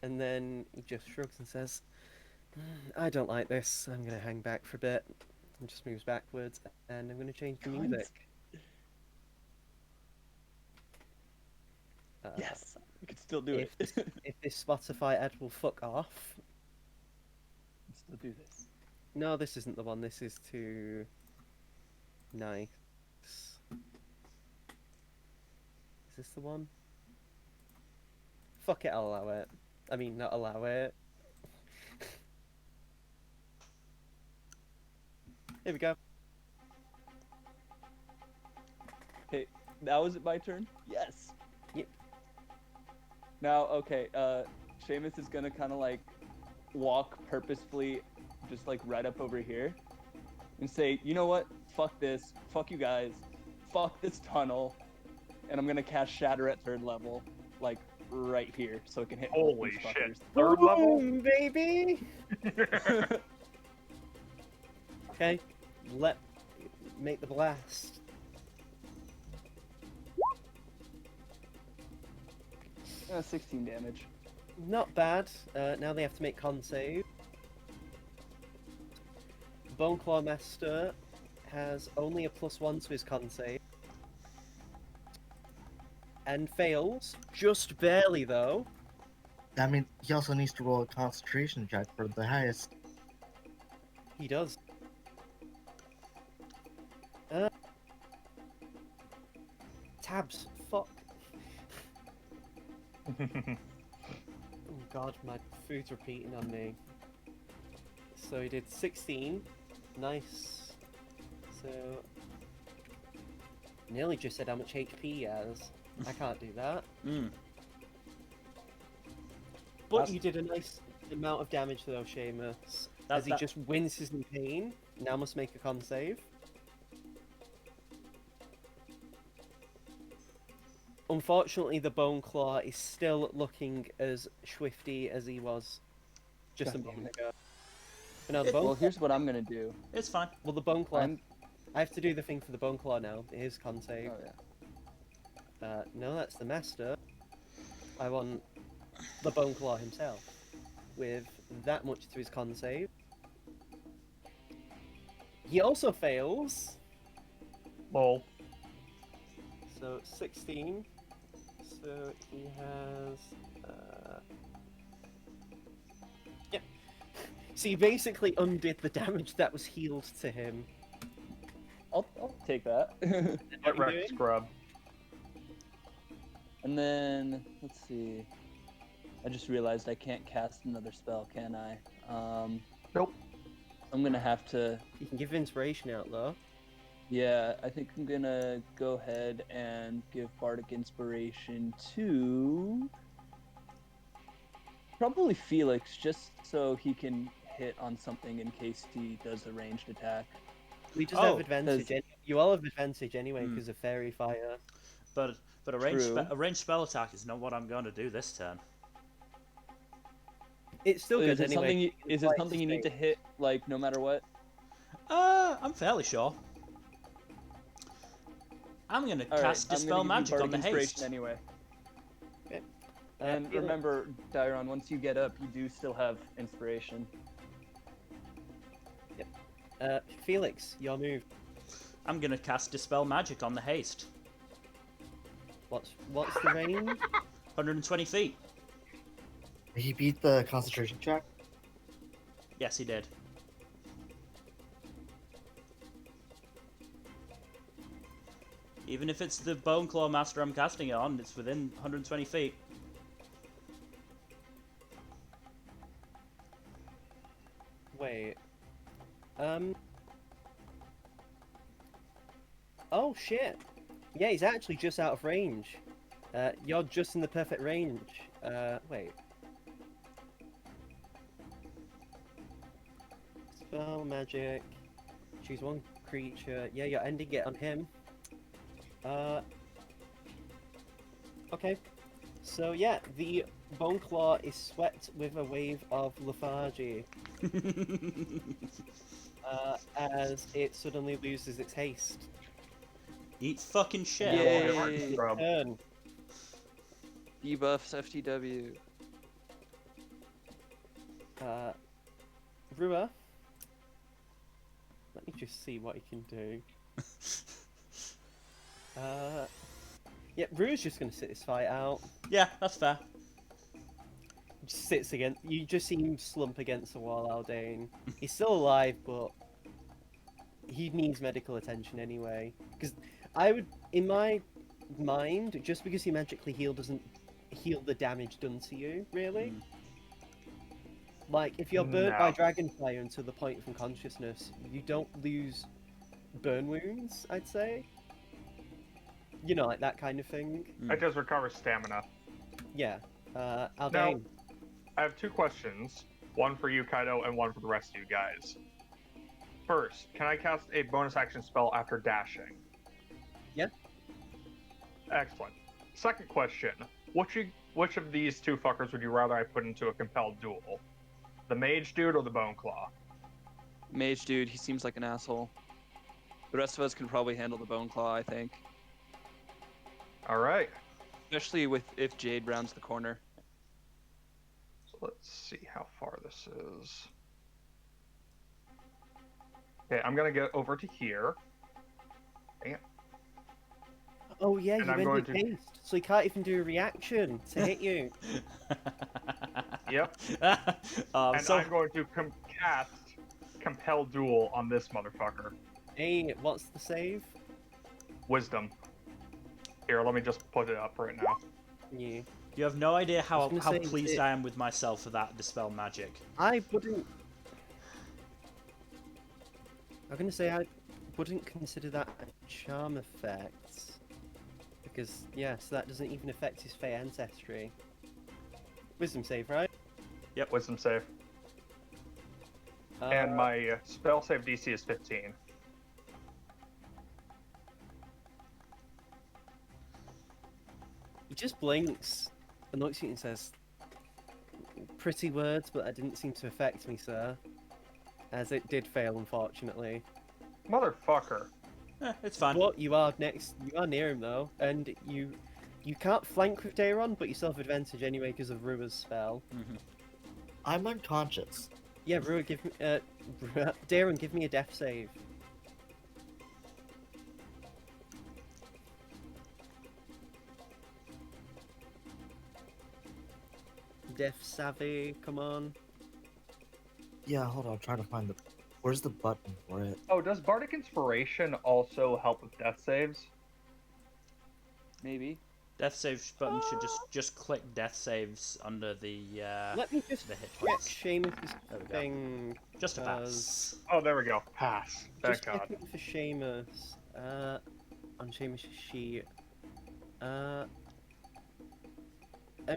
And then he just shrugs and says, I don't like this. I'm going to hang back for a bit. And just moves backwards, and I'm going to change the music. Yes, we could still do If, it. if this Spotify ad will fuck off. Still do this. No, this isn't the one. This is too nice. Is this the one? Fuck it, I'll allow it. I mean, not allow it. Here we go. Okay, now is it my turn? Yes. Yep. Now, okay, Seamus is gonna kind of like walk purposefully, just like right up over here, and say, you know what? Fuck this. Fuck you guys. Fuck this tunnel. And I'm gonna cast Shatter at 3rd level, like right here, so it can hit both Holy these shit. fuckers. 3rd level? Boom, baby! Okay, make the blast. 16 damage. Not bad. Now they have to make con save. Bone Claw Master has only a +1 to his con save. And fails. Just barely, though. That means he also needs to roll a concentration check for the highest. He does. Tabs. Fuck. Oh god, my food's repeating on me. So he did 16. Nice. So... Nearly just said how much HP he has. I can't do that. Mm. But That's- you did a nice amount of damage though, Seamus. That- As he that- just winces in pain. Now must make a con save. Unfortunately, the Bone Claw is still looking as swifty as he was just a God damn moment it. ago. But now the Bone Well, Claw... here's what I'm gonna do. It's fine. Well, the Bone Claw... I'm... I have to do the thing for the Bone Claw now. His con save. Oh yeah. No, that's the Master. I want the Bone Claw himself. With that much to his con save. He also fails. Lol. So 16. So he has. Yeah. So he basically undid the damage that was healed to him. I'll take that. What Get you wrecked, doing? scrub. And then let's see. I just realized I can't cast another spell, can I? Nope. I'm gonna have to. You can give inspiration out though. Yeah, I think I'm gonna go ahead and give Bardic Inspiration to probably Felix, just so he can hit on something in case he does a ranged attack. We just Oh, have advantage. 'cause- You all have advantage anyway Hmm. because of fairy fire. But a True. ranged spell attack is not what I'm going to do this turn. It's still Is good it anyway. something? Is it Like something you need to sustain. hit like no matter what? I'm fairly sure. I'm going to All right, cast I'm Dispel gonna give you Magic on the Bardic Inspiration haste. anyway. And And remember, Dairon, once you get up, you do still have inspiration. Felix, your move. I'm going to cast Dispel Magic on the haste. What's the range? 120 feet. Did he beat the concentration check? Yes, he did. Even if it's the Bone Claw Master I'm casting it on, it's within 120 feet. Wait. Oh shit. Yeah, he's actually just out of range. You're just in the perfect range. Wait. Spell magic. Choose one creature. Yeah, you're ending it on him. Okay. So yeah, the Bone Claw is swept with a wave of lethargy as it suddenly loses its haste. Eat fucking shit. Yay. Turn. Debuffs FTW. Rua. Let me just see what he can do. Yeah, Rua's just gonna sit this fight out. Yeah, that's fair. Just sits again. You just see him slump against the wall, Aldane. He's still alive, but he needs medical attention anyway. Because I would, in my mind, just because he magically heal doesn't heal the damage done to you, really. Mm. Like, if you're burnt by No. dragonfire until the point from consciousness, you don't lose burn wounds, I'd say. You know, like that kind of thing. It just recovers stamina. Yeah. Aldane. I have two questions. One for you, Kaido, and one for the rest of you guys. First, can I cast a bonus action spell after dashing? Yeah. Excellent. Second question. Which of these two fuckers would you rather I put into a compelled duel? The mage dude or the bone claw? Mage dude, he seems like an asshole. The rest of us can probably handle the bone claw, I think. Alright. Especially if Jade rounds the corner. So let's see how far this is. Okay, I'm gonna get over to here. Oh yeah, And you I'm ended going to- haste, so he can't even do a reaction to hit you. Yep. I'm And so I'm going to cast compelled duel on this motherfucker. Hey, what's the save? Wisdom. Here, let me just put it up right now. Yeah. you have no idea I how, was gonna how say, pleased it- I am with myself for that Dispel Magic. I'm gonna say I wouldn't consider that a charm effect. Because, yeah, so that doesn't even affect his Fey ancestry. Wisdom save, right? Wisdom save. And my spell save DC is 15. He just blinks and looks at you and says, "Pretty words, but that didn't seem to affect me, sir." As it did fail, unfortunately. Motherfucker. It's fine. But you are near him though, and you can't flank with Daron, but you still have advantage anyway because of Rua's spell. Mhm. I'm unconscious. Yeah, Rua, give me Daron, give me a death save. Death savvy, come on. Yeah, hold on. I'm trying to find the. Where's the button for it? Oh, does Bardic Inspiration also help with death saves? Maybe. Death save button should just click death saves under the Let me just the hit check points. Seamus's There we go. thing. Just a pass. 'cause- Oh, there we go. Pass. Thank Just God. checking for Seamus. On Seamus's sheet. I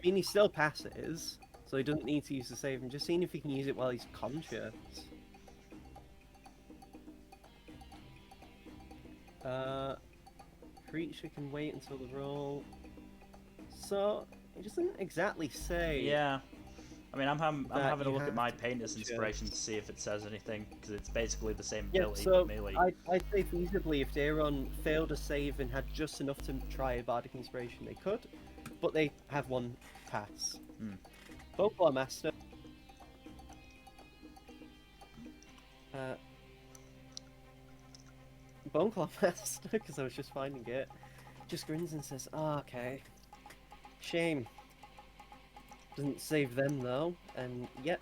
mean, he still passes, so he doesn't need to use the save. I'm just seeing if he can use it while he's conscious. Creature can wait until the roll. So, it doesn't exactly say. Yeah. I mean, I'm having a you look at have my to painter's conscious. inspiration to see if it says anything, because it's basically the same Yeah, ability, so melee. I'd say feasibly if Daron failed a save and had just enough to try a Bardic Inspiration, they could, but they have one pass. Hmm. Boneclaw Master. Boneclaw Master, because I was just finding it, just grins and says, "Oh, okay. Shame. Doesn't save them though, and yep."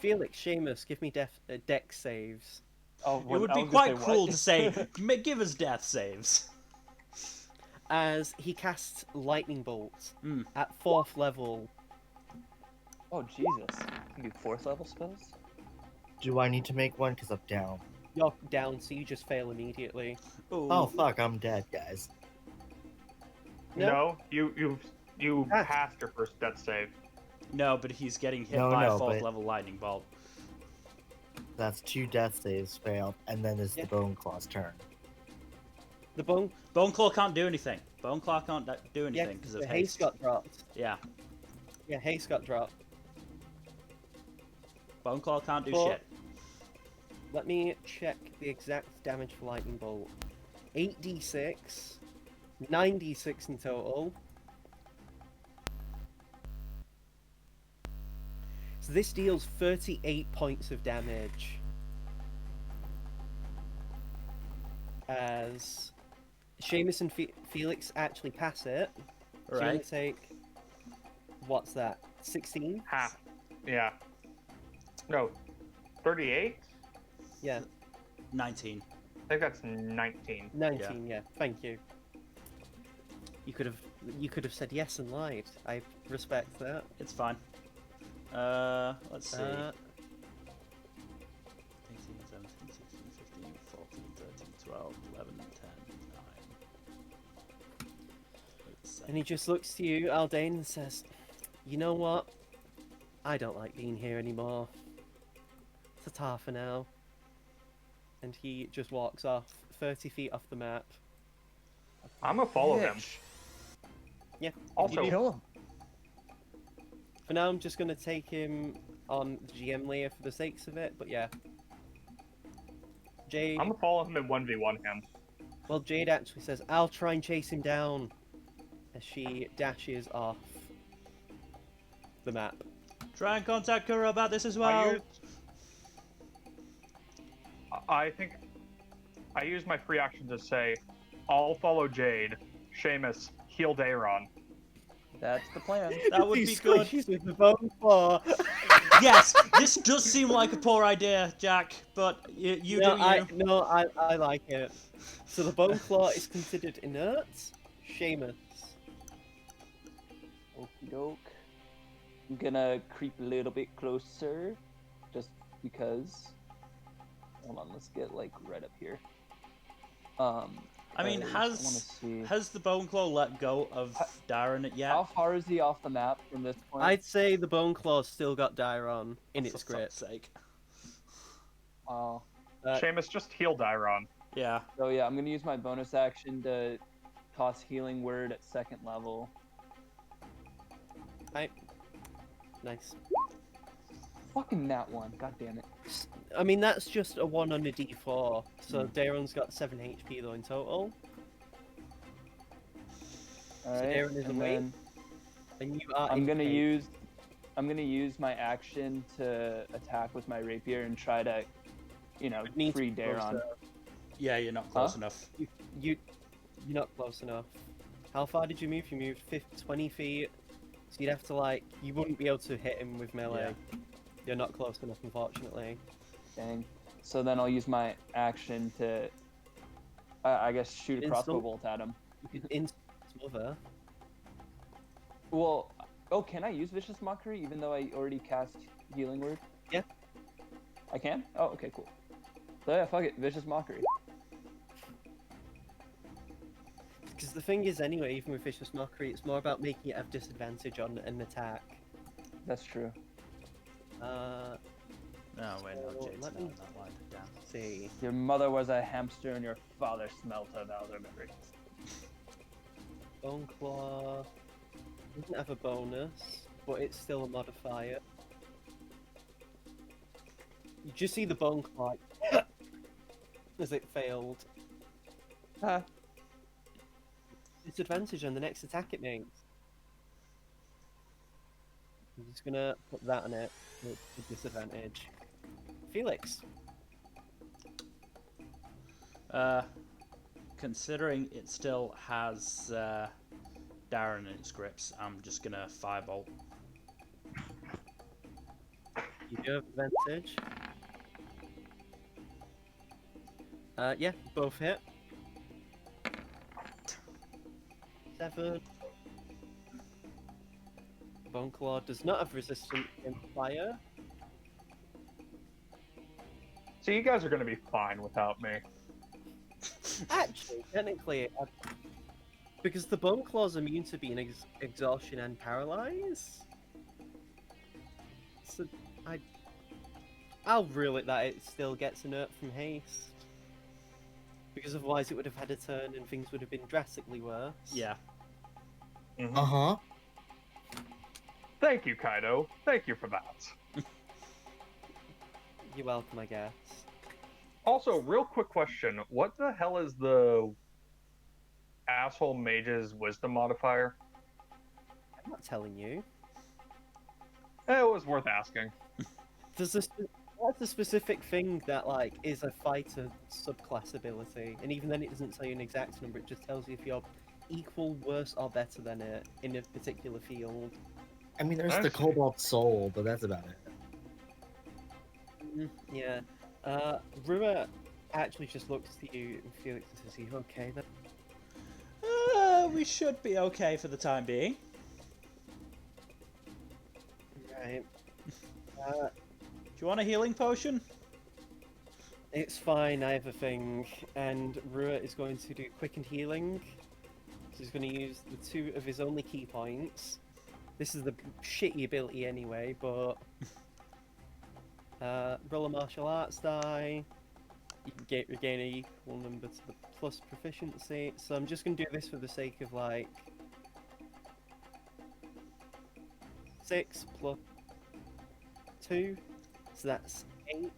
Felix, Seamus, give me deck saves. Oh, It would be quite cruel to say, give us death saves. As he casts Lightning Bolt Hmm. at 4th level. Oh Jesus! You do 4th level spells? Do I need to make one? Because I'm down. You're down, so you just fail immediately. Ooh. Oh, fuck, I'm dead, guys. No, you Pass. passed your first death save. No, but he's getting hit No, by a no, 4th but- level lightning bolt. That's 2 death saves failed, and then it's Yeah. the Bone Claw's turn. The bone, Boneclaw can't do anything. Boneclaw can't do yeah, anything because of the haste. haste got dropped. Yeah. Yeah, haste got dropped. Boneclaw can't do But- shit. Let me check the exact damage for Lightning Bolt. 8d6, 9d6 in total. So this deals 38 points of damage. As Seamus and Felix actually pass it. So you're gonna Right. take, what's that, 16? Half. Yeah. No. 38? Yeah, 19. I think that's 19. 19, yeah. Thank you. You could have said yes and lied. I respect that. It's fine. Let's see. 18, 17, 16, 15, 14, 13, 12, 11, 10, 9. And he just looks to you, Aldane, and says, "You know what? I don't like being here anymore. It's a tar for now." And he just walks off 30 feet off the map. I'm gonna follow him. Bitch. Yeah. Also, you do. Kill him. For now, I'm just going to take him on the GM layer for the sakes of it, but yeah. Jade, I'm gonna follow him and 1v1 him. well, Jade actually says, "I'll try and chase him down," as she dashes off the map. Try and contact Kuro about this as I well. think I use my free action to say, I'll follow Jade. Seamus, heal Daron. That's the plan. That would He be good. squishes with the bone claw. Yes, this does seem like a poor idea, Jack, but you do you. I like it. So the bone claw is considered inert. Seamus. Okie doke. I'm gonna creep a little bit closer, just because. Hold on, let's get like right up here. I mean, because I wanna see. has the Boneclaw let go of Darren yet? How far is he off the map from this point? I'd say the bone claw's still got Dairon in For its fuck's grip. sake. Wow. Seamus, just heal Daron. Yeah. So yeah, I'm gonna use my bonus action to toss Healing Word at 2nd level. Nice. Fucking that one. God damn it. I mean, that's just a 1 on a d4. So Dairon's got 7 HP though in total. Alright. Darren is and away. then And you are. I'm in gonna cage. use my action to attack with my rapier and try to, Need to free be Daron. closer. Yeah, you're not close enough. You're not close enough. How far did you move? You moved 20 feet. So you'd have to you wouldn't be able to hit him with melee. You're not close enough, unfortunately. Dang. So then I'll use my action to, I guess, shoot a crossbow Insult? bolt at him. You can instant smother. Well, oh, can I use Vicious Mockery even though I already cast Healing Word? Yeah. I can? Oh, okay, cool. So yeah, fuck it, Vicious Mockery. Because the thing is, anyway, even with Vicious Mockery, it's more about making it have disadvantage on an attack. That's true. No, wait, no, So, Jade's let not me- in that line. Damn. See. Your mother was a hamster and your father smelt of elderberries. Bone Claw doesn't have a bonus, but it's still a modifier. You just see the Bone Claw as it failed. Ah, Disadvantage on the next attack it makes. I'm just gonna put that on it with disadvantage. Felix. Considering it still has Darren in its grips, I'm just gonna firebolt. You do have advantage. Yeah, both hit. 7. Bone Claw does not have resistance in fire. So you guys are going to be fine without me. Actually, technically, because the Bone Claw's immune to being exhaustion and paralyze. So I'll rule it that it still gets a nerf from haste. Because otherwise it would have had a turn and things would have been drastically worse. Yeah. Uh-huh. Thank you, Kaido. Thank you for that. You're welcome, I guess. Also, real quick question. What the hell is the asshole mage's wisdom modifier? I'm not telling you. It was worth asking. There's that's a specific thing that like is a fighter subclass ability, and even then it doesn't tell you an exact number. It just tells you if you're equal, worse, or better than it in a particular field. I mean, there's I the see. Cobalt Soul, but that's about it. Yeah. Rua actually just looks to you and Felix and says, "Are you okay then?" We should be okay for the time being. Right. Do you want a healing potion? It's fine, I have a thing. And Rua is going to do quickened healing. So he's going to use the 2 of his only key points. This is the shitty ability anyway, but... roll a martial arts die. You can regain an equal number to the plus proficiency. So I'm just going to do this for the sake of, like... 6 plus 2. So that's 8.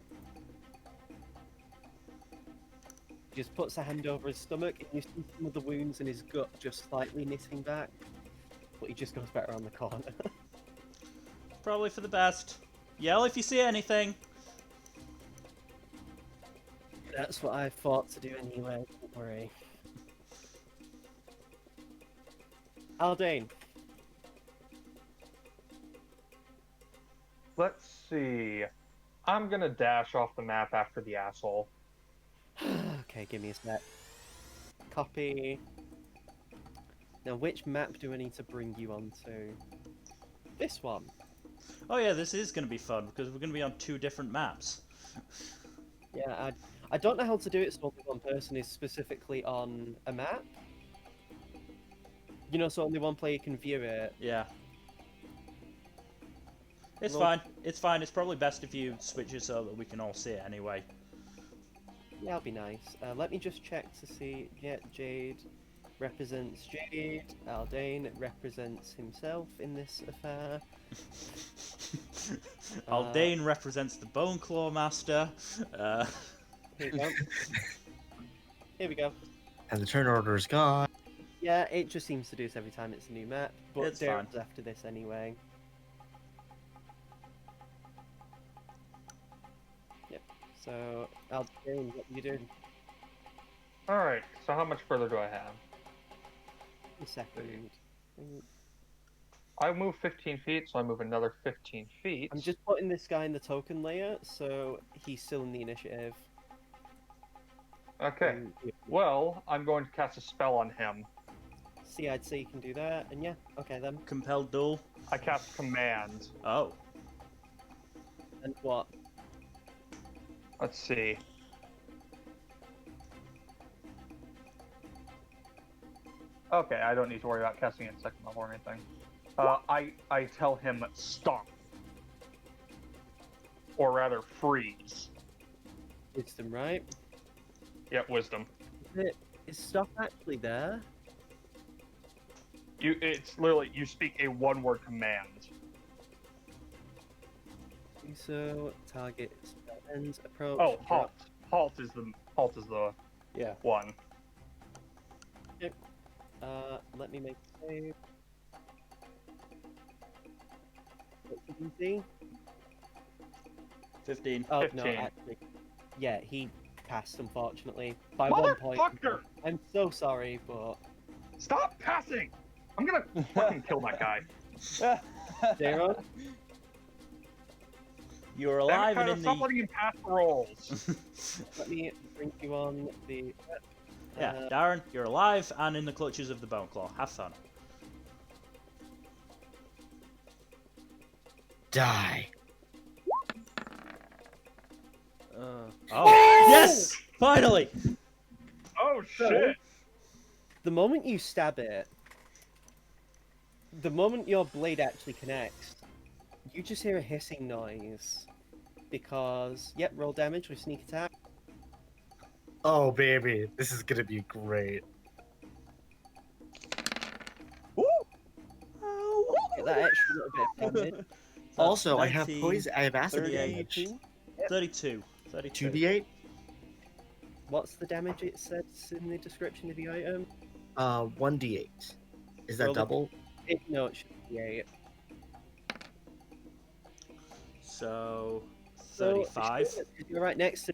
He just puts a hand over his stomach, and you see some of the wounds in his gut just slightly knitting back. But he just goes back around the corner. Probably for the best. Yell if you see anything. That's what I thought to do anyway, don't worry. Aldane. Let's see. I'm gonna dash off the map after the asshole. Okay, give me a sec. Copy. Now, which map do I need to bring you onto? This one. Oh yeah, this is going to be fun because we're going to be on 2 different maps. Yeah, I don't know how to do it so only one person is specifically on a map. You know, so only one player can view it. Yeah. It's Well- fine. It's fine. It's probably best if you switch it so that we can all see it anyway. Yeah, that'll be nice. Let me just check to see. Yeah, Jade represents Jade. Aldane represents himself in this affair. Aldane represents the Bone Claw Master. Here we go. Here we go. And the turn order is gone. Yeah, it just seems to do this every time it's a new map. But It's fine. Darren's after this anyway. Yep. So, Aldane, what are you doing? Alright, so how much further do I have? A second. I move 15 feet, so I move another 15 feet. I'm just putting this guy in the token layer, so he's still in the initiative. Okay. Yeah. Well, I'm going to cast a spell on him. I'd say you can do that, and yeah, okay then. Compelled duel. I cast command. Oh. And what? Let's see. Okay, I don't need to worry about casting it second level or anything. I tell him stop. Or rather, freeze. Wisdom, right? Yeah, wisdom. Is stuff actually there? It's literally, you speak a one-word command. So target ends approach. Oh, halt. Halt is the Yeah. one. Let me make a save. What did you see? 15. Oh 15. no, actually, yeah, he passed unfortunately by 1 point. Motherfucker! I'm so sorry, but Stop passing! I'm gonna fucking kill that guy. Zero. You're Damn it, alive and Kyle, in stop the. letting him pass the rolls. Let me bring you on the. Yeah, Darren, you're alive and in the clutches of the Bone Claw. Have fun. Die. Oh, yes! Finally! Oh shit! The moment you stab it, the moment your blade actually connects, you just hear a hissing noise. Because, yep, roll damage with sneak attack. Oh baby, this is gonna be great. Get that extra little bit of damage. Also, I have 19, poison. I have acid 38. damage. 32. 32. 2d8. What's the damage it says in the description of the item? 1d8. Is that Roll the- double? No, it should be 8. So, So, 35. you're right next to.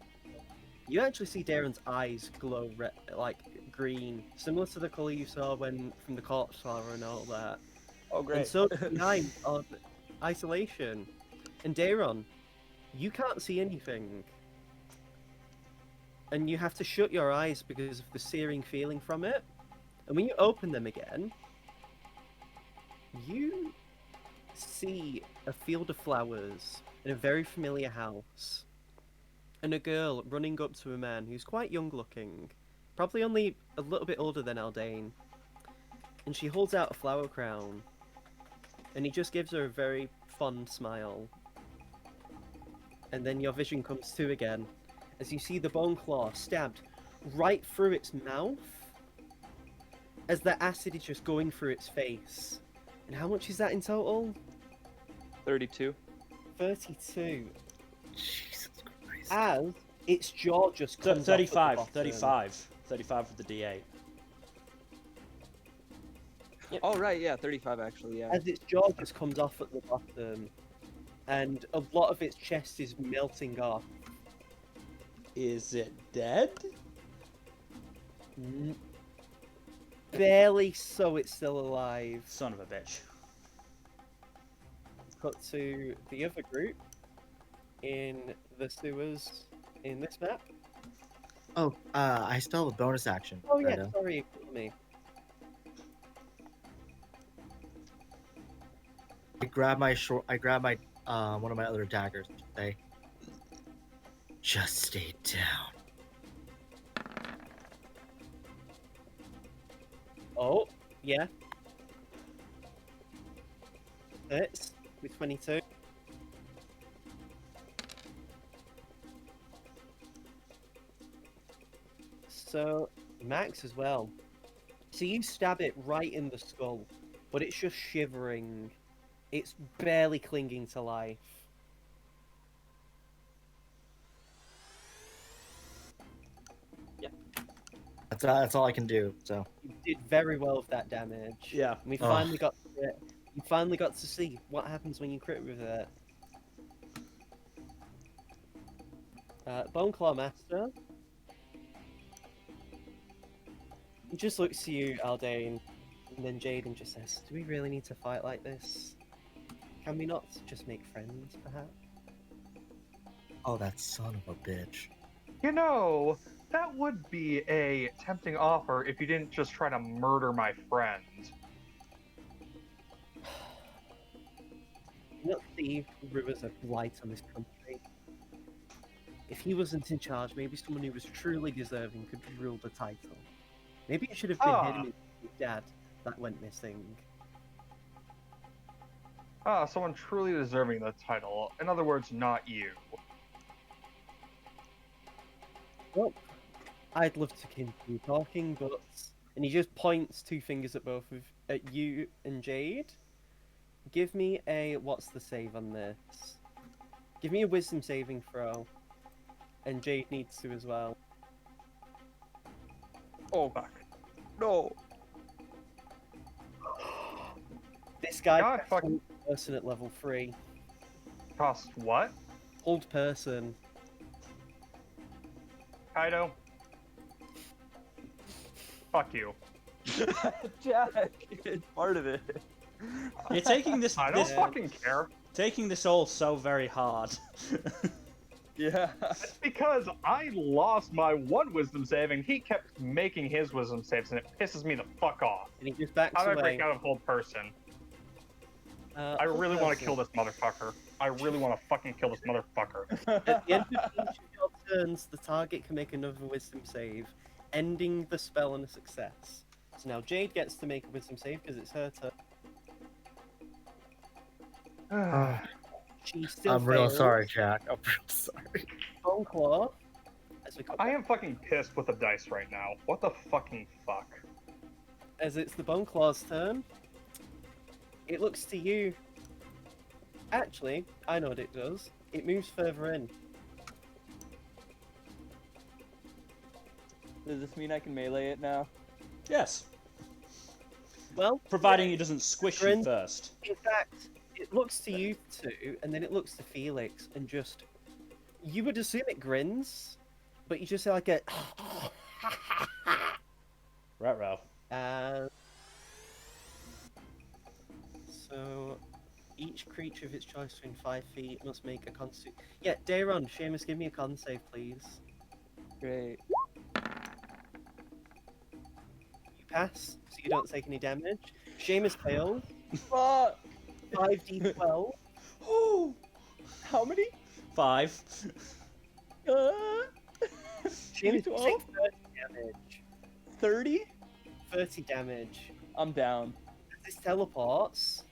You actually see Darren's eyes glow like green, similar to the color you saw when from the corpse flower and all that. Oh, great. And so nine of isolation. And Darren, you can't see anything. And you have to shut your eyes because of the searing feeling from it. And when you open them again, you see a field of flowers in a very familiar house. And a girl running up to a man who's quite young looking, probably only a little bit older than Aldane. And she holds out a flower crown. And he just gives her a very fond smile. And then your vision comes to again, as you see the bone claw stabbed right through its mouth, as the acid is just going through its face. And how much is that in total? 32. 32. Jesus Christ. As its jaw just comes 35. off at the bottom. 35. 35 with the D8. Oh, right, yeah, 35 actually, yeah. As its jaw just comes off at the bottom, and a lot of its chest is melting off. Is it dead? Barely so it's still alive. Son of a bitch. Cut to the other group in the sewers in this map. Oh, I still have a bonus action. Oh yeah, Fredo. sorry, ignore me. I grab my one of my other daggers and say, just stay down. Oh, yeah. Hits with 22. So, Max as well. So you stab it right in the skull, but it's just shivering. It's barely clinging to life. That's all I can do. So You did very well with that damage. Yeah. And we Oh. finally got to it. You finally got to see what happens when you crit with it. Bone Claw Master. He just looks to you, Aldane, and then Jaden just says, "Do we really need to fight like this? Can we not just make friends, perhaps?" oh, that son of a bitch. You know, That would be a tempting offer if you didn't just try to murder my friend. Not the rivers of blight on this country. If he wasn't in charge, maybe someone who was truly deserving could rule the title. Maybe it should have been him and his dad that went missing. Someone truly deserving the title. In other words, not you. Well, I'd love to continue talking, but... And he just points two fingers at you and Jade. Give me a... What's the save on this? Give me a wisdom saving throw. And Jade needs to as well. Oh, Fuck. no. This guy God, fuck. hold person at level 3. Cost what? Hold person. Kaido? Fuck you. Jack, it's part of it. You're taking this. I don't this fucking care. taking this all so very hard. Yeah. It's because I lost my one wisdom save and he kept making his wisdom saves and it pisses me the fuck off. And he just backs How do I away. break out of hold person? I Hold really want to person. kill this motherfucker. I really want to fucking kill this motherfucker. At the end of each of your turns, the target can make another wisdom save, ending the spell on a success. So now Jade gets to make a wisdom save because it's her turn. She still I'm real fails. sorry, Jack. I'm real sorry. Bone Claw. As, I am fucking pissed with the dice right now. What the fucking fuck? as it's the Bone Claw's turn, it looks to you. Actually, I know what it does. It moves further in. Does this mean I can melee it now? Yes, Well, providing it doesn't squish you Grin. first. in fact, it looks to you two, and then it looks to Felix, and just... You would assume it grins, but you just say like a... Ruh-roh. So, each creature of its choice within 5 feet must make a con save. Yeah, Dayron, Seamus, give me a con save, please. Great. You pass, so you don't take any damage. Seamus fails. Fuck! 5d12. Ooh. How many? 5. Seamus, you 12? take 30 damage. 30? 30 damage. I'm down. This teleports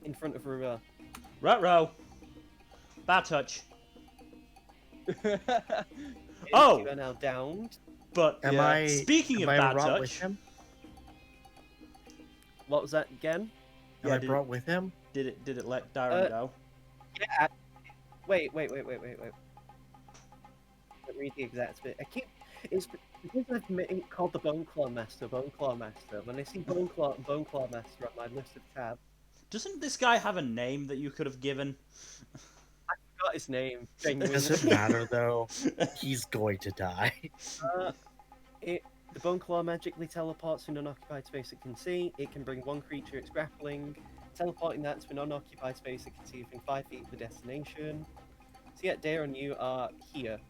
in front of Rua. Ruh-roh. Bad touch. Seamus, Oh! You are now downed. But Am Yeah. I? speaking am of I bad brought with touch, him? What was that again? Am Yeah, I did- brought with him? did it let Darren go? Yeah. Wait. Let me read the exact bit. It's because I've called the Bone Claw Master. When I see Bone Claw Master on my list of tabs, Doesn't this guy have a name that you could have given? I forgot his name. Does it Genuinely. matter though? He's going to die. The Bone Claw magically teleports to an unoccupied space it can see. It can bring one creature it's grappling, teleporting that to an unoccupied space it can see within 5 feet of the destination. So yeah, Darren, you are here.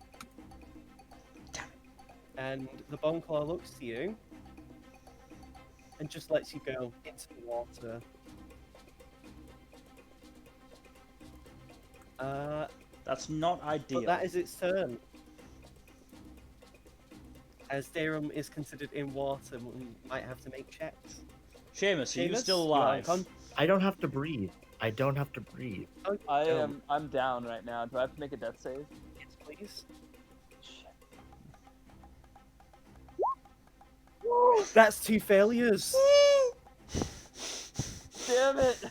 And the Bone Claw looks to you and just lets you go into the water. That's not ideal. But that is its turn. As Darum is considered in water, we might have to make checks. Seamus, are you Seamus, still you are alive? I don't have to breathe. I don't have to breathe. I'm down right now. Do I have to make a death save? Yes, please. Shit. That's 2 failures. Damn it!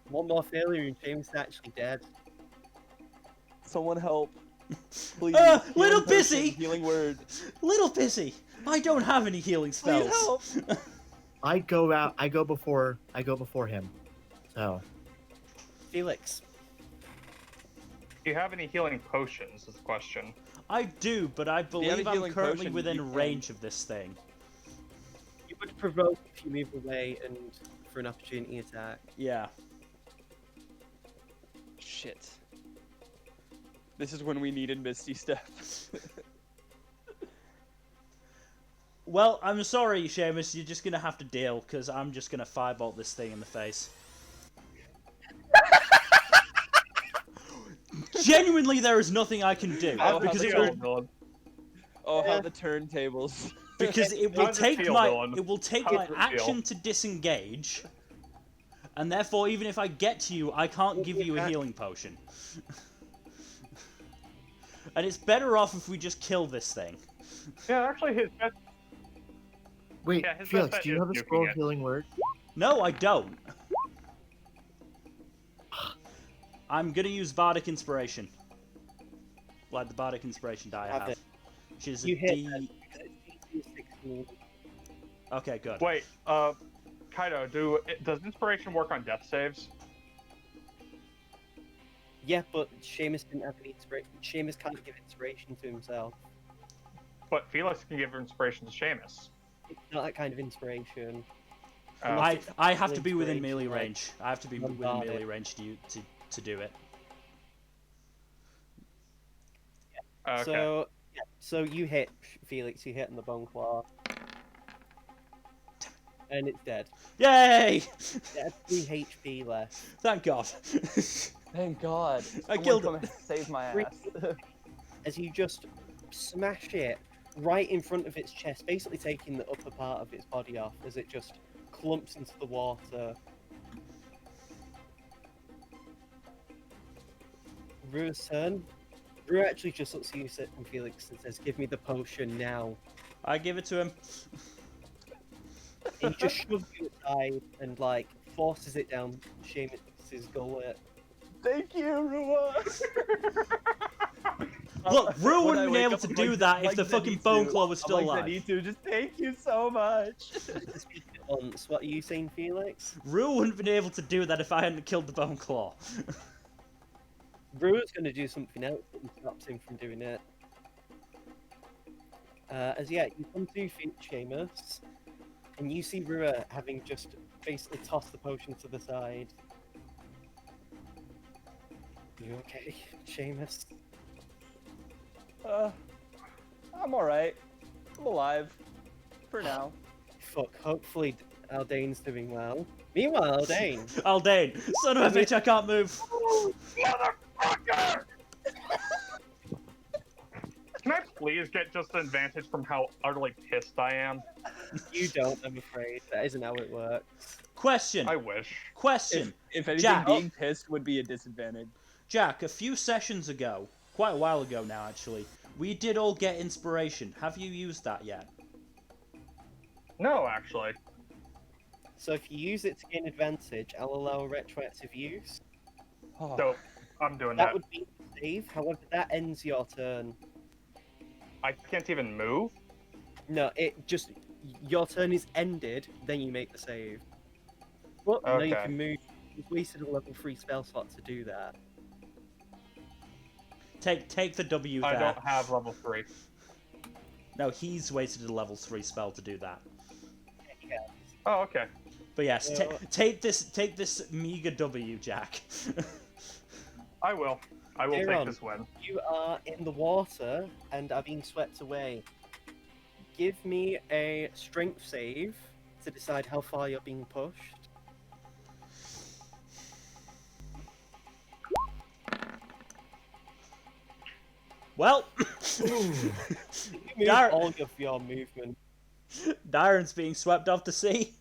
One more failure and James is actually dead. Someone help. Please. Little Healing busy! person, Healing word. Little busy. I don't have any healing Please spells. help. I go out. I go before him. So Felix. Do you have any healing potions? Is the question. I do, but I you have a believe I'm healing currently potion, you within can- range of this thing. You would provoke if you move away and for an opportunity attack. Yeah. Shit. This is when we needed Misty Step. Well, I'm sorry, Seamus, you're just gonna have to deal, because I'm just gonna firebolt this thing in the face. Genuinely, there is nothing I can do, Oh, because how it the will, Oh, how the turntables. because it will How does it take feel, my, Dylan? it will take How my does it feel? action to disengage, and therefore, even if I get to you, I can't give you a healing potion. And it's better off if we just kill this thing. Yeah, actually, his best. Wait, Yeah, his best Felix, bet do you is know the nuking scroll it. healing word? No, I don't. I'm gonna use Bardic Inspiration. Like the Bardic Inspiration die I Have have. it. Which is a You hit D... that because it's DC 16. Okay, good. Wait, Kaido, does inspiration work on death saves? Yeah, but Seamus didn't have any inspiration. Seamus can't give inspiration to himself. But Felix can give inspiration to Seamus. It's not that kind of inspiration. I have to be within Inspiration, melee like, range. I have to be within bombard melee it. range to do it. Okay. So you hit Felix. You hit on the bone claw, and it's dead. Yay! It had 3 HP left. Thank God. Thank God. I Someone killed come it. and save my Three- ass. As you just smash it right in front of its chest, basically taking the upper part of its body off as it just clumps into the water. Rue's turn. Rue actually just looks at you and Felix and says, "Give me the potion now." I give it to him. And he just shoves you aside and like forces it down Seamus's gullet. Thank you, Rua. Look, Rue When wouldn't I have been wake able up, to I'm do like- that I'm if the like fucking Zenitsu. bone claw was I'm still like alive. Zenitsu, just thank you so much. Once, what are you saying, Felix? Rue wouldn't have been able to do that if I hadn't killed the bone claw. Rue's going to do something else that stops him from doing it. You come to Seamus, and you see Rue having just basically tossed the potion to the side. You okay, Seamus? I'm alright. I'm alive. For now. Fuck, hopefully Aldane's doing well. Meanwhile, Aldane, Aldane, son of a bitch, I can't move. Motherfucker! Can I please get just an advantage from how utterly pissed I am? you don't, I'm afraid. That isn't how it works. Question. I wish. Question. If anything, Jack. being pissed would be a disadvantage. Jack, a few sessions ago, quite a while ago now actually, we did all get inspiration. Have you used that yet? No, actually. So if you use it to gain advantage, I'll allow a retroactive use. Oh. So, I'm doing That that. would be a save, however, that ends your turn. I can't even move? No, it just... Your turn is ended, then you make the save. But now you Okay. can move. You've wasted a level 3 spell slot to do that. Take the W there. I don't have level 3. No, he's wasted a level 3 spell to do that. Yeah. Oh, okay. But yes, Yeah. take this meager W, Jack. I will. I will Aaron. take this win. You are in the water and are being swept away. Give me a strength save to decide how far you're being pushed. Well, You move Dar- all of your movement. Darren's being swept off to sea.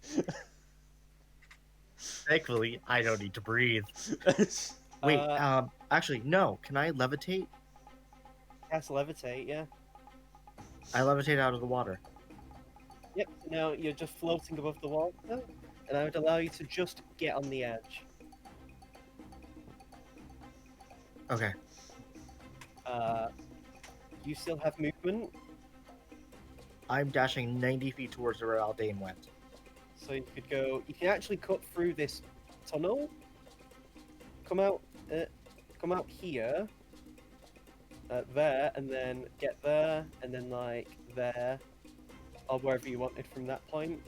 Thankfully, I don't need to breathe. Wait, actually, no. Can I levitate? Cast levitate, yeah. I levitate out of the water. Yep, now you're just floating above the water, and I would allow you to just get on the edge. Okay. You still have movement, I'm dashing 90 feet towards where Aldane went. so you could go. You can actually cut through this tunnel. Come out here, there, and then get there, and then like there, or wherever you wanted from that point.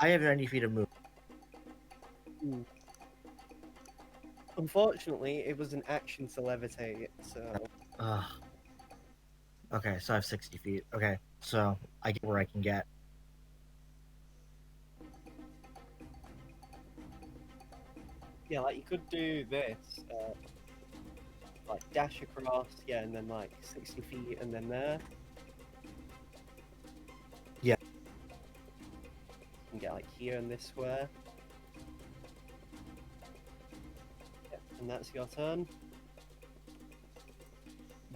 I have 90 feet of movement. Unfortunately, it was an action to levitate, so Ugh. Okay, so I have 60 feet. Okay, so I get where I can get. yeah, like you could do this, like dash across, yeah, and then like 60 feet, and then there. Yeah. And get like here in this square. Yeah, and that's your turn.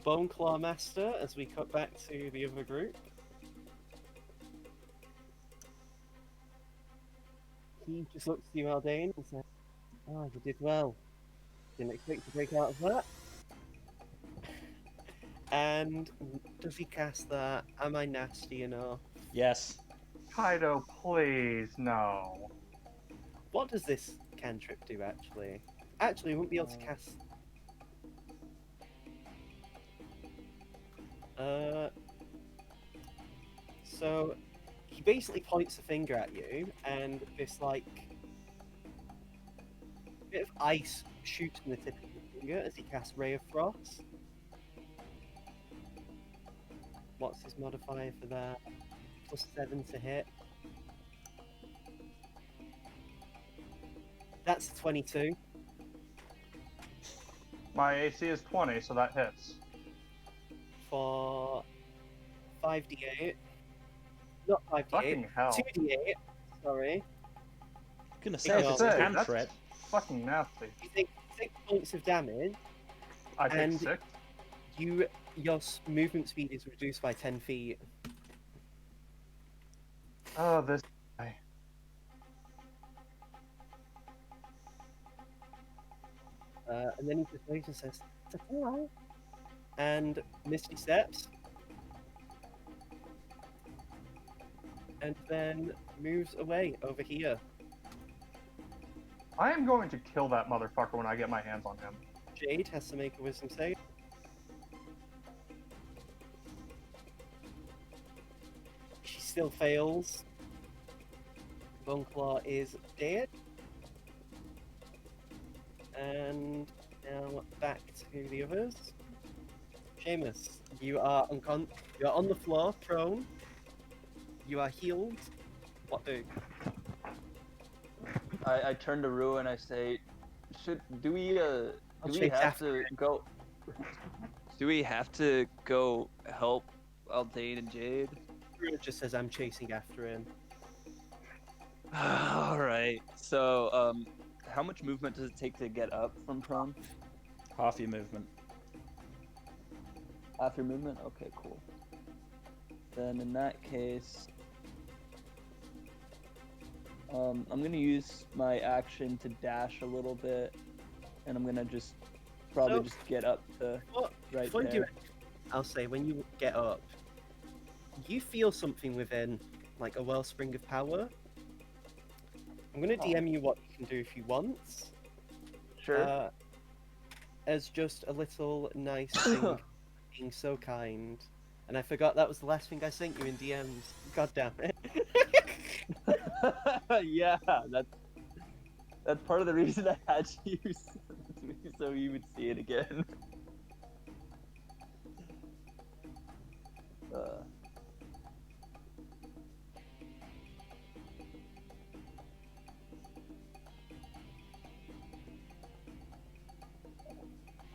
Bone Claw Master, as we cut back to the other group. He just looks to you, Aldane, and says, "Oh, you did well. Didn't expect to break out of that." And does he cast that? Am I nasty enough? Yes. Kaido, please, no. What does this cantrip do, actually? Actually, we won't be able to cast... So, he basically points a finger at you, and this, like, bit of ice shoots from the tip of your finger as he casts Ray of Frost. What's his modifier for that? +7 to hit. That's 22. My AC is 20, so that hits. For 5d8. Not 5d8. Fucking hell. 2d8. Sorry. I'm gonna say if I it's a say, cantrip. that's fucking nasty. You take 6 points of damage. I take And 6. Your movement speed is reduced by 10 feet. Oh, this guy. And then he just waves and says, "It's alright." And Misty steps. And then moves away over here. I am going to kill that motherfucker when I get my hands on him. Jade has to make a wisdom save. She still fails. Boneclaw is dead. And now back to the others. Seamus, you are you're on the floor, prone. You are healed. What do? I turn to Rue and I say, do we I'll have chase to go? Do we have to go help Aldane and Jade? It just says I'm chasing after him. All right. So, how much movement does it take to get up from prone? Half your movement. Half your movement? Okay, cool. Then in that case, I'm gonna use my action to dash a little bit, and I'm gonna just probably So- just get up to What? right Before you do there. it, I'll say when you get up, you feel something within, like a wellspring of power. I'm gonna DM you what you can do if you want. Sure. As just a little nice thing, being so kind. And I forgot that was the last thing I sent you in DMs. God damn it. Yeah, that's part of the reason I had you send it to me, so you would see it again.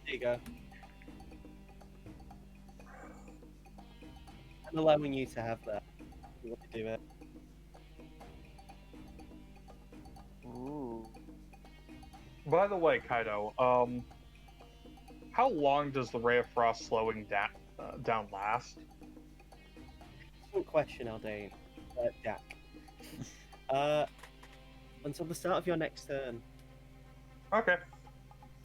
There you go. I'm allowing you to have that. If you want to do it. Ooh. By the way, Kaido, how long does the Ray of Frost slowing down last? Excellent question, Aldane. Jack. Until the start of your next turn. Okay.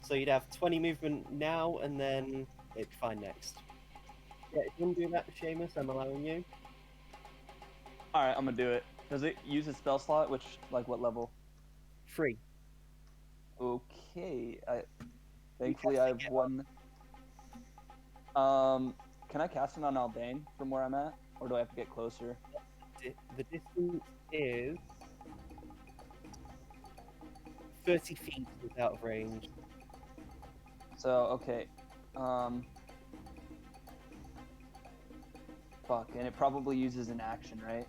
So you'd have 20 movement now, and then it'd be fine next. Yeah, if you want to do that, Seamus, I'm allowing you. All right, I'm gonna do it. Does it use a spell slot? Which, like, what level? 3. Okay. Thankfully cast I it have one. Can I cast it on Aldane from where I'm at, or do I have to get closer? The distance is 30 feet is out of range. So okay, fuck, and it probably uses an action, right?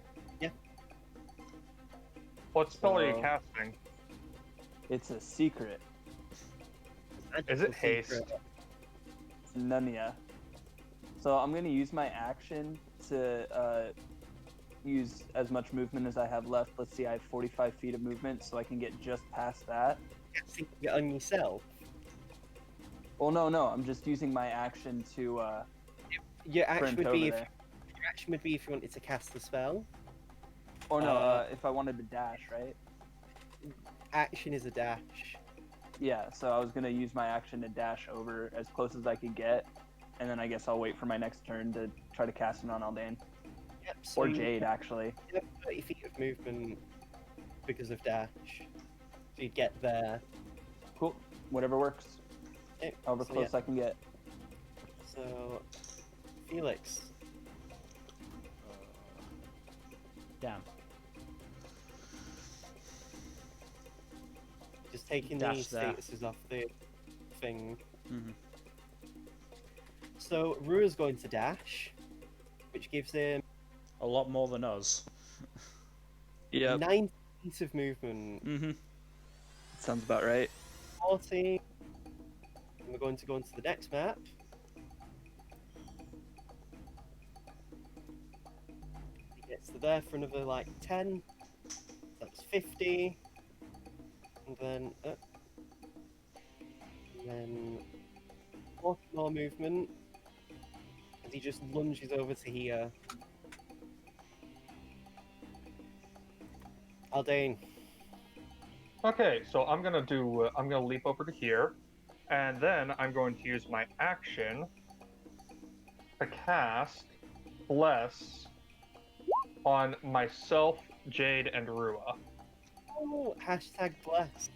What spell are you So- casting? It's a secret. Is it Magical haste? secret. It's Nunya. So I'm gonna use my action to use as much movement as I have left. Let's see, I have 45 feet of movement, so I can get just past that. Casting it on yourself. Well, no, I'm just using my action to Your action sprint would over be if there. your action would be if you wanted to cast the spell. Or no, Uh, if I wanted to dash, right? Action is a dash. Yeah, so I was gonna use my action to dash over as close as I could get, and then I guess I'll wait for my next turn to try to cast it on Aldane. Yep, so Or you Jade, actually. have 30 feet of movement because of dash. So you'd get there. Cool. Whatever works. Yep, However so close yeah. I can get. So, Felix. Damn. Just taking Dash the there. statuses off the thing. Mhm. So Rua's going to dash, which gives him A lot more than us. 9 feet of movement. Mm-hmm. Sounds about right. 40. And we're going to go into the next map. He gets to there for another like 10. That's 50. And then 40 more movement. As he just lunges over to here. Aldane. Okay, so I'm gonna leap over to here, and then I'm going to use my action to cast Bless on myself, Jade, and Rua. Oh, hashtag bless.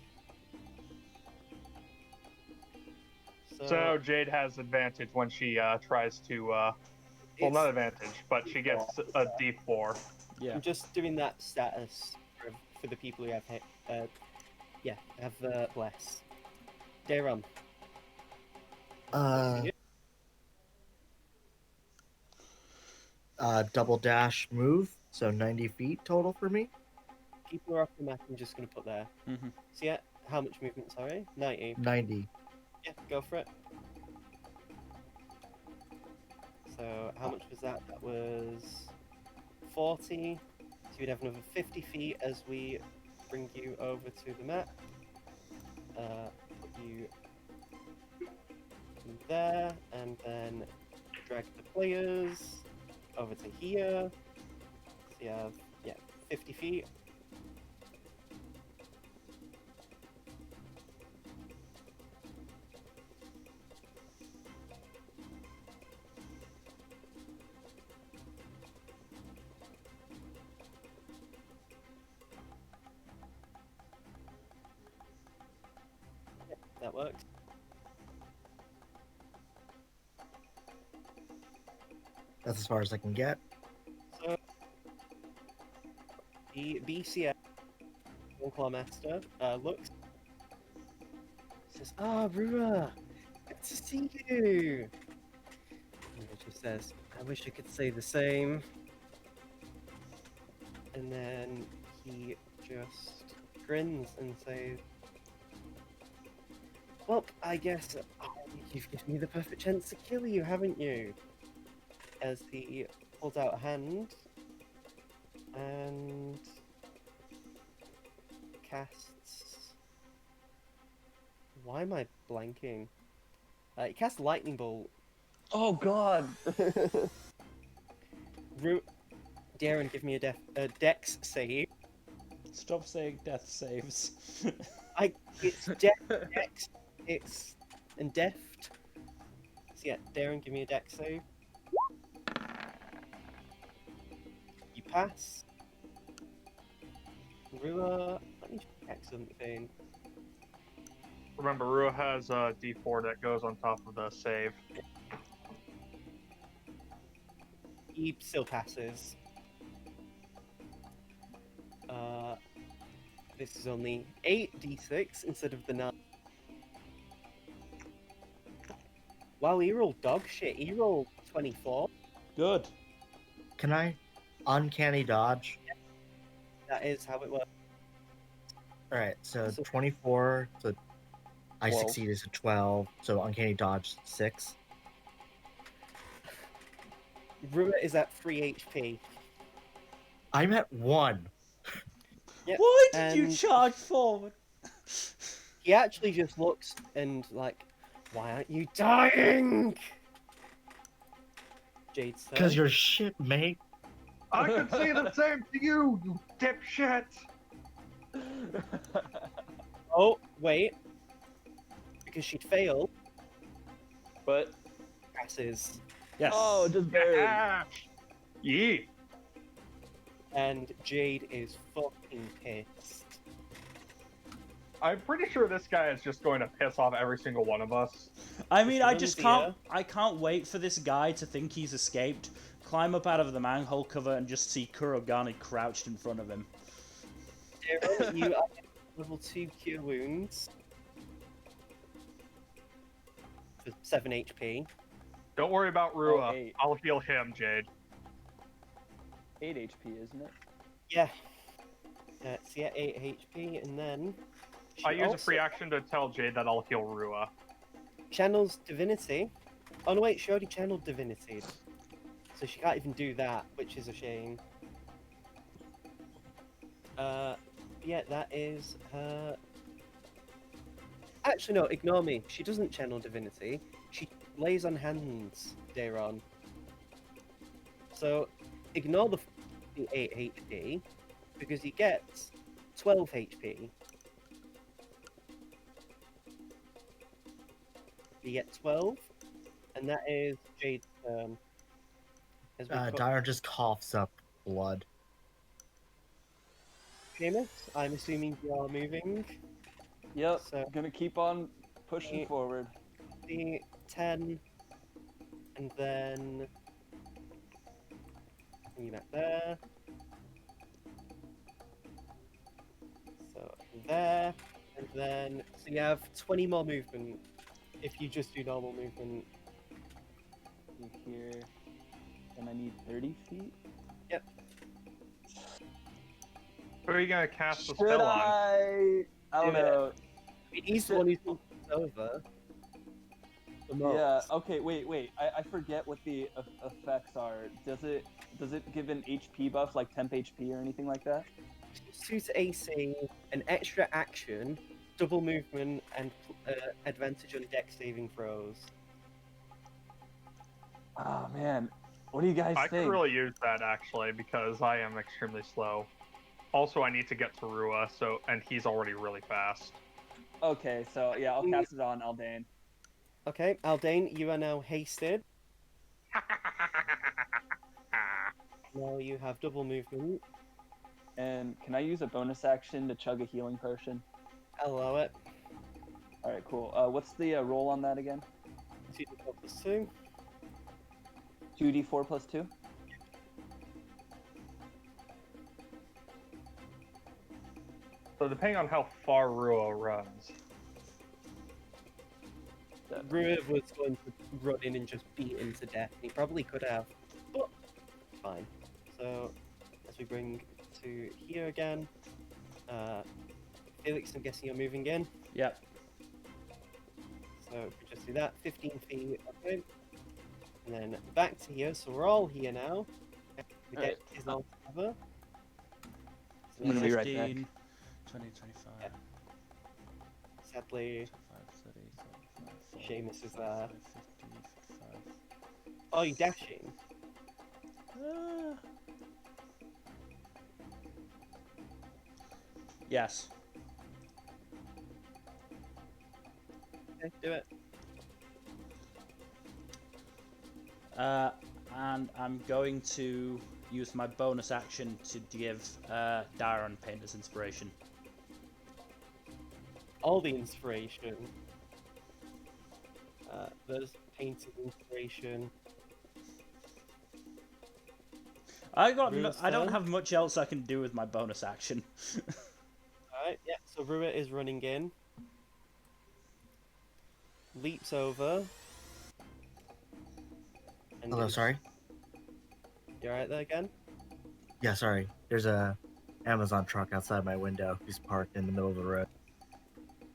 So Jade has advantage when she tries to, well, it's- not advantage, but she gets a D4. Yeah. I'm just doing that status for the people who have bless. Dayron. Double dash move, so 90 feet total for me. People are off the map. I'm just going to put there. Mm-hmm. So yeah, how much movement? Sorry, 90. 90. Yeah, go for it. So how much was that? That was 40. So you'd have another 50 feet as we bring you over to the map. Put you there, and then drag the players over to here. So you have 50 feet. That works. That's as far as I can get. So, the BCF, One Claw Master, looks. Says, "Ah, Rua, good to see you." And it just says, "I wish I could say the same." And then he just grins and says, "Well, I guess you've given me the perfect chance to kill you, haven't you?" As he pulls out a hand and casts. Why am I blanking? He casts Lightning Bolt. Oh god! Darren, give me a Dex save. Stop saying death saves. It's Dex. It's and deft. So yeah, Darren, give me a Dex save. You pass. Rua, let me check something. Remember, Rua has a D4 that goes on top of the save. He still passes. this is only 8d6 instead of the 9. Wow, he rolled dog shit. He rolled 24. Good. Can I uncanny dodge? That is how it works. All right, so So- 24. So I 12. succeed is a 12. So uncanny dodge 6. Rua is at 3 HP. I'm at 1. Yep. Why did you and charge forward? He actually just looks and like, why aren't you dying? Jade's turn. Because you're shit, mate. I could say the same to you, you dipshit. Oh, wait. Because she'd failed. But Passes. Yes. oh, just barely. Yeah. Yeet. And Jade is fucking pissed. I'm pretty sure this guy is just going to piss off every single one of us. I mean, I Mr. just Olivia. can't. I can't wait for this guy to think he's escaped, climb up out of the manhole cover, and just see Kurogane crouched in front of him. Darren, you are level 2 cure wounds. For 7 HP. Don't worry about Rua. Oh, 8. I'll heal him, Jade. 8 HP, isn't it? Yeah. So yeah, 8 HP, and then... she I use a also free action to tell Jade that I'll heal Rua. channels Divinity. Oh no, wait, she already channeled Divinity. So she can't even do that, which is a shame. Yeah, that is her... Actually, no, ignore me. She doesn't channel Divinity. She lays on hands, Daron. So, ignore the 8 HP, because he gets 12 HP. You get 12, and that is Jade's turn. As we cut- Dyer just coughs up blood. Seamus, I'm assuming you are moving. Yep. So- Gonna keep on pushing Eight. forward. The 10, and then bring you back there. So there, and then so you have 20 more movement if you just do normal movement. You here, and I need 30 feet. Who are you gonna cast the Should spell on? I don't Do it. know. I mean, he's the one who's over. The most. Yeah. Okay. Wait. I forget what the effects are. Does it give an HP buff like temp HP or anything like that? Suit AC, an extra action, double movement, and advantage on deck saving throws. Oh man, what do you guys I could think? really use that actually because I am extremely slow. Also, I need to get to Rua, and he's already really fast. Okay, so yeah, I'll cast it on Aldane. Okay, Aldane, you are now hasted. Now you have double movement. And can I use a bonus action to chug a healing potion? Allow it. All right, cool. What's the roll on that again? 2d4 plus 2. 2d4 plus 2. So depending on how far Rua runs. Rua was going to run in and just beat him to death. He probably could have, but fine. So, as we bring to here again, Felix, I'm guessing you're moving in. Yep. So if we just do that, 15 feet, okay. And then back to here, so we're all here now. The Alright. deck is all together. I'm gonna be right back. 15, 20, 25, Yeah. Sadly, 25, 30, 35, 40, Seamus is 45, there. 50, 55. Oh, you dashing? Yes. Okay, do it. And I'm going to use my bonus action to give Darren Painter's Inspiration. All the inspiration. There's painting inspiration. I don't Rune's have turn. much else I can do with my bonus action. Alright, yeah, so Rua is running in. Leaps over. And Hello, is- sorry. You alright there again? Yeah, sorry. There's a Amazon truck outside my window. He's parked in the middle of the road.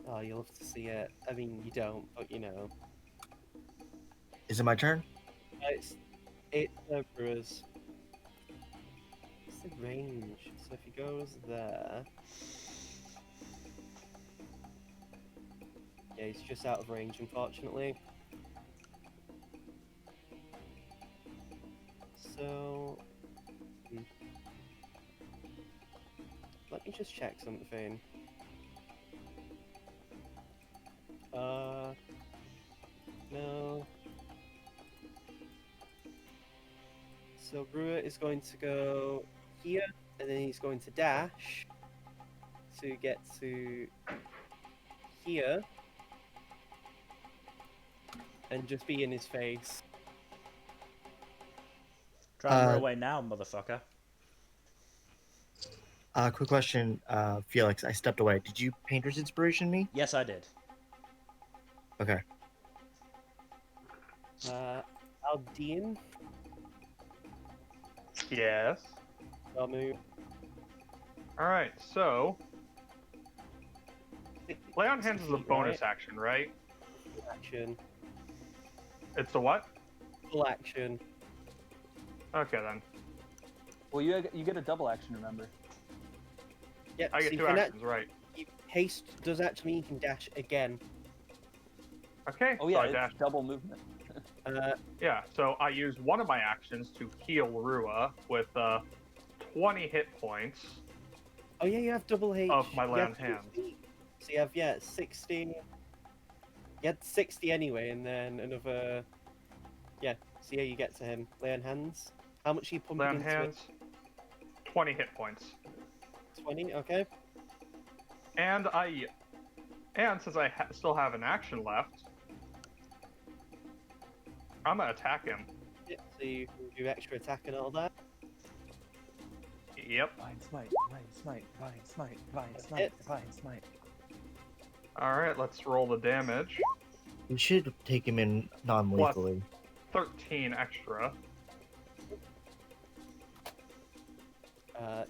Oh, you'll have to see it. I mean, you don't, but you know. Is it my turn? It's Rua's. What's the range? So if he goes there. Yeah, he's just out of range, unfortunately. So. Let me just check something. No. So Rua is going to go here, and then he's going to dash to get to here, and just be in his face. Try and run away now, motherfucker. Quick question, Felix. I stepped away. Did you Painter's Inspiration me? Yes, I did. Okay. Aldean, Yes. I'll move. All right. So, lay on hands is a bonus Right. action, right? Full action. It's a what? Full action. Okay then. Well, you get a double action, remember? Yep, I so get you two can actions, right? haste does actually mean you can dash again. Okay. Oh yeah, So I it's dash. double movement. Yeah. So I use one of my actions to heal Rua with 20 hit points. Oh yeah, you have double H. Of my You lay have on hands. 60. So you have 60. You had 60 anyway, and then another. Yeah. So yeah, you get to him. Lay on hands. How much are you pumping Lay on into hands. 20 hit points. it? 20. Okay. And since I still have an action left, I'm gonna attack him. Yeah, so you can do extra attack and all that. Yep. Divine smite, divine smite, divine smite, divine smite, Hit. divine smite. All right. Let's roll the damage. We should take him in non-lethally. 13 extra.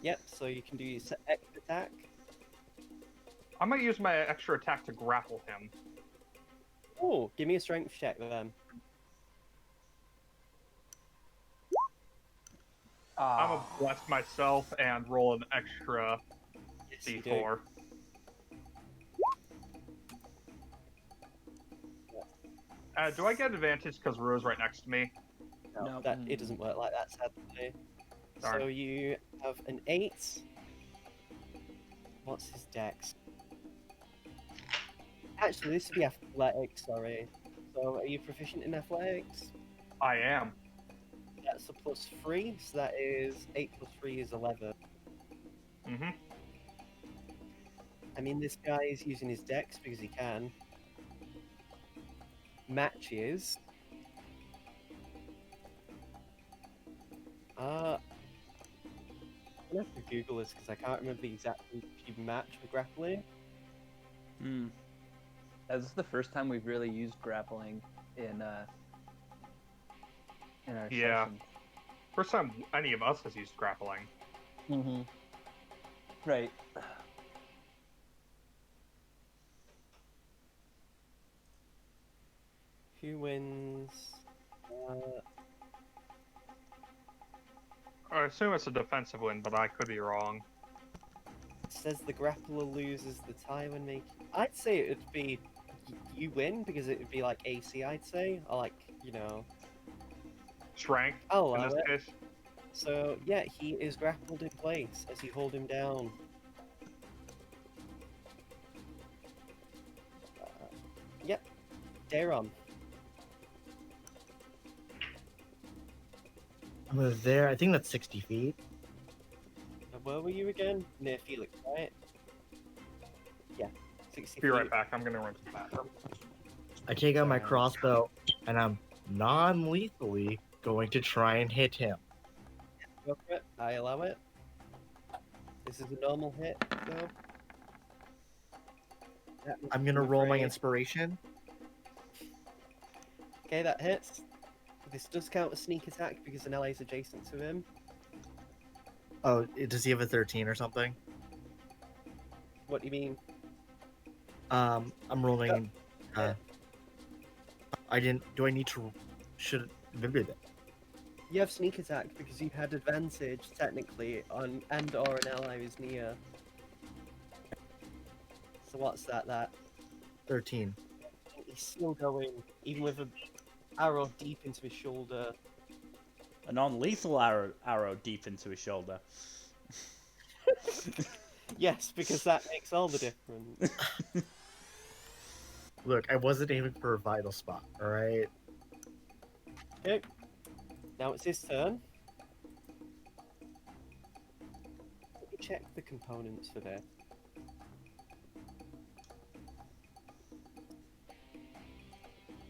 Yep. So you can do your extra attack. I might use my extra attack to grapple him. Oh, give me a strength check then. I'm gonna bless myself and roll an extra Yes, you do. d4. Do I get advantage because Rua's right next to me? No, No. that it doesn't work like that, sadly. Darn. So you have an 8. What's his dex? Actually, this would be athletics, sorry. So are you proficient in athletics? I am. That's a +3, so that is 8 plus 3 is 11. Mm-hmm. I mean, this guy is using his dex because he can. Matches. I'm gonna have to Google this because I can't remember the exact if you match with grappling. Hmm. This is the first time we've really used grappling in our Yeah. session. First time any of us has used grappling. Mm-hmm. Right. Who wins? I assume it's a defensive win, but I could be wrong. It says the grappler loses the tie when making. I'd say it would be you win because it would be like AC. I'd say, or like Strength, I'll in allow this it. case. So yeah, he is grappled in place as you hold him down. Yep, Daron. I'm over there. I think that's 60 feet. Where were you again? Near Felix, right? Yeah, 60 Be feet. right back. I'm gonna run to the bathroom. I take out my crossbow, and I'm non-lethally going to try and hit him. Go for it. I allow it. This is a normal hit, though. I'm gonna I'm roll my afraid. inspiration. Okay, that hits. This does count as sneak attack because an ally is adjacent to him. Oh, does he have a 13 or something? What do you mean? I'm rolling. I didn't. Do I need to? Should maybe that? You have sneak attack because you had advantage technically on or an ally is near. So what's that? 13. He's still going, even with an arrow deep into his shoulder. A non-lethal arrow deep into his shoulder. Yes, because that makes all the difference. Look, I wasn't aiming for a vital spot. All right. Okay. Now it's his turn. Let me check the components for this.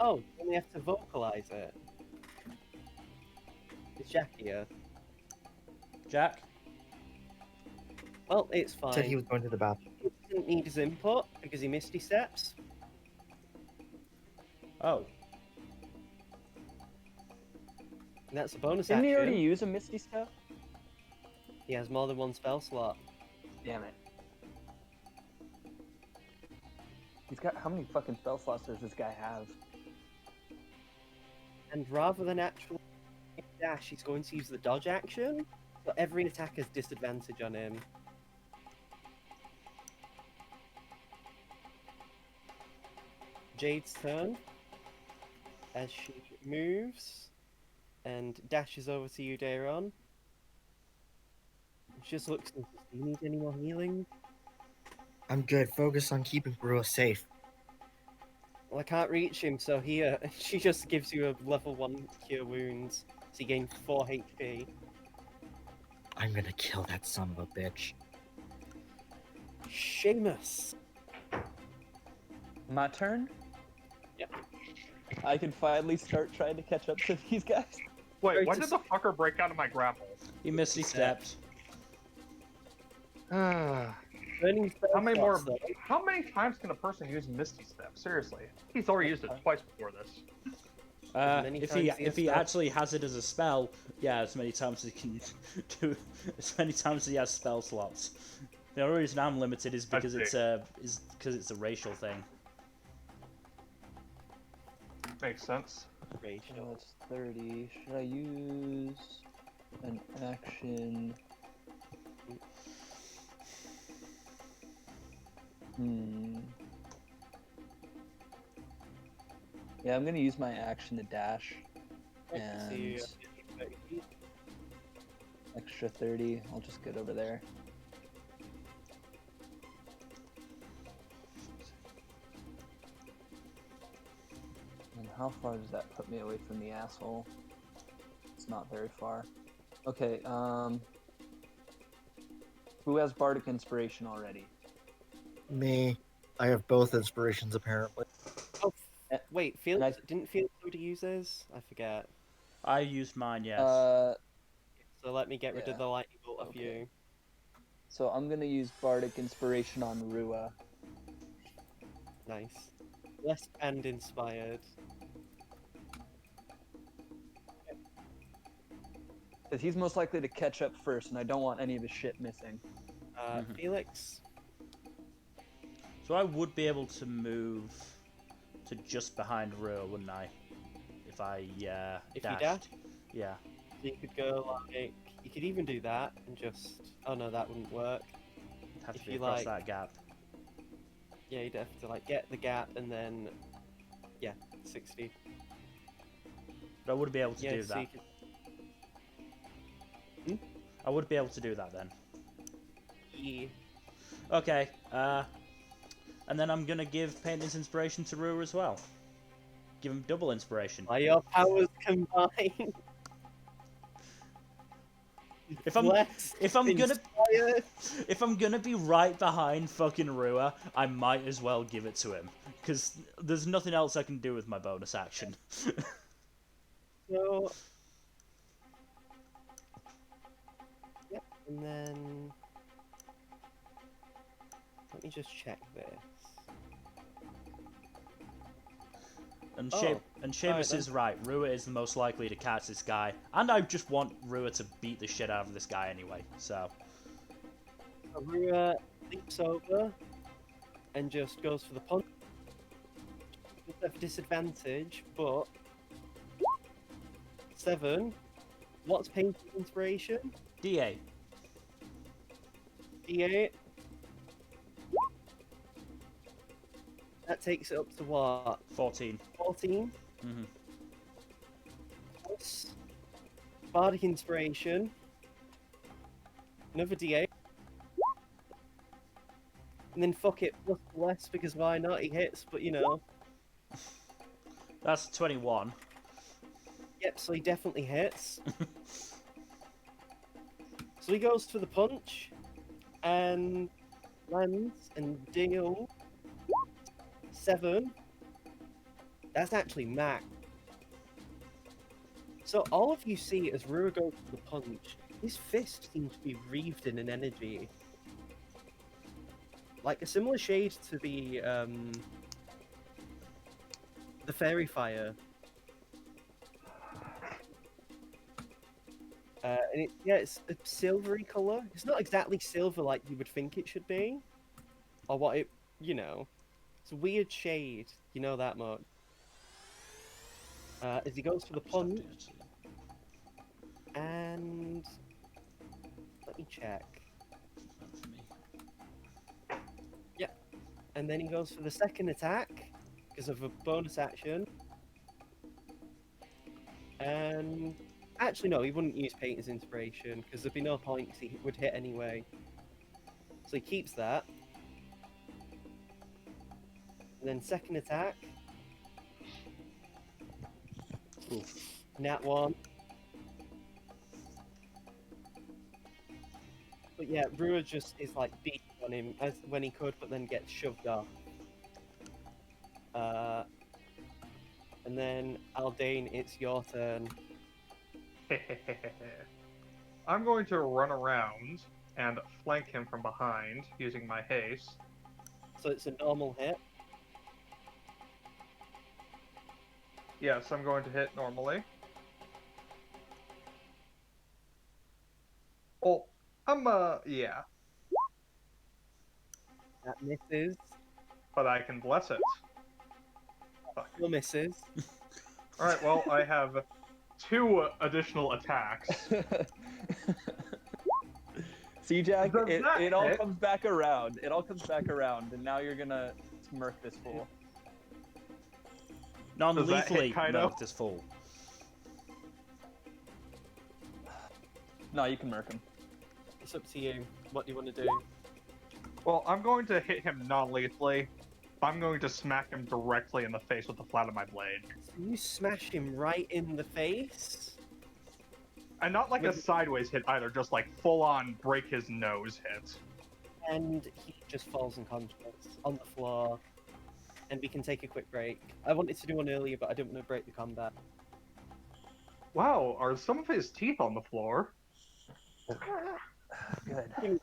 Oh, then we have to vocalize it. Is Jack here? Jack? Well, it's fine. Said he was going to the bathroom. He didn't need his input because he missed his steps. Oh. And that's a bonus Didn't action. he already use a Misty Step? He has more than one spell slot. Damn it. He's got how many fucking spell slots does this guy have? And rather than actually dash, he's going to use the dodge action. So every attack has disadvantage on him. Jade's turn. As she moves and dashes over to you, Dayron. She just looks and says, do you need any more healing? I'm good. Focus on keeping Brua safe. Well, I can't reach him, so here, she just gives you a level 1 cure wounds. So you gain 4 HP. I'm gonna kill that son of a bitch. Seamus! My turn? Yep. I can finally start trying to catch up to these guys. Wait, Sorry why to did the fucker break out of my grapple? He misty stepped. How Burning spell many more? slots, though. How many times can a person use Misty Step? Seriously, he's already used it twice before this. many If times he he if has he spell. actually has it as a spell, yeah, as many times as he can do, as many times as he has spell slots. The only reason I'm limited is because it's a racial thing. Makes sense. So Ratio. it's 30. Should I use an action? Yeah, I'm gonna use my action to dash. So you And have 30 feet. extra 30. I'll just get over there. And how far does that put me away from the asshole? It's not very far. Okay, who has Bardic Inspiration already? Me. I have both inspirations apparently. Wait, And didn't Felix already use his? I forget. I used mine, yes. So let me get rid Yeah. of the lightning bolt of Okay. you. So I'm gonna use Bardic Inspiration on Rua. Nice. Blessed and inspired. Because he's most likely to catch up first, and I don't want any of his shit missing. Mhm. Felix. So I would be able to move to just behind Rua, wouldn't I? If I If you dashed. dash? Yeah. So you could go like, you could even do that and just, oh no, that wouldn't work. It'd have to If be you across like- that gap. Yeah, you'd have to like get the gap and then, yeah, 60. But I would be able to Yeah, do so that. you could, I would be able to do that then. yeah. Okay, and then I'm gonna give Painting's inspiration to Rua as well. Give him double inspiration. By your powers combined. If I'm Blessed, if I'm gonna inspired. if I'm gonna be right behind fucking Rua, I might as well give it to him because there's nothing else I can do with my bonus action. So, yep, and then let me just check this. And Oh, Seamus alright then. is right. Rua is the most likely to catch this guy, and I just want Rua to beat the shit out of this guy anyway. So Rua leaps over and just goes for the punch. With a disadvantage, but 7. What's Painted Inspiration? D8. D8. That takes it up to what? 14. 14. Mm-hmm. Plus Bardic Inspiration. Another D8. And then fuck it, plus less because why not? He hits, but you know. That's 21. Yep, so he definitely hits. So he goes for the punch and lands and deals 7. That's actually max. So all of you see as Rua goes for the punch, his fist seems to be wreathed in an energy. Like a similar shade to the fairy fire. And it's a silvery color. It's not exactly silver like you would think it should be, or what it, you know. It's a weird shade, you know that much. As he goes for the punch, and let me check. Yeah, and then he goes for the second attack because of a bonus action. And actually, no, he wouldn't use Painter's Inspiration because there'd be no point because he would hit anyway. So he keeps that. And then second attack. Oof. Nat 1. But yeah, Rua just is like beat on him as when he could, but then gets shoved off. And then Aldane, it's your turn. I'm going to run around and flank him from behind using my haste. So it's a normal hit. Yes, I'm going to hit normally. Oh, yeah, That misses. but I can bless it. Fuck. Still misses. Alright, well, I have 2 additional attacks. See, Jack, Does that it all hit? comes back around. It all comes back around, and now you're gonna murk this fool. Non-lethally Kaido? murk this fool. No, you can murk him. It's up to you. What do you want to do? Well, I'm going to hit him non-lethally. I'm going to smack him directly in the face with the flat of my blade. So you smash him right in the face. And not like a sideways hit either, just like full-on break his nose hit. And he just falls unconscious on the floor. And we can take a quick break. I wanted to do one earlier, but I didn't want to break the combat. Wow, are some of his teeth on the floor? Good.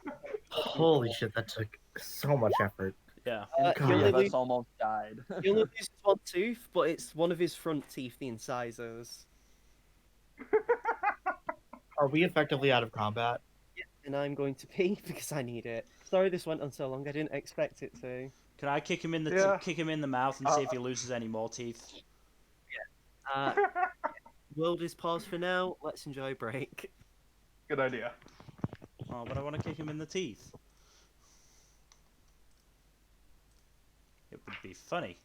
Holy shit, that took so much effort. Yeah. God. He Three only, of us lose, almost died. he only loses one tooth, but it's one of his front teeth, the incisors. Are we effectively out of combat? And I'm going to pee because I need it. Sorry this went on so long, I didn't expect it to. Can I kick him in the Yeah. kick him in the mouth and see if he loses any more teeth? World is paused for now, let's enjoy a break. Good idea. Oh, but I want to kick him in the teeth. It would be funny.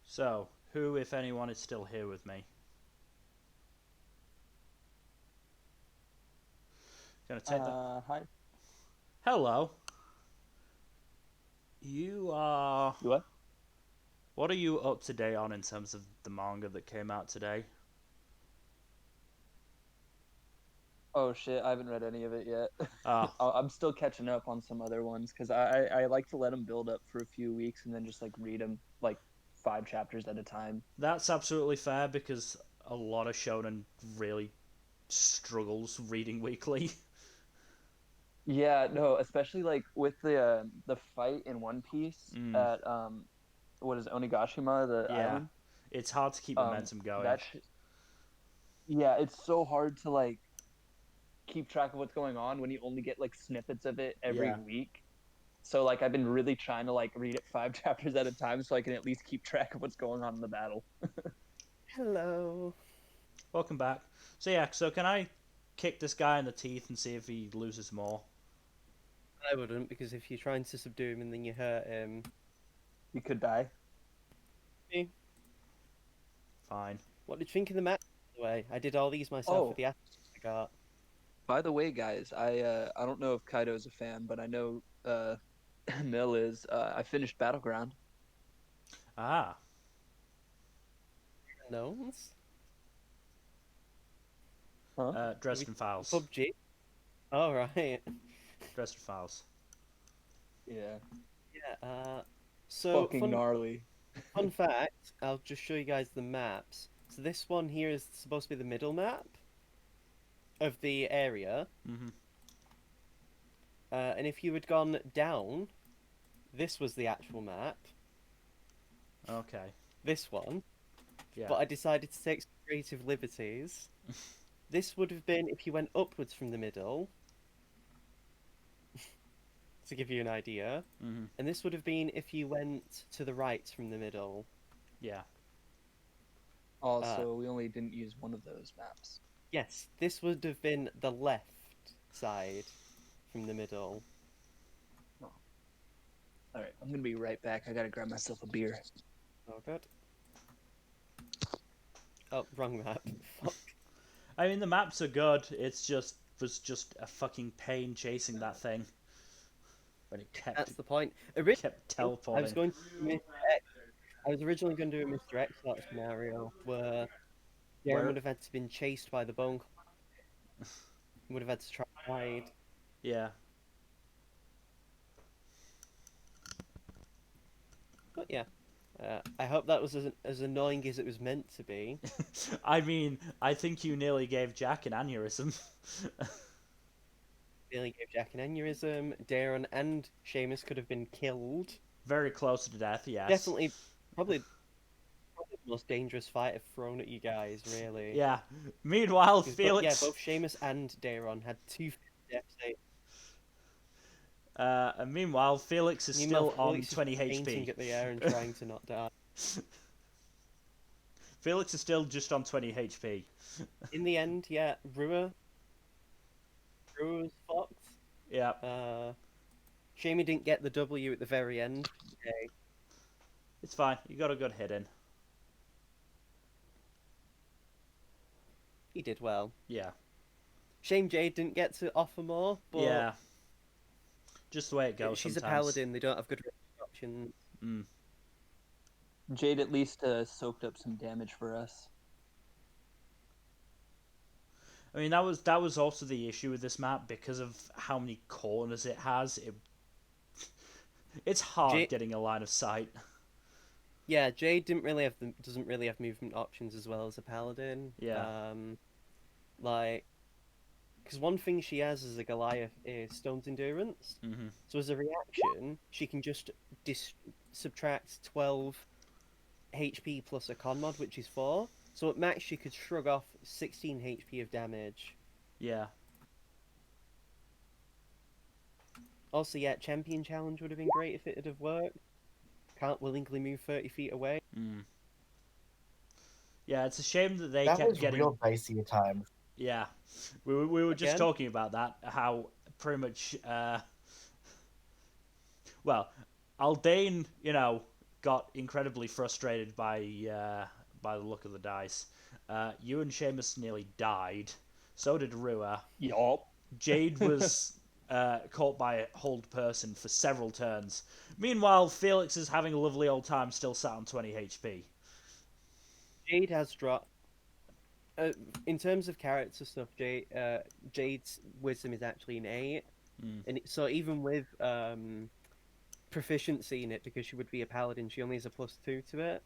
So, who, if anyone, is still here with me? Gonna take that. Hi. Hello. You are. You what? What are you up to date on in terms of the manga that came out today? Oh shit, I haven't read any of it yet. Ah, I'm still catching up on some other ones because I like to let them build up for a few weeks and then just like read them like 5 chapters at a time. that's absolutely fair because a lot of shonen really struggles reading weekly. Yeah, no, especially like with the fight in One Piece Mm, at what is it, Onigashima, the yeah, island. it's hard to keep Um, momentum going. that sh- yeah, it's so hard to like keep track of what's going on when you only get like snippets of it every Yeah. week. So like I've been really trying to like read it 5 chapters at a time so I can at least keep track of what's going on in the battle. Hello. Welcome back. So yeah, so can I kick this guy in the teeth and see if he loses more? I wouldn't, because if you're trying to subdue him and then you hurt him, You could die. Fine. what did you think of the map? By the way, I did all these myself Oh, with the assets I got. by the way, guys, I don't know if Kaido's a fan, but I know Mill is. I finished Battleground. Ah, Knowns? Huh? Dresden Files. PUBG? Alright. Dresden Files. Yeah. Yeah, so Fucking gnarly. fun fact, I'll just show you guys the maps. So this one here is supposed to be the middle map of the area. Mm-hmm. And if you had gone down, this was the actual map. Okay. This one. Yeah. But I decided to take some creative liberties. This would have been if you went upwards from the middle, to give you an idea. Mm-hmm. And this would have been if you went to the right from the middle. Yeah. Also, we only didn't use one of those maps. Yes, this would have been the left side from the middle. All right, I'm gonna be right back. I gotta grab myself a beer. Oh, good. Oh, wrong map. Fuck. I mean, the maps are good. It's just was just a fucking pain chasing that thing. But it That's the point. Originally, kept I was teleporting. going to do Mr. X. I was originally going to do a Mr. X that scenario where Where- Darren would have had to been chased by the bone. Would have had to try and hide. Yeah. But yeah, I hope that was as annoying as it was meant to be. I mean, I think you nearly gave Jack an aneurysm. Nearly gave Jack an aneurysm. Darren and Seamus could have been killed. Very close to death, yes. Definitely, probably the most dangerous fight I've thrown at you guys, really. Yeah. Meanwhile, 'Cause Felix. both Seamus and Darren had 2 death saves. And meanwhile, Felix is still on Felix is 20 painting HP. at the air and trying to not die. Felix is still just on 20 HP. In the end, yeah, Rua was fucked. Yeah. Shamey didn't get the W at the very end. Okay. It's fine. You got a good hit in. He did well. Yeah. Shame Jade didn't get to offer more, but Yeah. Just the way it goes she's sometimes. a paladin. They don't have good options. Mm. Jade at least soaked up some damage for us. I mean, that was also the issue with this map because of how many corners it has. It's hard getting a line of sight. Yeah, Jade doesn't really have movement options as well as a paladin. Yeah. Because one thing she has as a Goliath is Stone's Endurance. Mm-hmm. So as a reaction, she can just subtract 12 HP plus a con mod, which is 4. So at max, she could shrug off 16 HP of damage. Yeah. Also, yeah, Champion Challenge would have been great if it had have worked. Can't willingly move 30 feet away. Mm. Yeah, it's a shame that they That kept was getting. real dicey at times. Yeah, we were just Again? talking about that. How pretty much. Well, Aldane, got incredibly frustrated by the look of the dice. You and Seamus nearly died. So did Rua. Yup. Jade was caught by a hold person for several turns. Meanwhile, Felix is having a lovely old time, still sat on 20 HP. Jade has dropped. in terms of character stuff, Jade's wisdom is actually an 8, and so even with proficiency in it, because she would be a paladin, she only has a +2 to it.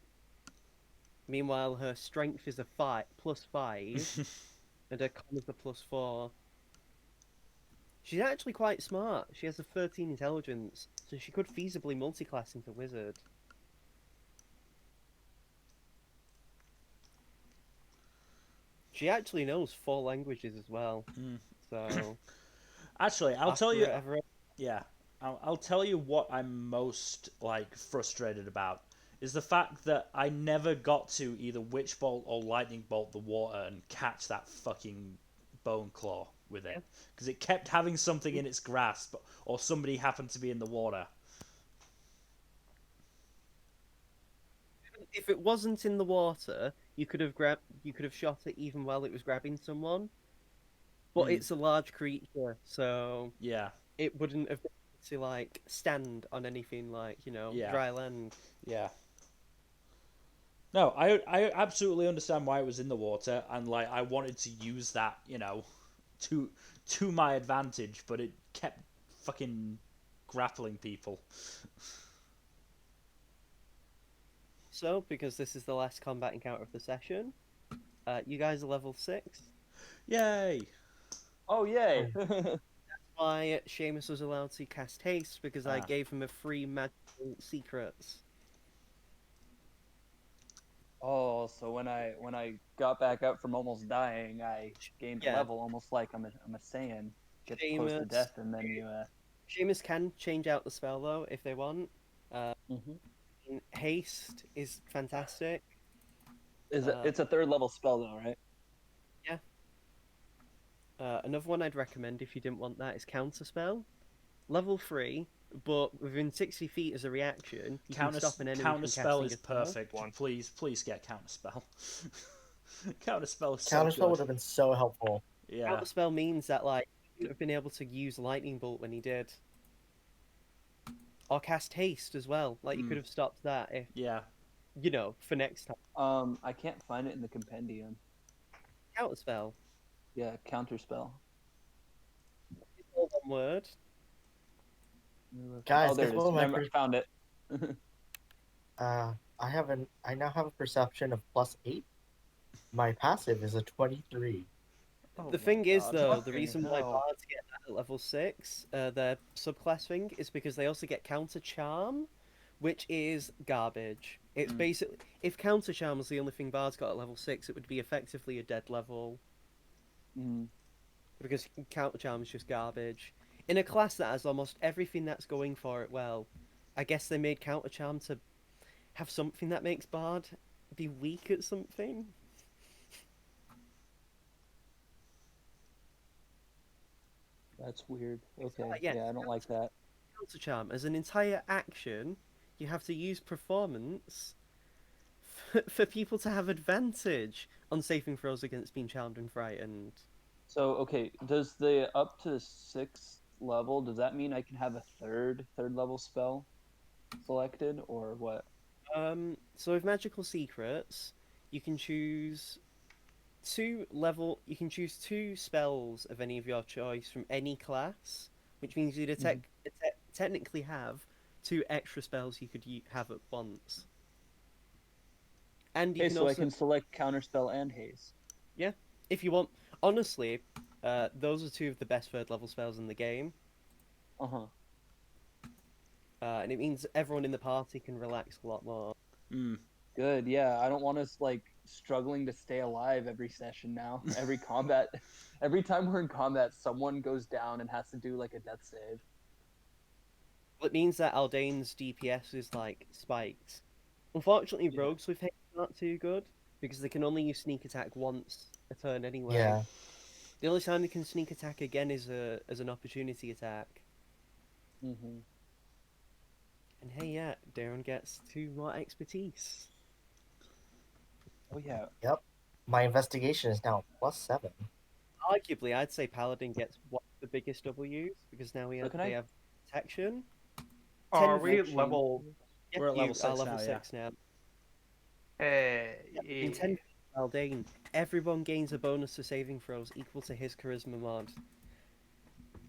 Meanwhile, her strength is a +5, and her con is a +4. She's actually quite smart. She has a 13 intelligence, so she could feasibly multiclass into wizard. She actually knows 4 languages as well. So Actually, I'll tell you. Ever... Yeah, I'll tell you what I'm most like frustrated about is the fact that I never got to either Witch Bolt or Lightning Bolt the water and catch that fucking Bone Claw with it, because it kept having something in its grasp, or somebody happened to be in the water. If it wasn't in the water, you could have shot it even while it was grabbing someone. But it's a large creature, so yeah, it wouldn't have been able to like stand on anything like dry land. Yeah. No, I absolutely understand why it was in the water, and like I wanted to use that, to my advantage, but it kept fucking grappling people. So, because this is the last combat encounter of the session, you guys are level 6. Yay! Oh, yay! That's why Seamus was allowed to cast haste, because I gave him a free magical secrets. Oh, so when I got back up from almost dying, I gained level, almost like I'm a Saiyan. Get close to death, and then you. Seamus can change out the spell though if they want. Haste is fantastic. It's a 3rd level spell though, right? Yeah. Another one I'd recommend if you didn't want that is Counterspell. Level 3, but within 60 feet as a reaction, you can stop an enemy from casting Counterspell is a spell. perfect. Please get Counterspell. Counterspell is Counterspell would have been so helpful. Yeah. Counterspell means that like you would have been able to use Lightning Bolt when he did. Or cast haste as well. Like you could have stopped that if for next time. I can't find it in the compendium. Counterspell. Yeah, counterspell. It's all one word. Guys, there it is. I found it. I now have a perception of +8. My passive is a 23. The thing is, though, the reason why bards get that at level 6, their subclass thing, is because they also get Counter Charm, which is garbage. It's basically, if Counter Charm was the only thing bards got at level 6, it would be effectively a dead level. Because Counter Charm is just garbage. In a class that has almost everything that's going for it well, I guess they made Counter Charm to have something that makes bard be weak at something. That's weird. Okay, yeah, I don't like that. Counter Charm, as an entire action, you have to use performance for people to have advantage on saving throws against being charmed and frightened. So, okay, does the up to 6th level, does that mean I can have a third level spell selected, or what? So with magical secrets, you can choose two spells of any of your choice from any class, which means you'd technically have 2 extra spells you could have at once. And you can also... I can select counterspell and haste. Yeah, if you want. Honestly, those are 2 of the best 3rd level spells in the game. And it means everyone in the party can relax a lot more. Good, yeah. I don't want us struggling to stay alive every session now. Every combat, every time we're in combat, someone goes down and has to do a death save. Well, it means that Aldane's DPS is spiked. Unfortunately, rogues with haste are not too good because they can only use sneak attack once a turn anyway. Yeah. The only time they can sneak attack again is as an opportunity attack. And hey, Darren gets 2 more expertise. Oh yeah. Yep. My investigation is now +7. Arguably, I'd say Paladin gets one of the biggest W's because now they have protection. Are we at level? We're at level 6 now. Hey. In 10 Aldane, everyone gains a bonus to saving throws equal to his charisma mod.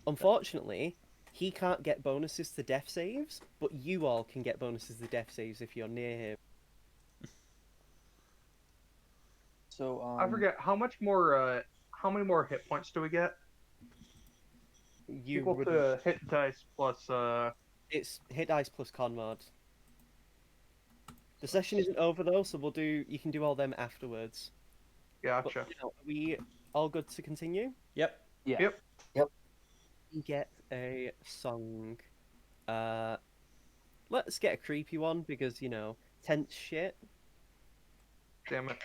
Unfortunately, he can't get bonuses to death saves, but you all can get bonuses to death saves if you're near him. So I forget how many more hit points do we get? You Equal would... to hit dice plus It's hit dice plus con mod. The session isn't over though, so you can do all them afterwards. But, gotcha. are we all good to continue? Yep. yeah. Yep. We get a song. Let's get a creepy one because, tense shit. Damn it.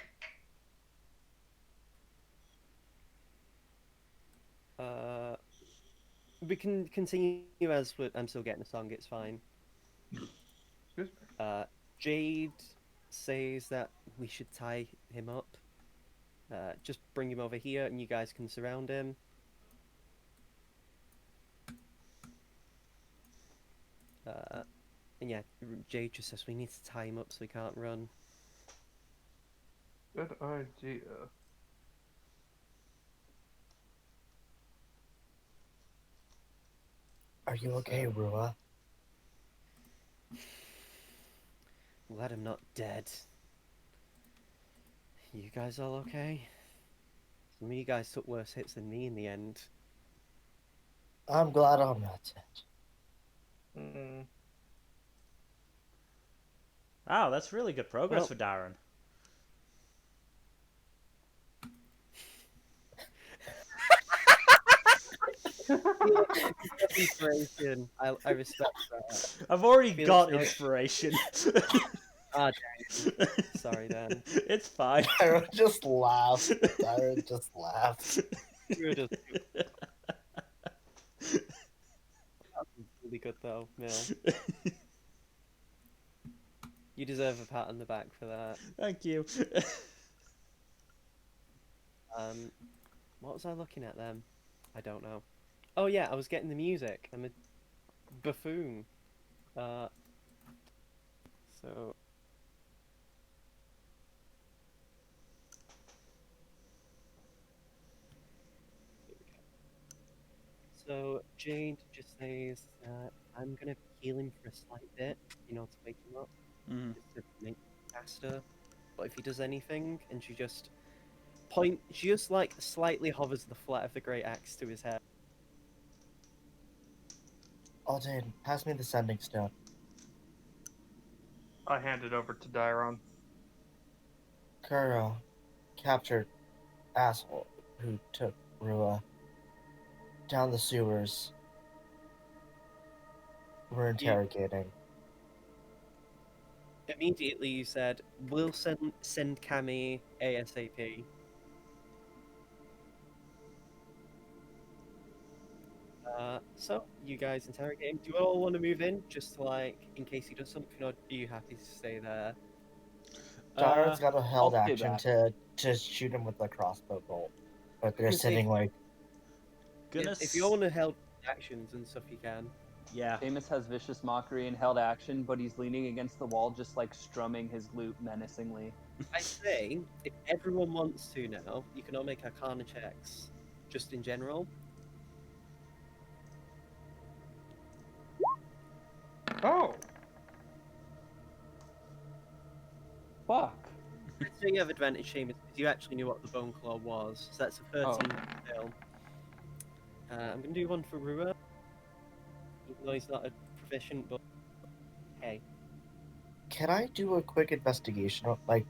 We can continue as I'm still getting a song, it's fine. Excuse me. Jade says that we should tie him up. Just bring him over here and you guys can surround him. And yeah, Jade just says we need to tie him up so he can't run. Good idea. Are you okay, Rua? Glad I'm not dead. You guys all okay? Some of you guys took worse hits than me in the end. I'm glad I'm not dead. Mm. Wow, that's really good progress Well- for Darren. Inspiration. I respect that. I've already Felix, got no- inspiration. Ah, dang. Sorry, Dan. It's fine. Darren just laughed. Darren just laughed. You were just... That was really good though, Mill. You deserve a pat on the back for that. Thank you. What was I looking at then? I don't know. Oh yeah, I was getting the music. I'm a buffoon. So So Jade just says that I'm gonna heal him for a slight bit, to wake him up, Mhm. just to make him faster. But if he does anything, and she just like slightly hovers the flat of the great axe to his head. Alden, pass me the sending stone. I hand it over to Dairon. Kuro, captured asshole who took Rua down the sewers. We're interrogating. Immediately, you said, "We'll send Cammy ASAP." So you guys interrogating. Do you all want to move in, just to, in case he does something, or are you happy to stay there? Darren's got a held I'll stay action back. to shoot him with the crossbow bolt, but they're Because sitting like If you all want to help actions and stuff, you can. Yeah. Amos has vicious mockery and held action, but he's leaning against the wall, just strumming his lute menacingly. I say, if everyone wants to now, you can all make Arcana checks, just in general. Oh, Fuck. So you have advantage, Seamus, because you actually knew what the Bone Claw was. So that's a 13 fail. I'm going to do one for Rua. Even though he's not a proficient, but... Hey. can I do a quick investigation, like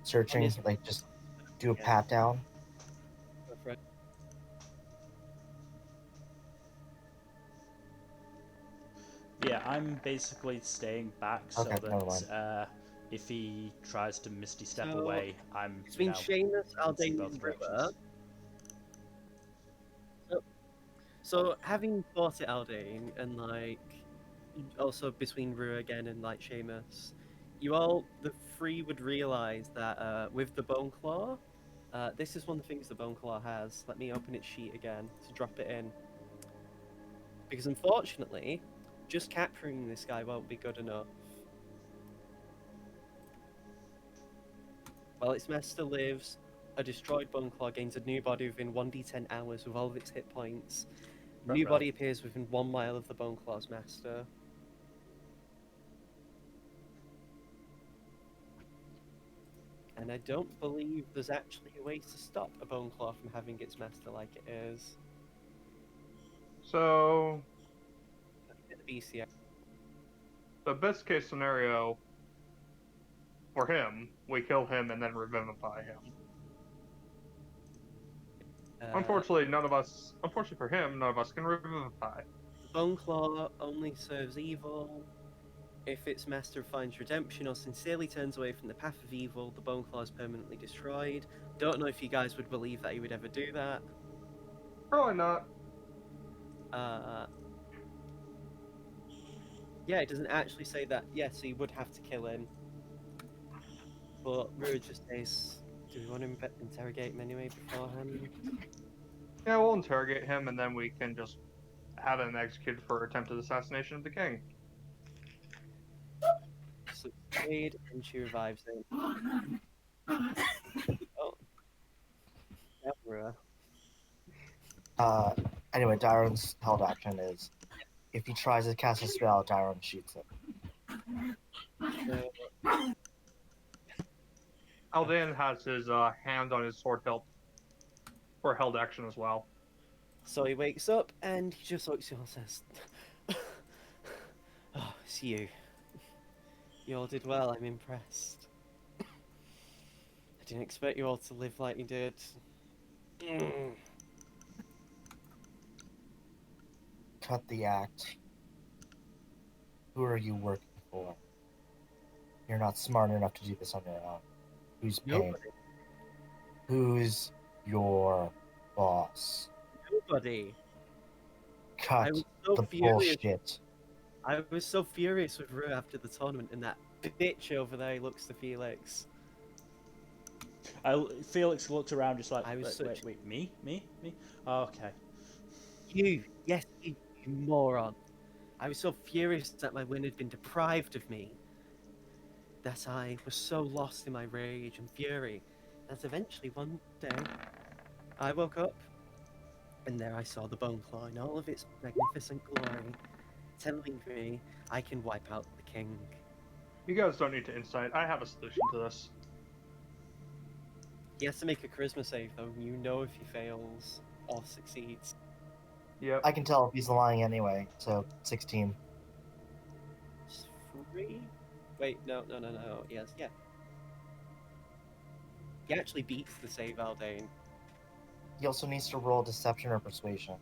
searching, his- just do a Yeah. pat down? Go for it. Yeah, I'm basically staying back so Okay, never mind. that if he tries to misty step So, away, I'm Between Seamus, see Aldane, both and Rua... directions. So, having fought it, Aldane, and also between Rua again and Seamus, the three would realize that with the Bone Claw, this is one of the things the Bone Claw has. Let me open its sheet again to drop it in. Because unfortunately, just capturing this guy won't be good enough. While its master lives, A destroyed bone claw gains a new body within 1d10 hours with all of its hit points. Right, New right. body appears within 1 mile of the bone claw's master. And I don't believe there's actually a way to stop a bone claw from having its master like it is. So The BCA. the best case scenario for him, we kill him and then revivify him. Unfortunately for him, none of us can revivify. Bone claw only serves evil. If its master finds redemption or sincerely turns away from the path of evil, the bone claw is permanently destroyed. Don't know if you guys would believe that he would ever do that. Probably not. Yeah, it doesn't actually say that. Yes, he would have to kill him. But Rua just says, do we want to interrogate him anyway beforehand? Yeah, we'll interrogate him and then we can just have him executed for attempted assassination of the king. Succeed, and she revives him. Oh. Yeah, Rua. Anyway, Dyron's held action is if he tries to cast a spell, Dyron shoots him. Aldan has his hand on his sword hilt for held action as well. So he wakes up and he just looks at you and says, oh, it's you. You all did well, I'm impressed. I didn't expect you all to live like you did. Cut the act. Who are you working for? You're not smart enough to do this on your own. Who's paying? Nobody. Who's your boss? Nobody. Cut I was so the furious. bullshit. I was so furious with Rue after the tournament, and that bitch over there looks to Felix. Felix looked around just like, I was wait, me? Oh, okay. You, yes, you moron. I was so furious that my win had been deprived of me, that I was so lost in my rage and fury, that eventually one day, I woke up, and there I saw the bone claw in all of its magnificent glory, telling me I can wipe out the king. You guys don't need to insight. I have a solution to this. He has to make a charisma save, though. You know if he fails or succeeds. Yep. I can tell if he's lying anyway, so 16. 3? Wait, no. Yes, yeah. He actually beats the save, Aldane. He also needs to roll deception or persuasion.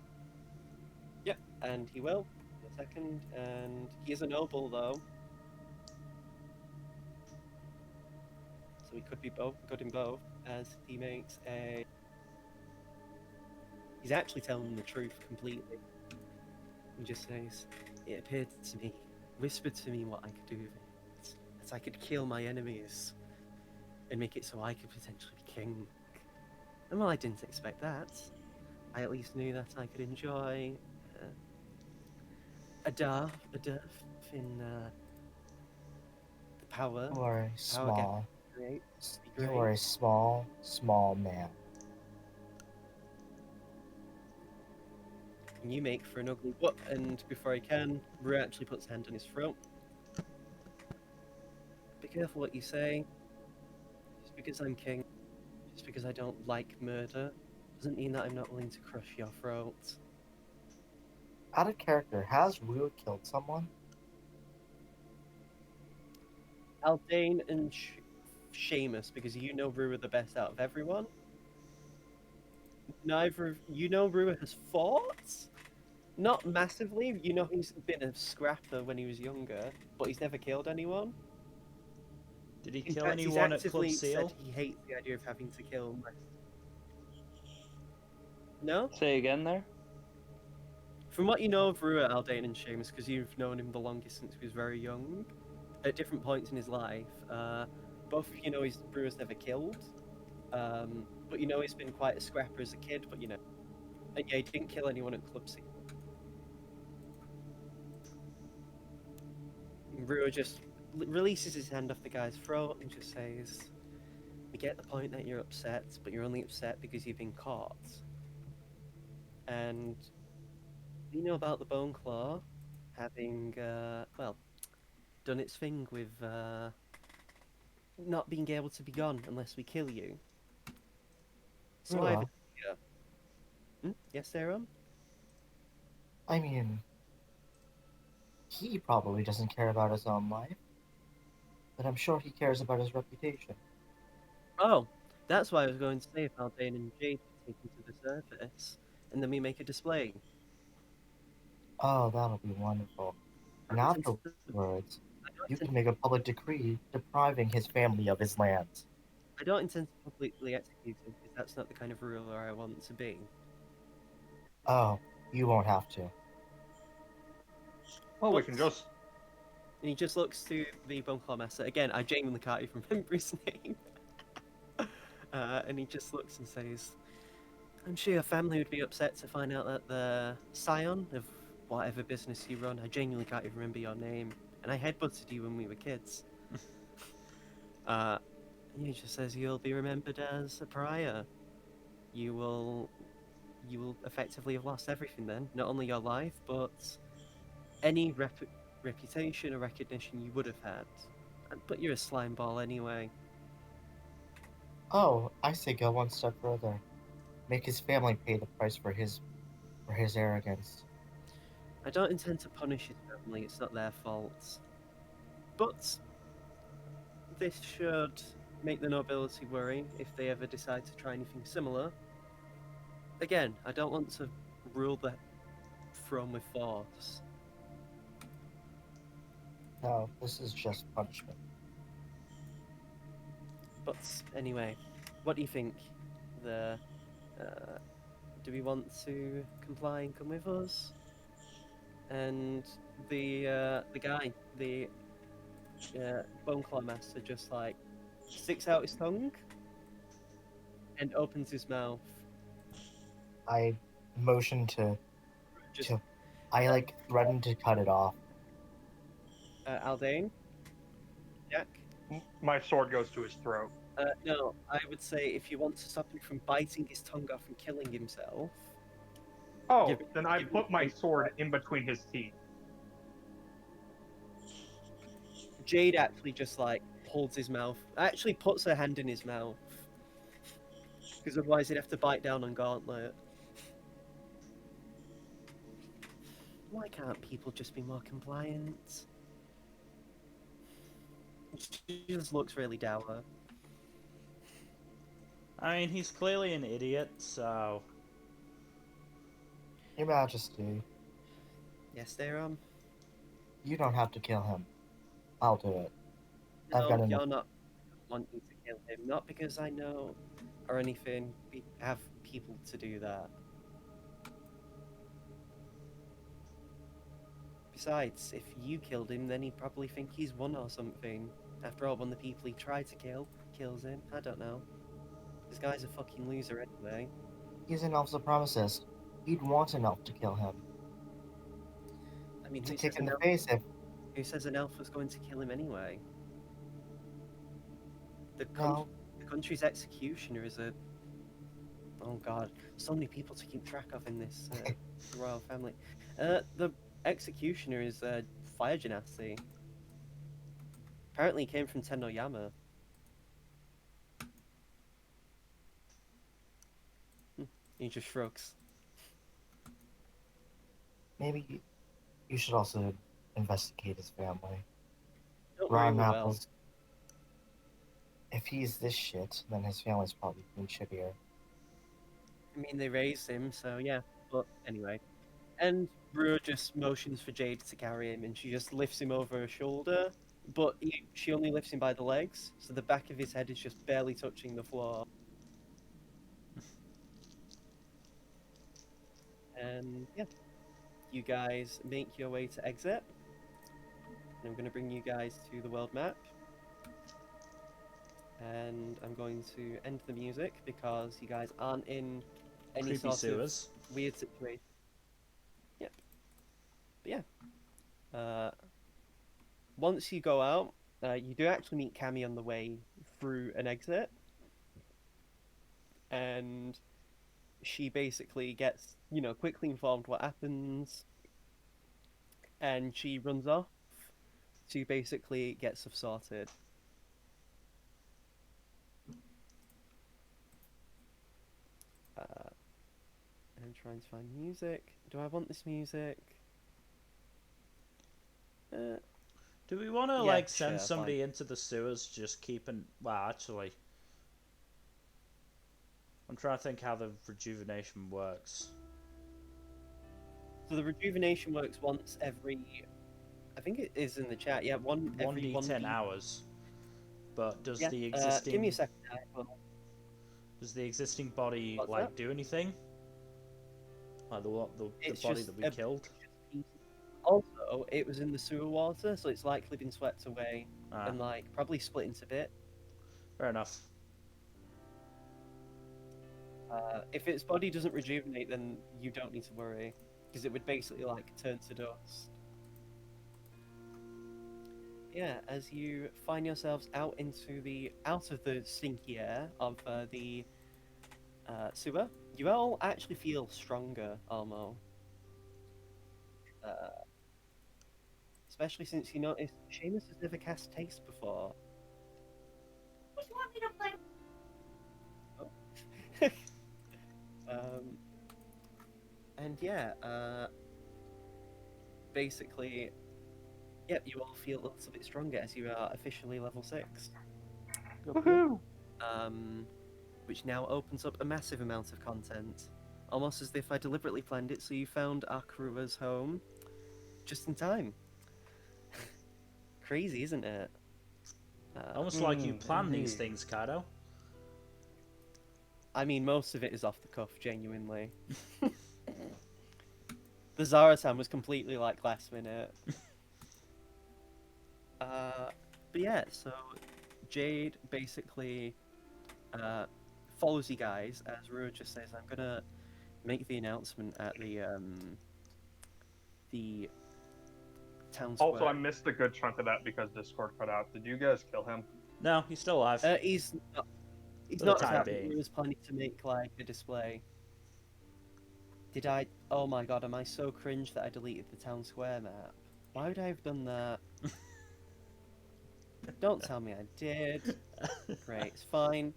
Yep, and he will. A second, and he is a noble, though. So he could be good in both, as he makes a... He's actually telling the truth completely. He just says, it appeared to me, whispered to me what I could do with it. That I could kill my enemies and make it so I could potentially be king. And well, I didn't expect that. I at least knew that I could enjoy a dearth in the power. You are a small. Great. You are a small, small man. And you make for an ugly what? And before I can, Rue actually puts a hand on his throat. Be careful what you say. Just because I'm king, just because I don't like murder, doesn't mean that I'm not willing to crush your throat. Out of character, has Rue killed someone? Aldane and Seamus, because you know Rue are the best out of everyone. Neither you know Rue has fought? Not massively. You know he's been a scrapper when he was younger, but he's never killed anyone. Did he In kill fact, he's anyone at Club actively Seal? said he hates the idea of having to kill. No? Say again there? From what you know of Rua, Aldane, and Seamus, because you've known him the longest since he was very young, at different points in his life, both of you know Rua's never killed, but you know he's been quite a scrapper as a kid, but you know. And yeah, he didn't kill anyone at Club Seal. Rua just releases his hand off the guy's throat and just says, We get the point that you're upset, but you're only upset because you've been caught. And you know about the Bone Claw having, well, done its thing with not being able to be gone unless we kill you. So I have an idea. Yes, Aaron? I mean, he probably doesn't care about his own life, but I'm sure he cares about his reputation. Oh, that's why I was going to say if Aldane and Jade were taken to the surface, and then we make a display. Oh, that'll be wonderful. I And don't intend to, afterwards, I don't you intend, can make a public decree depriving his family of his lands. I don't intend to publicly execute him, because that's not the kind of ruler I want to be. Oh, you won't have to. Well, we But- can just. And he just looks to the Boneclaw Master. Again, I genuinely can't even remember his name. And he just looks and says, I'm sure your family would be upset to find out that the scion of whatever business you run, I genuinely can't even remember your name, and I headbutted you when we were kids. He just says you'll be remembered as a pariah. You will effectively have lost everything then, not only your life, but any reputation or recognition you would have had. But you're a slime ball anyway. Oh, I say go one step further. Make his family pay the price for his arrogance. I don't intend to punish his family, it's not their fault. But this should make the nobility worry if they ever decide to try anything similar. Again, I don't want to rule the throne with force. No, this is just punishment. But anyway, what do you think? Do we want to comply and come with us? And the guy, the Boneclaw Master, just like sticks out his tongue and opens his mouth. I motion to. Just I like threaten to cut it off. Aldane, Jack. My sword goes to his throat. No, I would say if you want to stop him from biting his tongue off and killing himself. Oh, Give- then I give put me my a- sword in between his teeth. Jade actually just like holds his mouth, actually puts her hand in his mouth, because otherwise he'd have to bite down on Gauntlet. Why can't people just be more compliant? She just looks really dour. I mean, he's clearly an idiot, so... Your Majesty, Yes, Dayram? you don't have to kill him. I'll do it. I've No, got enough. you're not wanting to kill him. Not because I know or anything. We have people to do that. Besides, if you killed him, then he'd probably think he's won or something. After all, when the people he tried to kill kills him, I don't know. This guy's a fucking loser anyway. He's an elf supremacist. He'd want an elf to kill him. I mean, To who kick says, in an the elf, face if. who says an elf was going to kill him anyway? The, No. the country's executioner is a... Oh god, so many people to keep track of in this royal family. The executioner is Fire Genasi. Apparently he came from Tennoyama. He just shrugs. Maybe you should also investigate his family. Don't worry, Rotten we will. apples. If he's this shit, then his family's probably even shittier. I mean, they raised him, so yeah. But anyway. And Brewer just motions for Jade to carry him, and she just lifts him over her shoulder. But she only lifts him by the legs, so the back of his head is just barely touching the floor. And yeah, you guys make your way to exit. And I'm going to bring you guys to the world map. And I'm going to end the music because you guys aren't in any Creepy sort sewers. of weird situation. Yep. But yeah. Once you go out, you do actually meet Cammy on the way through an exit. and she basically gets, quickly informed what happens, and she runs off to basically get stuff sorted. And trying to find music. Do I want this music? Do we want to Yeah, like send sure, somebody fine. into the sewers just keeping? Well, actually, I'm trying to think how the rejuvenation works. So the rejuvenation works once every. I think it is in the chat. Yeah, every 1d10 1d. hours. But does Yeah. the Give me a existing second. does the existing body What's like that? do anything? Like the It's body just that we a- killed? Also, it was in the sewer water, so it's likely been swept away Ah, and like probably split into bits. fair enough. If its body doesn't rejuvenate, then you don't need to worry, because it would basically like turn to dust. Yeah, as you find yourselves out of the stinky air of the sewer, you all actually feel stronger, almost. Especially since you noticed Seamus has never cast Taste before. What do you want me to play? And yeah, basically, yep, you all feel a little bit stronger as you are officially level 6. Woohoo! Which now opens up a massive amount of content. Almost as if I deliberately planned it, so you found Akurua's home just in time. Crazy, isn't it? Almost like you plan these indeed. things, Kaido. I mean, most of it is off the cuff, genuinely. The Zara-san was completely like last minute. But yeah, so Jade basically follows you guys as Rua just says, "I'm gonna make the announcement at the town square." Also, I missed a good chunk of that because Discord cut out. Did you guys kill him? No, he's still alive. He's For the not time trapped. being. He was planning to make like a display. Did I? Oh my god, am I so cringe that I deleted the town square map? Why would I have done that? Don't tell me I did. Great, it's fine.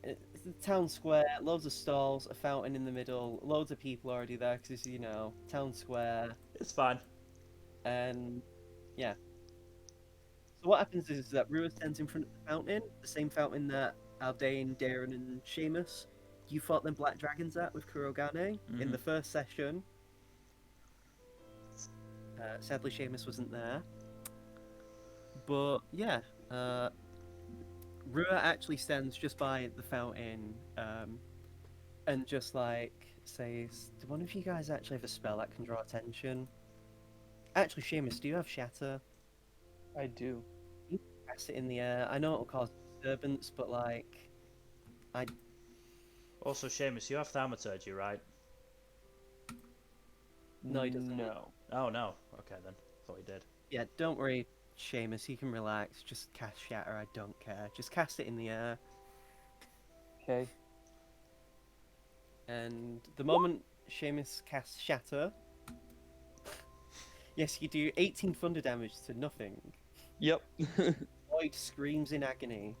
It's the town square, loads of stalls, a fountain in the middle, loads of people already there because it's, town square, It's fine. and yeah. So what happens is that Rua stands in front of the fountain, the same fountain that Aldain, Darren, and Seamus, you fought them black dragons at with Kurogane in the first session. Sadly, Seamus wasn't there. But yeah, Rua actually stands just by the fountain and just like says, "Do one of you guys actually have a spell that can draw attention?" Actually, Seamus, do you have Shatter? I do. You can cast it in the air. I know it'll cause disturbance, but like, Also, Seamus, you have thaumaturgy, right? no, he doesn't. No. Oh no. Okay then. Thought he did. Yeah, don't worry, Seamus. You can relax. Just cast Shatter. I don't care. Just cast it in the air. Okay. And the moment Seamus casts Shatter, yes, you do 18 thunder damage to nothing. Yep. Lloyd screams in agony.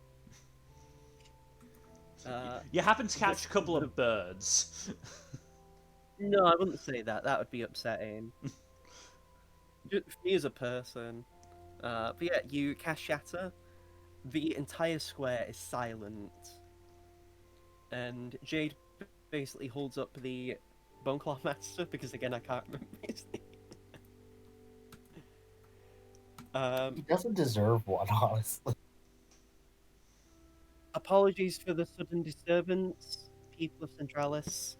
You happen to catch a couple of birds. No, I wouldn't say that. That would be upsetting. Just me as a person. But yeah, you cast Shatter. The entire square is silent. And Jade basically holds up the Boneclaw Master, because again, I can't remember his name. He doesn't deserve one, honestly. Apologies for the sudden disturbance, people of Centrallis.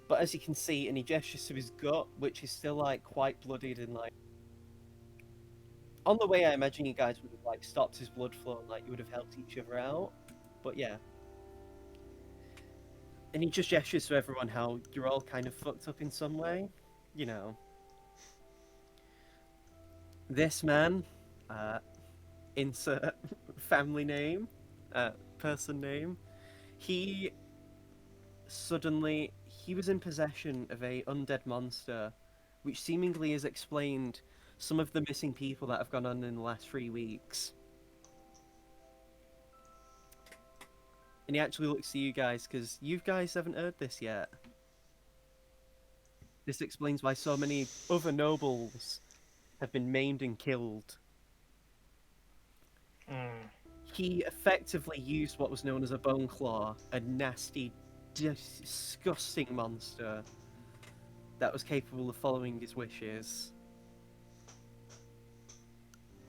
But as you can see, and he gestures to his gut, which is still like quite bloodied and like. On the way, I imagine you guys would have like stopped his blood flow and like you would have helped each other out. But yeah. And he just gestures to everyone how you're all kind of fucked up in some way. You know. This man, insert family name, person name, he suddenly he was in possession of a undead monster, which seemingly has explained some of the missing people that have gone on in the last 3 weeks. And he actually looks to you guys, because you guys haven't heard this yet. This explains why so many other nobles have been maimed and killed. He effectively used what was known as a bone claw, a nasty, disgusting monster that was capable of following his wishes.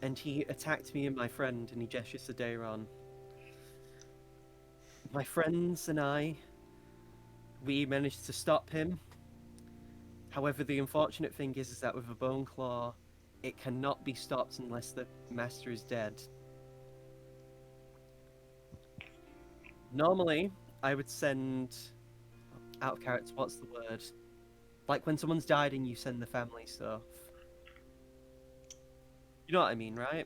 And he attacked me and my friend, and he gestures to Dayron. My friends and I, we managed to stop him. However, the unfortunate thing is that with a bone claw, it cannot be stopped unless the master is dead. Normally, I would send... Out of character, what's the word? Like when someone's died and you send the family stuff. You know what I mean, right?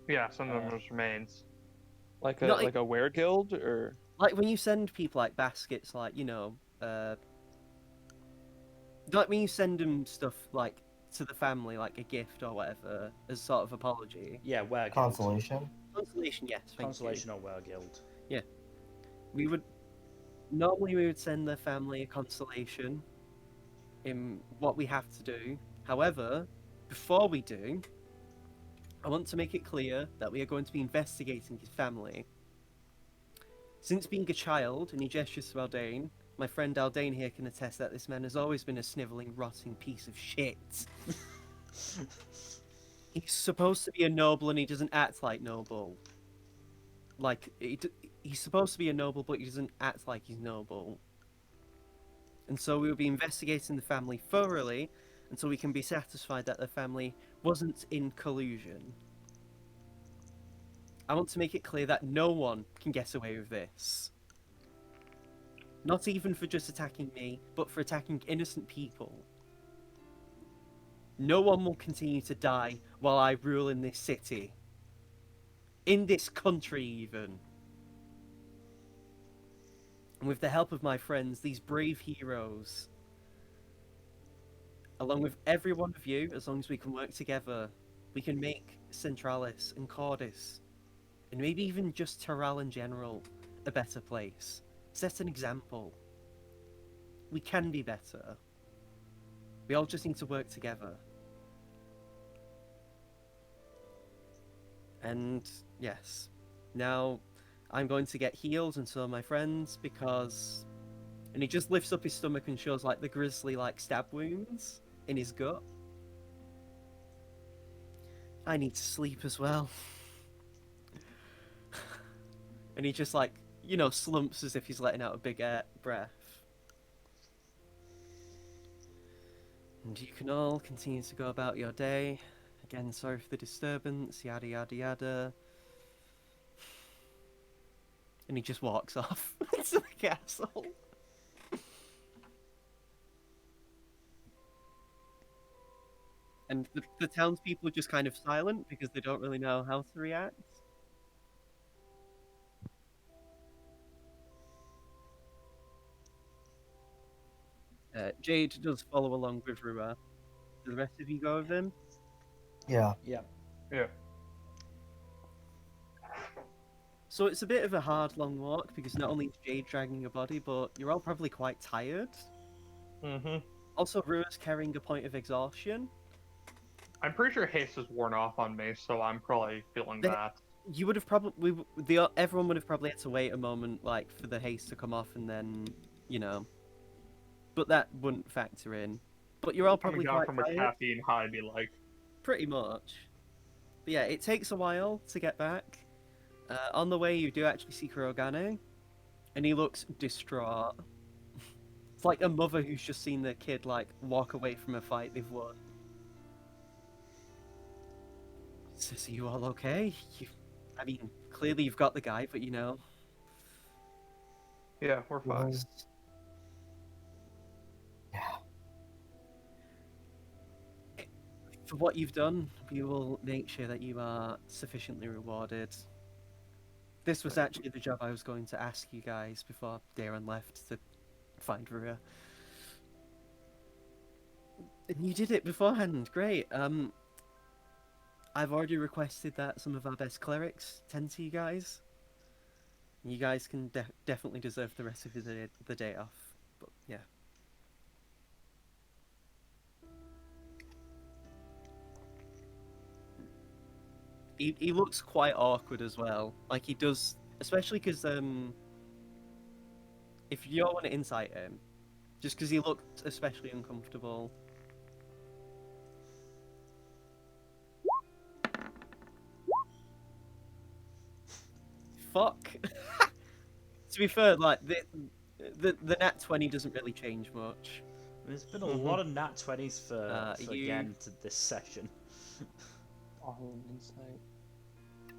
Yeah, some of them remains. Like Not a wereguild, or Like when you send people like baskets, like, like when you send them stuff like to the family, like a gift or whatever, as sort of apology. Yeah, were guild. Consolation. Consolation, yes. Thank Consolation or were guild. You. We would send the family a consolation in what we have to do. However, before we do, I want to make it clear that we are going to be investigating his family. Since being a child, and he gestures to Aldane, my friend Aldane here can attest that this man has always been a snivelling, rotting piece of shit. He's supposed to be a noble and he doesn't act like noble. Like, he's supposed to be a noble, but he doesn't act like he's noble. And so we will be investigating the family thoroughly until we can be satisfied that the family wasn't in collusion. I want to make it clear that no one can get away with this. Not even for just attacking me, but for attacking innocent people. No one will continue to die while I rule in this city. In this country, even. And with the help of my friends, these brave heroes, along with every one of you, as long as we can work together, we can make Centrallis and Cordis, and maybe even just Terral in general, a better place. Set an example. We can be better. We all just need to work together. And yes, now I'm going to get healed, and so are my friends, because... And he just lifts up his stomach and shows like the grisly like stab wounds in his gut. I need to sleep as well. And he just like, slumps as if he's letting out a big breath. And you can all continue to go about your day. Again, sorry for the disturbance, yada yada yada. And he just walks off to the castle. And the townspeople are just kind of silent because they don't really know how to react. Jade does follow along with Rua. Do the rest of you go with him? Yeah. Yeah. Yeah. So it's a bit of a hard, long walk because not only is Jade dragging a body, but you're all probably quite tired. Mm-hmm. Also, Rua's carrying a point of exhaustion. I'm pretty sure haste is worn off on me, so I'm probably feeling that. You would have probably... everyone would have probably had to wait a moment, like, for the haste to come off and then, But that wouldn't factor in. But you're all probably Coming down quite from a tired. caffeine high, be like. Pretty much. But yeah, it takes a while to get back. On the way, you do actually see Kurogane, and he looks distraught. It's like a mother who's just seen their kid, like, walk away from a fight they've won. Says, are you all okay? I mean, clearly you've got the guy, but Yeah, we're fine. Yeah. For what you've done, we will make sure that you are sufficiently rewarded. This was actually the job I was going to ask you guys before Darren left to find Rua. And you did it beforehand. Great. I've already requested that some of our best clerics tend to you guys. You guys can definitely deserve the rest of the day off. But yeah. He looks quite awkward as well. Like he does, especially because if you don't want to insight him, just because he looked especially uncomfortable. Fuck. To be fair, like the nat 20 doesn't really change much. There's been a lot of nat 20s for again to this session. Insight.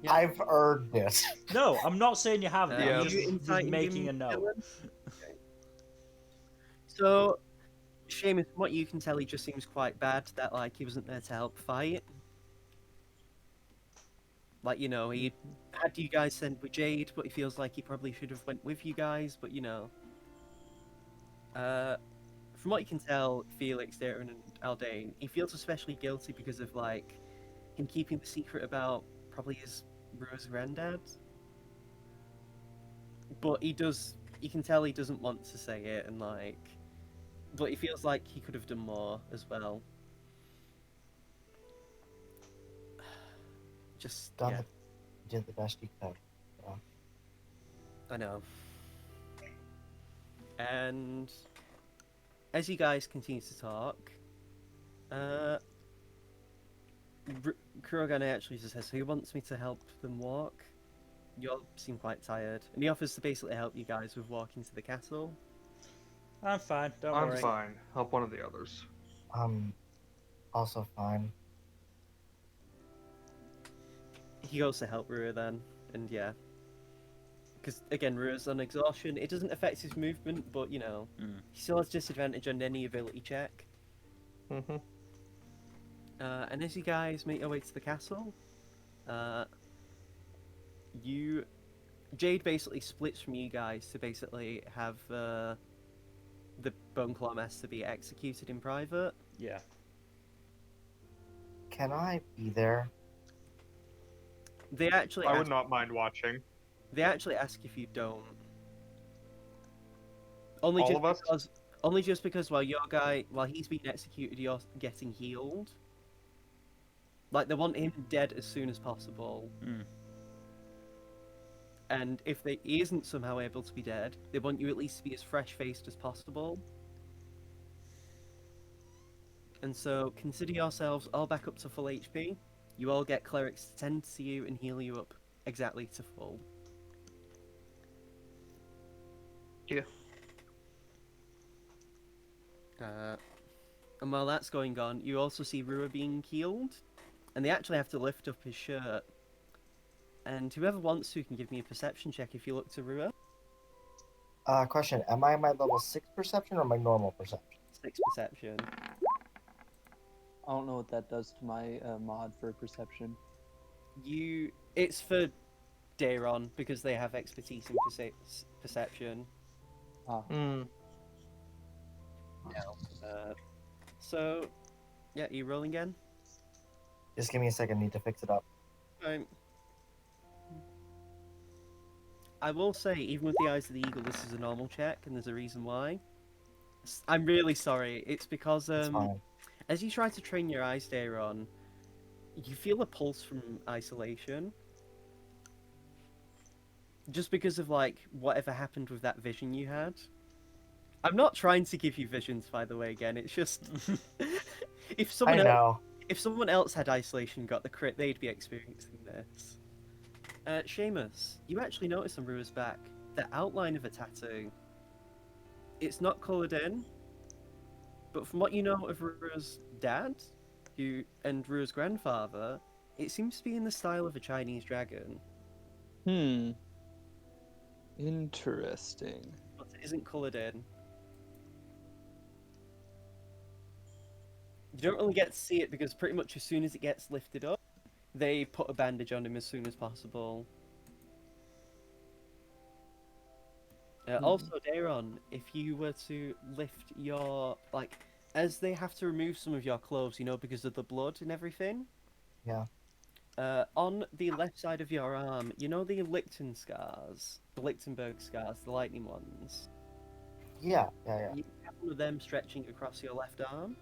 Yeah. I've earned this. No, I'm not saying you haven't. Yeah. I'm You just inciting making him, a note. Dylan? Okay. So, Seamus, from what you can tell, he just seems quite bad. That like he wasn't there to help fight. Like, you know, he had you guys sent with Jade, but he feels like he probably should have went with you guys. But you know, from what you can tell, Felix, Darren, and Aldane, he feels especially guilty because of like him keeping the secret about probably his Rua's granddad. But he does. You can tell he doesn't want to say it, and like, but he feels like he could have done more as well. Just Done yeah. You did the best you could. I know. And as you guys continue to talk, Kurogane actually just says, "Who wants me to help them walk? You all seem quite tired." And he offers to basically help you guys with walking to the castle. I'm fine. Don't I'm worry. fine. Help one of the others. Also fine. He goes to help Rua then, and yeah. Because again, Rua's on exhaustion. It doesn't affect his movement, but you know, he still has disadvantage on any ability check. Mm-hmm. And as you guys make your way to the castle, Jade basically splits from you guys to basically have the Boneclaw Master be executed in private. Yeah. Can I be there? They actually I would not mind watching. They actually ask if you don't. Only All just of us? because, while he's being executed, you're getting healed. Like they want him dead as soon as possible. And if he isn't somehow able to be dead, they want you at least to be as fresh-faced as possible. And so consider yourselves all back up to full HP. You all get clerics to tend to you and heal you up exactly to full. Yeah. And while that's going on, you also see Rua being healed, and they actually have to lift up his shirt. And whoever wants to can give me a perception check if you look to Rua. Question: am I my level 6 perception or my normal perception? 6 perception. I don't know what that does to my mod for perception. It's for Daron because they have expertise in perception. So, yeah, you rolling again? Just give me a second. Need to fix it up. I will say, even with the Eyes of the Eagle, this is a normal check, and there's a reason why. I'm really sorry. It's because It's fine. as you try to train your eyes, Daron, you feel a pulse from isolation. Just because of like whatever happened with that vision you had. I'm not trying to give you visions, by the way. Again, it's just if I know. if someone else had isolation and got the crit, they'd be experiencing this. Seamus, you actually notice on Rua's back the outline of a tattoo. It's not coloured in, but from what you know of Rua's dad, and Rua's grandfather, it seems to be in the style of a Chinese dragon. Interesting. But it isn't coloured in. You don't really get to see it because pretty much as soon as it gets lifted up, they put a bandage on him as soon as possible. Also, Daron, if you were to lift your as they have to remove some of your clothes, because of the blood and everything. Yeah. On the left side of your arm, the Lichtenberg scars, the lightning ones. Yeah. You have one of them stretching across your left arm.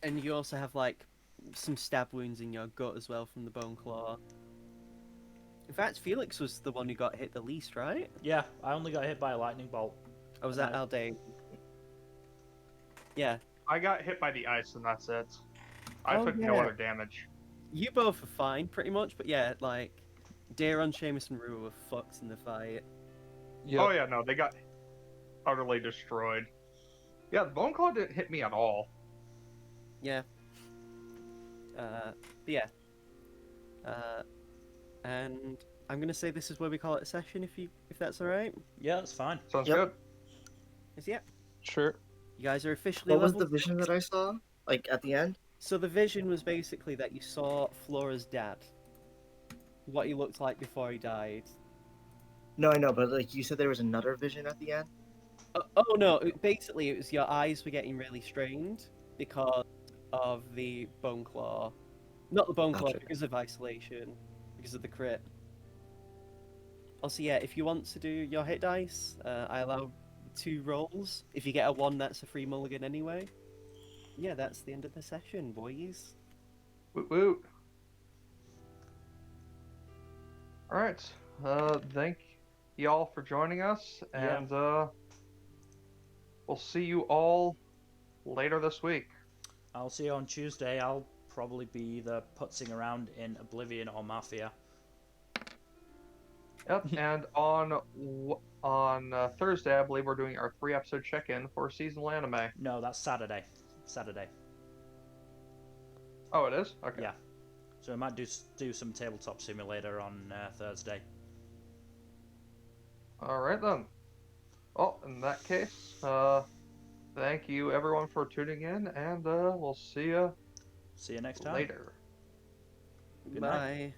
And you also have some stab wounds in your gut as well from the bone claw. In fact, Felix was the one who got hit the least, right? Yeah, I only got hit by a lightning bolt. Or was that No. Aldain? Yeah. I got hit by the ice, and that's it. I took no other damage. You both are fine, pretty much, but yeah, Daron, Seamus, and Rue were fucked in the fight. Yep. Oh yeah, no, they got utterly destroyed. Yeah, the Bone Claw didn't hit me at all. Yeah. Yeah. And I'm gonna say this is where we call it a session, if that's all right. Yeah, that's fine. Sounds Yep. good. Yeah. Sure. You guys are officially. What was level the vision that I saw? At the end? So the vision was basically that you saw Flora's dad. What he looked like before he died. No, I know, but you said there was another vision at the end. Oh no! Basically, it was your eyes were getting really strained because of the bone claw. Not the bone claw, Gotcha. because of isolation, because of the crit. Also, yeah, if you want to do your hit dice, I allow 2 rolls. If you get a 1, that's a free mulligan anyway. Yeah, that's the end of the session, boys. Woot woot. All right. Thank y'all for joining us, and we'll see you all later this week. I'll see you on Tuesday. I'll probably be either putzing around in Oblivion or Mafia. Yep. And on Thursday, I believe we're doing our 3-episode check-in for seasonal anime. No, that's Saturday. Saturday. Oh, it is? Okay. Yeah. So I might do some Tabletop Simulator on Thursday. All right then. Well, in that case, thank you everyone for tuning in, and we'll see you See you next time. later. Good night. Bye.